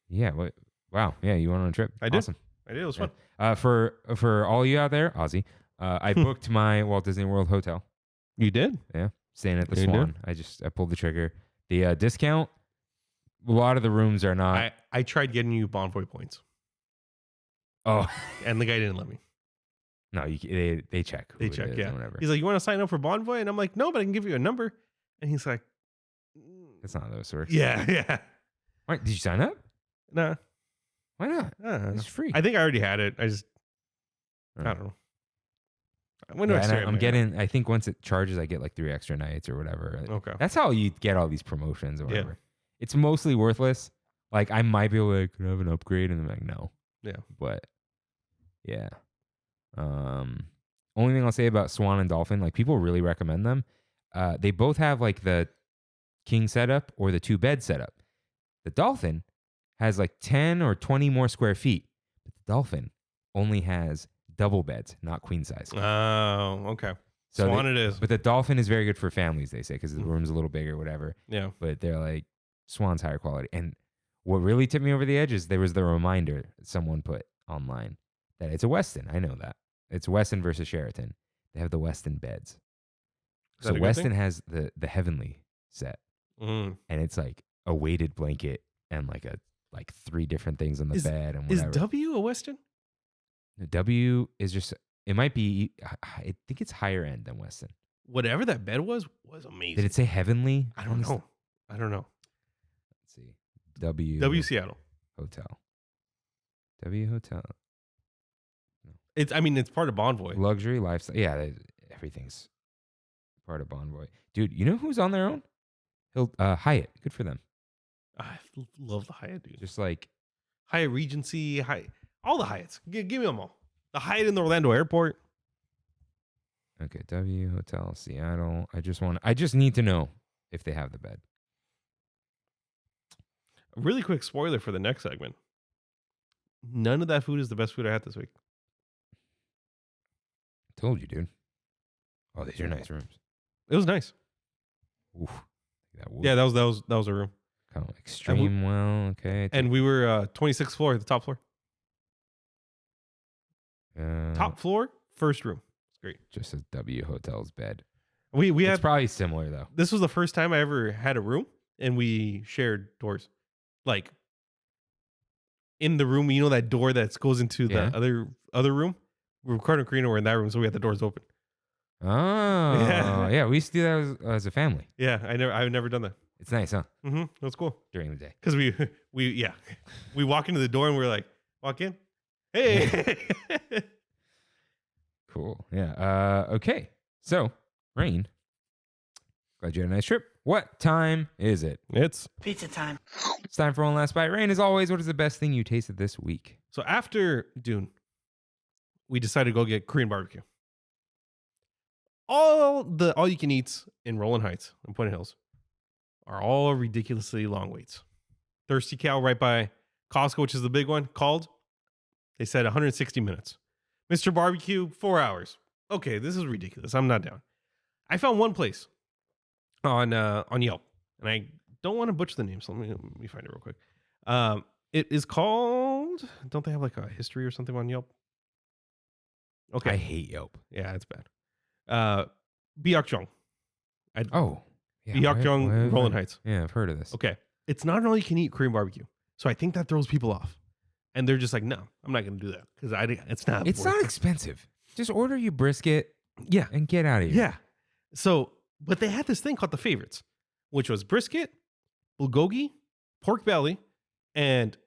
Yeah. What? Wow. Yeah. You went on a trip? I did. Awesome. I did. It was fun. For all you out there, Ozzy, I booked my Walt Disney World hotel. You did? Yeah. Staying at the You Swan. I pulled the trigger. The discount. A lot of the rooms are not. I tried getting you Bonvoy points. Oh. And the guy didn't let me. No, they check. They check, yeah. Whatever. He's like, "You want to sign up for Bonvoy?" And I'm like, "No, but I can give you a number." And he's like, That's not how those works. Yeah. Why, did you sign up? Nah. Why not? It's It's free. I think I already had it. I don't know. When do I start? I'm getting. I think once it charges, I get like 3 extra nights or whatever. Okay. That's how you get all these promotions or whatever. Yeah. It's mostly worthless. Like I might be able to could I have an upgrade, and I'm like, no. Yeah. But yeah. Only thing I'll say about Swan and Dolphin, like people really recommend them. They both have like the king setup or the 2-bed setup. The Dolphin has like 10 or 20 more square feet, but the Dolphin only has double beds, not queen size. Oh, okay. So Swan it is. But the Dolphin is very good for families, they say, because the room's a little bigger, whatever. Yeah. But they're like, Swan's higher quality. And what really tipped me over the edge is there was the reminder someone put online that it's a Westin. I know that. It's Westin versus Sheraton. They have the Westin beds. Is So that a good Westin thing? has the heavenly set. Mm. And it's like a weighted blanket and like 3 different things on the bed and Is whatever. W a Westin? W is just, it might be, I think it's higher end than Westin. Whatever that bed was amazing. Did it say heavenly? I don't know. Let's see. W Seattle. Hotel. W Hotel. It's part of Bonvoy. Luxury lifestyle. Yeah, everything's part of Bonvoy. Dude, you know who's on their own? Hyatt. Good for them. I love the Hyatt, dude. Just like Hyatt Regency, all the Hyatts. Give me them all. The Hyatt in the Orlando airport. okay, W Hotel Seattle. I just need to know if they have the bed. A really quick spoiler for the next segment. None of that food is the best food I had this week. Told you, dude. Oh, these are nice rooms. It was nice. Oof. Yeah, that was a room. Kind of extreme. Well, okay. And we were 26th floor, the top floor. Top floor, first room. It's great. Just a W Hotel's bed. We it's had probably similar though. This was the first time I ever had a room, and we shared doors. Like in the room, you know that door that goes into the other room. We're recording Korean. We're in that room, so we had the doors open. Oh, yeah. We used to do that as a family. Yeah, I've never done that. It's nice, huh? Mm-hmm. That's cool. During the day, because we walk into the door and we're like, walk in. Hey. Cool. Yeah. Okay. So, Rain, glad you had a nice trip. What time is it? It's pizza time. It's time for one last bite. Rain, as always, what is the best thing you tasted this week? So after Dune, we decided to go get Korean barbecue. All you can eats in Rolling Heights and Point Hills are all ridiculously long waits. Thirsty Cow right by Costco, which is the big one, called. They said 160 minutes. Mr. Barbecue, 4 hours. Okay, this is ridiculous. I'm not down. I found one place on Yelp, and I don't want to butcher the name, so let me find it real quick. It is called. Don't they have like a history or something on Yelp? Okay, I hate Yelp. Yeah, it's bad. Byakjong. Byakjong, Rolling Heights. Yeah, I've heard of this. Okay, it's not an all-you-can-eat Korean barbecue, so I think that throws people off, and they're just like, no, I'm not going to do that because it's not. It's not expensive. Just order your brisket, and get out of here. Yeah. So, but they had this thing called the favorites, which was brisket, bulgogi, pork belly, and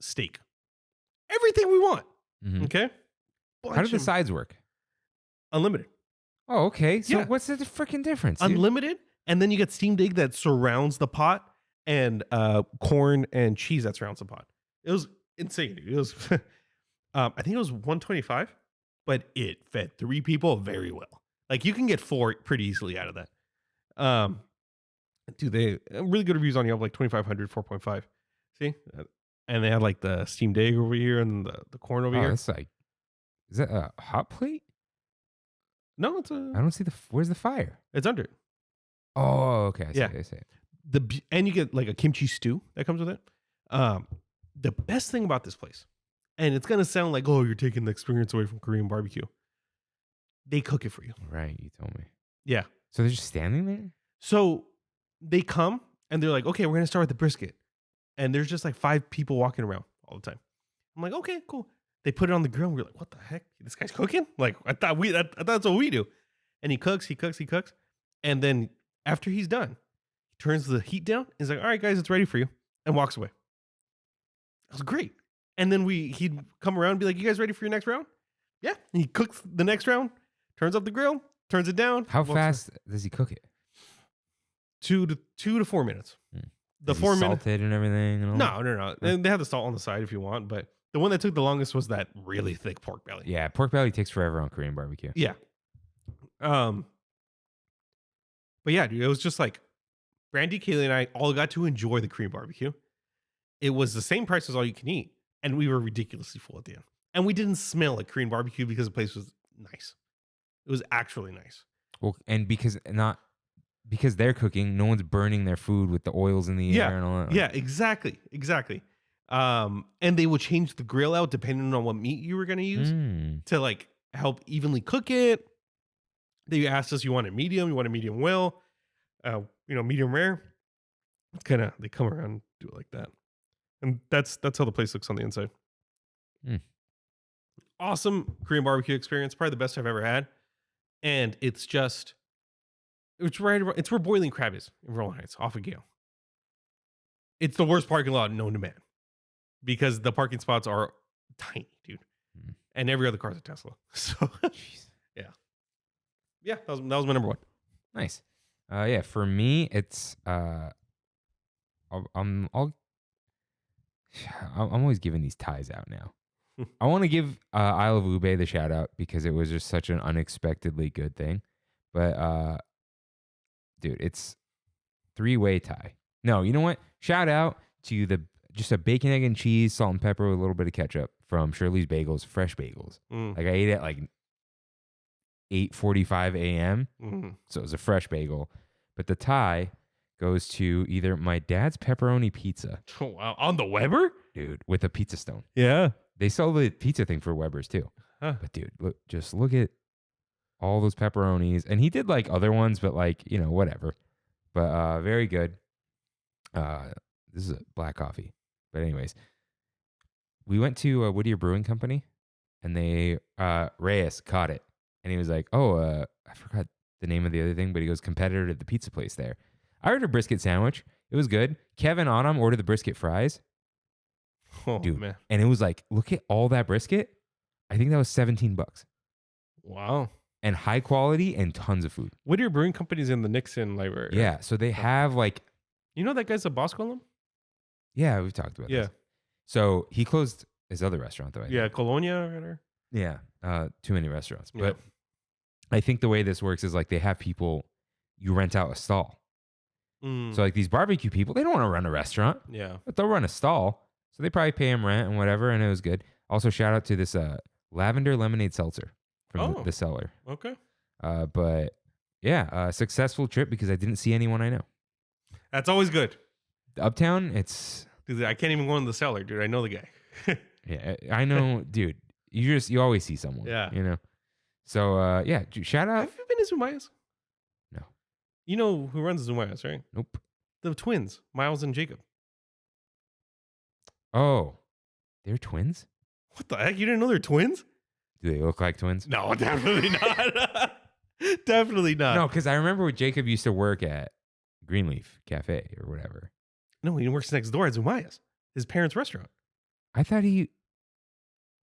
steak. Everything we want. Mm-hmm. Okay. How do the sides work? Unlimited. Oh, okay. So Yeah. what's the freaking difference? Dude? Unlimited, and then you get steamed egg that surrounds the pot, and corn and cheese that surrounds the pot. It was insane, dude. It was, I think it was $125, but it fed 3 people very well. Like you can get 4 pretty easily out of that. Dude, they really good reviews on Yelp, like 2,500, 4.5. See, and they had like the steamed egg over here and the corn over here. That's like, is that a hot plate? No, it's I don't see where's the fire? It's under it. Oh, okay. I see, Yeah. I see. And you get like a kimchi stew that comes with it. The best thing about this place, and it's gonna sound like, oh, you're taking the experience away from Korean barbecue. They cook it for you. Right, you told me. Yeah. So they're just standing there? So they come and they're like, okay, we're gonna start with the brisket, and there's just like 5 people walking around all the time. I'm like, okay, cool. They put it on the grill, and we're like, what the heck? This guy's cooking? Like, I thought that's what we do. And he cooks, and then after he's done, he turns the heat down. He's like, all right, guys, it's ready for you, and walks away. That was great. And then he'd come around and be like, you guys ready for your next round? Yeah. And he cooks the next round, turns up the grill, turns it down. How fast does he cook it? 2 to 4 minutes. The Is he 4 minutes. salted and everything? And all that? No. And they have the salt on the side if you want, but the one that took the longest was that really thick pork belly. Yeah, pork belly takes forever on Korean barbecue. Yeah. But yeah, dude, it was just like Brandy, Kaylee, and I all got to enjoy the Korean barbecue. It was the same price as all you can eat, and we were ridiculously full at the end. And we didn't smell like Korean barbecue because the place was nice. It was actually nice. Well, and because they're cooking, no one's burning their food with the oils in the air and all that. Yeah, exactly. And they would change the grill out depending on what meat you were going to use to like help evenly cook it. They asked us, you want it medium, you want it medium well, medium rare. It's kind of, they come around and do it like that. And that's how the place looks on the inside. Awesome Korean barbecue experience. Probably the best I've ever had. And it's where Boiling Crab is in Rolling Heights off of Gale. It's the worst parking lot known to man because the parking spots are tiny, dude. And every other car's a Tesla. So yeah, that was my number one. Nice. Yeah, for me, it's I'm always giving these ties out now. I want to give Isle of Ube the shout out because it was just such an unexpectedly good thing. But dude, it's 3-way tie. No, you know what? Shout out to the just a bacon, egg, and cheese, salt and pepper with a little bit of ketchup from Shirley's Bagels, fresh bagels. Like I ate it like 8:45 a.m. So it was a fresh bagel. But the tie goes to either my dad's pepperoni pizza. Oh, wow. On the Weber? Dude, with a pizza stone. Yeah. They sell the pizza thing for Weber's too. Huh. But dude, look at all those pepperonis. And he did like other ones, but like, whatever. But very good. This is a black coffee. But anyways, we went to Whittier Brewing Company and they, Reyes caught it. And he was like, I forgot the name of the other thing, but he goes, competitor to the pizza place there. I ordered a brisket sandwich. It was good. Kevin Autumn ordered the brisket fries. Oh, dude, man. And it was like, look at all that brisket. I think that was $17. Wow. And high quality and tons of food. Whittier Brewing Company's in the Nixon library. Right? Yeah. So they have like. You know that guy's a Bosco alum? Yeah, we've talked about this. So he closed his other restaurant though. Yeah, Colonia or whatever. Yeah. Too many restaurants. Yeah. But I think the way this works is like they have people, you rent out a stall. So like these barbecue people, they don't want to run a restaurant. Yeah. But they'll run a stall. So they probably pay him rent and whatever. And it was good. Also, shout out to this lavender lemonade seltzer from the cellar. Okay. But yeah, successful trip because I didn't see anyone I know. That's always good. Uptown, it's. Dude, I can't even go in the cellar, dude. I know the guy. Yeah, I know, dude. You always see someone. Yeah. So yeah, shout out. Have you been to Zumaya's? No. You know who runs Zumaya's, right? Nope. The twins, Miles and Jacob. Oh, they're twins? What the heck? You didn't know they're twins? Do they look like twins? No, definitely not. Definitely not. No, because I remember Jacob used to work at Greenleaf Cafe or whatever. No, he works next door at Zumaya's, his parents' restaurant. I thought he.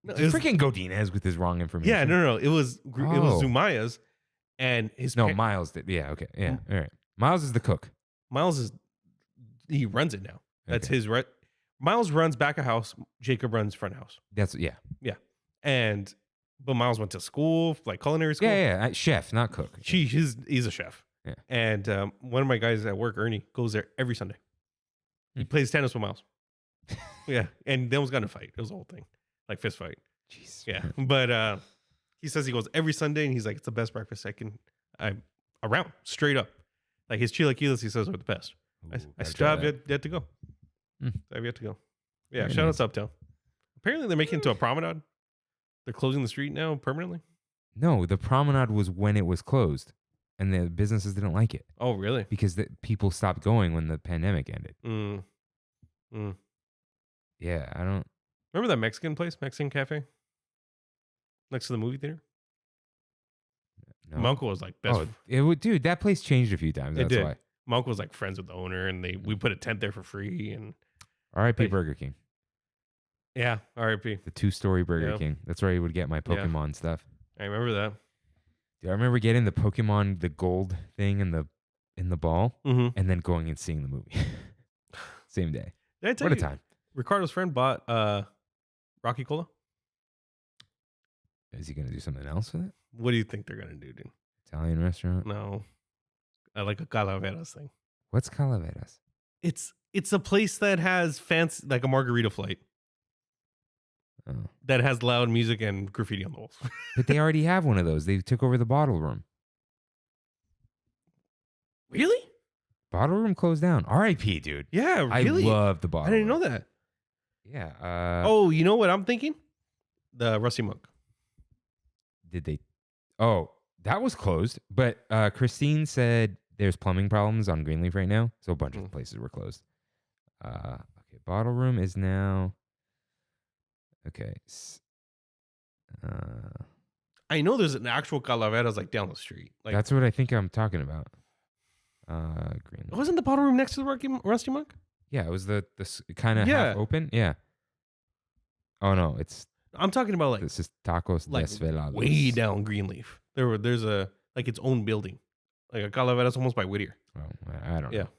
No, Freaking Godinez with his wrong information. Yeah, no. It was Zumaya's, and his Miles did. Yeah, okay, yeah, all right. Miles is the cook. Miles he runs it now. That's his right. Miles runs back of house. Jacob runs front of house. That's yeah. But Miles went to school, like culinary school. Yeah. Chef, not cook. He's a chef. Yeah. And one of my guys at work, Ernie, goes there every Sunday. He plays tennis with Miles. Yeah, and they almost got in a fight. It was a whole thing, like fist fight. Jeez. Yeah, but he says he goes every Sunday, and he's like, it's the best breakfast I'm around, straight up. Like his chilaquiles, he says, are the best. I still have yet to go. I have yet to go. Yeah, Very shout out nice. to Uptown. Apparently, they're making it into a promenade. They're closing the street now permanently. No, the promenade was when it was closed, and the businesses didn't like it Oh, really? because people stopped going when the pandemic ended. Yeah, I don't. Remember that Mexican place, Mexican cafe, next to the movie theater? No. My uncle was like best. Oh, it would, dude. That place changed a few times. It That's did. why. My uncle was like friends with the owner, and we put a tent there for free. And R.I.P. Like- Burger King, yeah, R.I.P. the 2-story Burger Yeah. King. That's where you would get my Yeah. Pokemon stuff. I remember that. Dude, I remember getting the Pokemon, the gold thing in the ball, Mm-hmm. and then going and seeing the movie. Same day. Did I tell What a you, time. Ricardo's friend bought Rocky Cola. Is he gonna do something else with it? What do you think they're gonna do, dude? Italian restaurant. No, I like a Calaveras thing. What's Calaveras? It's a place that has fancy, like a margarita flight Oh. that has loud music and graffiti on the walls. But they already have one of those. They took over the bottle room. Really? Bottle room closed down. R.I.P. Dude. Yeah, really. I love the bottle. I didn't room. know that. Yeah. Oh, you know what I'm thinking? The Rusty Monk. Did they? Oh, that was closed. But Christine said there's plumbing problems on Greenleaf right now, so a bunch of places were closed. Okay, bottle room is now. Okay. I know there's an actual Calaveras like down the street. Like That's what I think I'm talking about. Greenleaf. wasn't the bottle room next to the Rusty Monk? Yeah, it was the kind of Yeah. half open. Yeah. Oh no, I'm talking about like this is Tacos like Desvelados. way down Greenleaf. There's a like its own building, like a Calaveras almost by Whittier. Oh, I don't Yeah. know.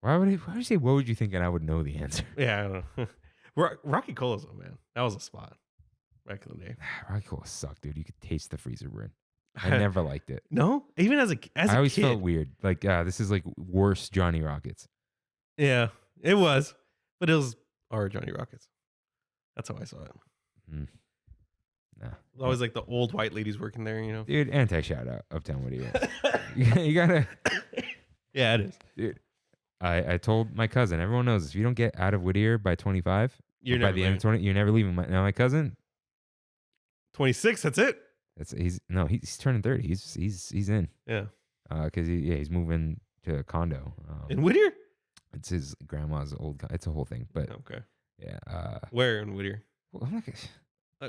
Why would you say? What would you think? And I would know the answer. Yeah, I don't know. Rocky Cola's though, man. That was a spot back in the day. Rocky Cola sucked, dude. You could taste the freezer we're in. I never liked it. No, even as a I always kid. felt weird. Like this is like worse Johnny Rockets. Yeah, it was. But it was our Johnny Rockets. That's how I saw it. Mm. Nah. Always like the old white ladies working there, you know? Dude, anti-shout out. Uptown, what do you got? You gotta... Yeah, it is. Dude, I told my cousin, everyone knows this, if you don't get out of Whittier by 25, by the end of 20, you're never leaving. Now my cousin... 26, that's it? He's turning 30. He's in. Yeah. Because he's moving to a condo. In Whittier? It's his grandma's old... It's a whole thing, but... Okay. Yeah. Where in Whittier? Well, I'm like...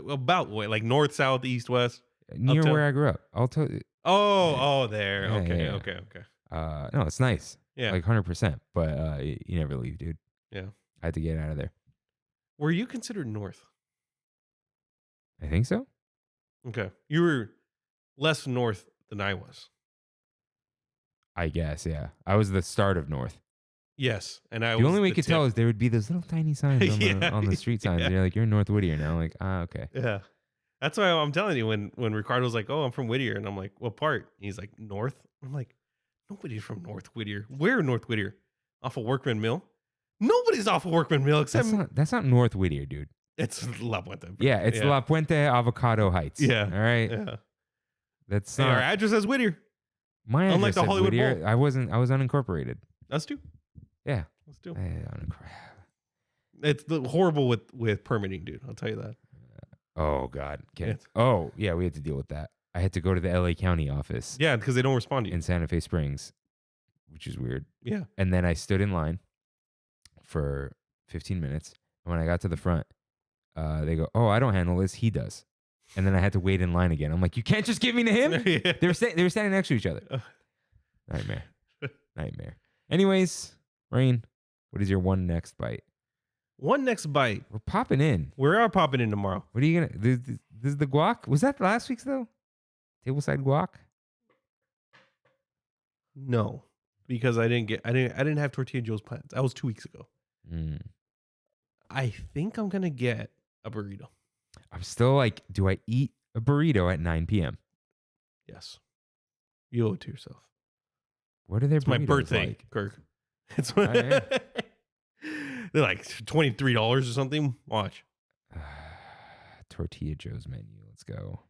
About what? Like north, south, east, west? Near Uptown? where I grew up. I'll tell you. Oh, there. Yeah, Okay, yeah. okay. No, it's nice. Yeah. Like 100%. But you never leave, dude. Yeah. I had to get out of there. Were you considered north? I think so. Okay. You were less north than I was. I guess, yeah. I was the start of North. Yes. And I The was only way you the could tell tip. is there would be those little tiny signs on, on the street signs. Yeah. And you're like, you're in North Whittier now. Like, okay. Yeah. That's why I'm telling you when Ricardo's like, oh, I'm from Whittier. And I'm like, what part? He's like, north. I'm like, nobody's from North Whittier. Where in North Whittier? Off of Workman Mill? Nobody's off of Workman Mill except That's not North Whittier, dude. it's La Puente. Yeah, it's La Puente Avocado Heights. Yeah. All right. Yeah. That's Hey, not our address says Whittier. my address. unlike the said Hollywood Whittier. Bowl. I was unincorporated. Us too. Yeah. Us too. It's It's horrible with permitting, dude. I'll tell you that. oh God. Yes. Oh yeah, we had to deal with that. I had to go to the LA County office Yeah, because they don't respond to you. in Santa Fe Springs, which is weird. Yeah. And then I stood in line for 15 minutes. And when I got to the front, they go, "Oh, I don't handle this. He does." And then I had to wait in line again. I'm like, "You can't just give me to him." Yeah. They were standing next to each other. Nightmare. Anyways, Rain, what is your one next bite? One next bite. We're popping in. We are popping in tomorrow. What are you gonna? This is the guac. Was that last week's though? Tableside guac. No, because I didn't have Tortilla Joe's plans. That was 2 weeks ago. Mm. I think I'm gonna get a burrito. I'm still like, do I eat a burrito at 9 p.m.? Yes, you owe it to yourself. What are their It's my burritos birthday, like? Kirk. It's yeah. they're like $23 or something. Watch. Tortilla Joe's menu. Let's go.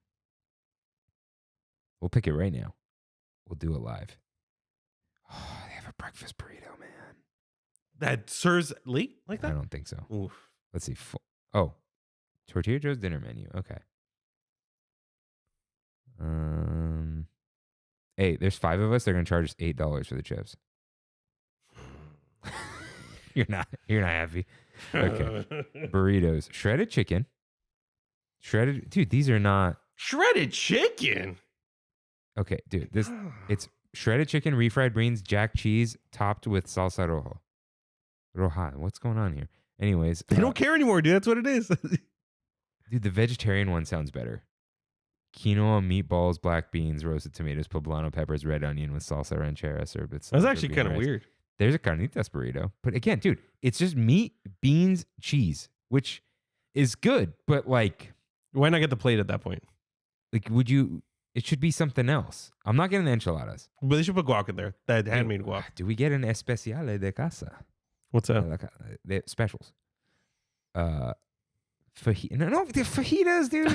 We'll pick it right now. We'll do it live. Oh, they have a breakfast burrito, man. That serves late like I that? don't think so. Oof. Let's see. Tortilla Joe's dinner menu. Okay. Hey, there's 5 of us. They're gonna charge us $8 for the chips. You're not happy. Okay. Burritos, shredded chicken. Dude, these are not Shredded chicken. okay, dude. It's shredded chicken, refried beans, jack cheese, topped with salsa roja. What's going on here? Anyways, They don't care anymore, dude. That's what it is. dude, the vegetarian one sounds better. Quinoa, meatballs, black beans, roasted tomatoes, poblano peppers, red onion with salsa ranchera served with That's salsa actually bean kind of rice. weird. There's a carnitas burrito. But again, dude, it's just meat, beans, cheese, which is good. But like Why not get the plate at that point? it should be something else. I'm not getting the enchiladas. But they should put guac in there. That handmade guac. Do we get an especial de casa? What's that? The specials. No, the fajitas, dude.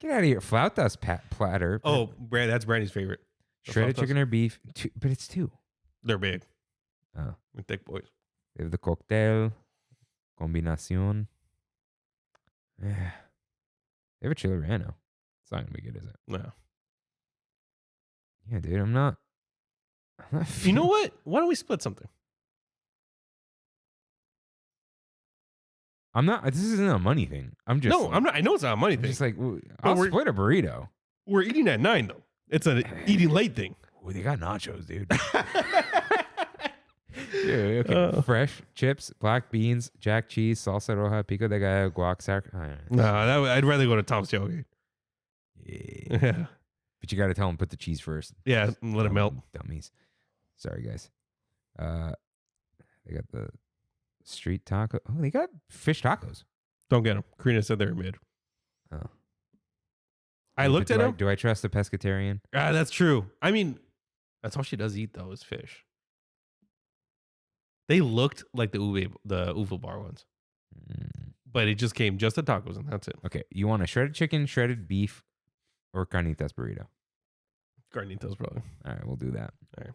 Get out of here. Flautas platter. Oh, that's Brandy's favorite. The Shredded flautas. chicken or beef. But it's 2. They're big. Oh. We're thick boys. They have the cocktail. Combinación. Yeah. They have a chili relleno. It's not going to be good, is it? No. Yeah, dude. I'm not You know what? Why don't we split something? This isn't a money thing. I'm just. No, I'm not. I know it's not a money I'm thing. just like, I'll we're- split a burrito. We're eating at 9 though. It's an eating late thing. Ooh, they got nachos, dude. Yeah, okay. Fresh chips, black beans, jack cheese, salsa roja, pico de gallo, guac, sour. No, I'd rather go to Tom's Tailgate. Yeah. Yeah. But you got to tell them put the cheese first. Yeah, and let it melt. Dummies. Sorry, guys. They got the street taco. Oh, they got fish tacos. Don't get them. Karina said they were mid. Oh. I looked at them. Do I trust a pescatarian? That's true. I mean, that's all she does eat though is fish. They looked like the Uva bar ones, but it just came just the tacos and that's it. Okay, you want a shredded chicken, shredded beef, or carnitas burrito? Carnitas, probably. All right, we'll do that. All right.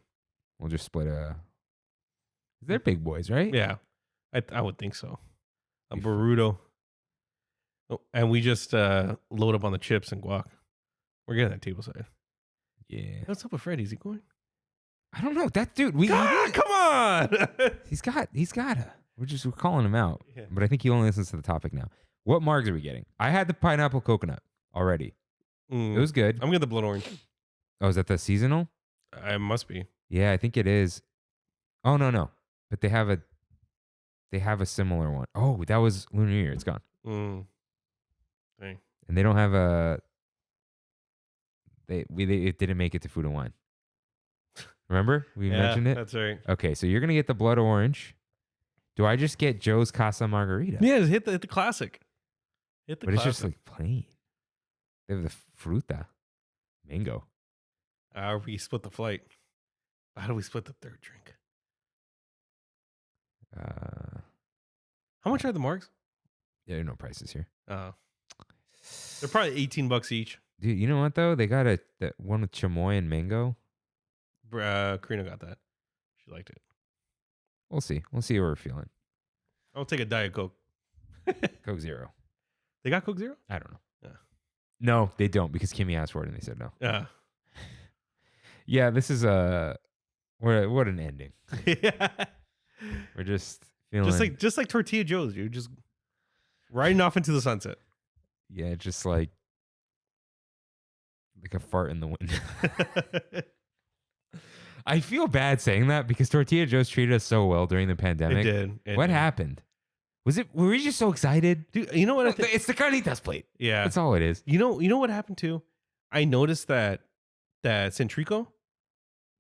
We'll just split a. They're big boys, right? Yeah, I would think so. A burrito. Oh, and we just load up on the chips and guac. We're getting that table side. Yeah. What's up with Fred? Is he going? I don't know. That dude, come on. he's got a. We're calling him out. Yeah. But I think he only listens to the topic now. What margs are we getting? I had the pineapple coconut already. It was good. I'm getting the blood orange. Oh, is that the seasonal? I must be. Yeah, I think it is. Oh no. But they have a similar one. Oh, that was Lunar New Year. It's gone. Dang. And they don't have a. It didn't make it to Food and Wine. Remember we mentioned it? That's right. Okay, so you're gonna get the blood orange. Do I just get Joe's Casa Margarita? Yeah, just hit the classic. But it's just like plain. They have the fruta, mango. We split the flight. How do we split the third drink? How much are the margs? Yeah, there are no prices here. They're probably $18 each. Dude, you know what though? They got that one with chamoy and mango. Karina got that. She liked it. We'll see. We'll see what we're feeling. I'll take a Diet Coke. Coke Zero. They got Coke Zero? I don't know. Yeah. No, they don't because Kimmy asked for it and they said no. Yeah. Yeah, this is what an ending. Yeah. We're just feeling just like Tortilla Joe's, dude. Just riding off into the sunset. Yeah, just like a fart in the wind. I feel bad saying that because Tortilla Joe's treated us so well during the pandemic. It did. What happened? Were we just so excited? Dude, you know what? It's the carnitas plate. Yeah. That's all it is. You know what happened too? I noticed that Centrico,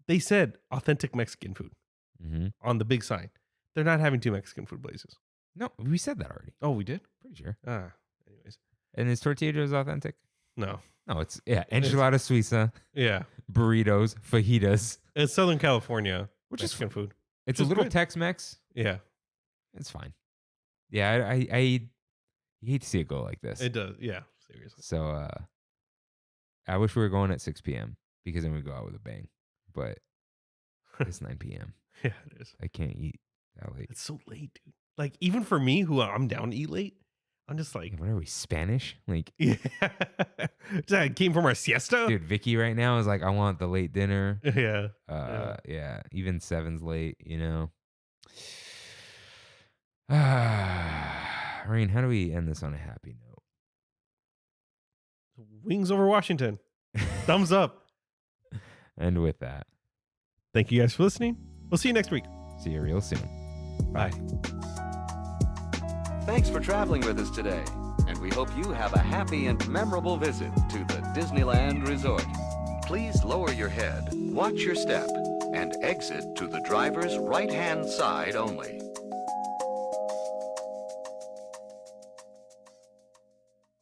they said authentic Mexican food on the big sign. They're not having 2 Mexican food places. No, we said that already. Oh, we did? Pretty sure. Anyways. And is Tortilla Joe's authentic? No. No, it's enchilada suiza, Yeah. burritos, fajitas. It's Southern California, Which Mexican is food. It's a little Tex-Mex. Yeah. It's fine. Yeah, I hate to see it go like this. It does. Yeah. Seriously. So I wish we were going at 6 p.m. because then we go out with a bang. But it's 9 p.m. Yeah, it is. I can't eat that late. It's so late, dude. Like, even for me, who I'm down to eat late, I'm just like, What are we, Spanish? Like, yeah. That came from our siesta. dude, Vicky right now is like, I want the late dinner. Yeah. Yeah. Even 7's late, you know. Rain, how do we end this on a happy note? Wings over Washington. Thumbs up. And with that, thank you guys for listening. We'll see you next week. see you real soon. Bye. Thanks for traveling with us today, and we hope you have a happy and memorable visit to the Disneyland Resort. Please lower your head, watch your step, and exit to the driver's right-hand side only.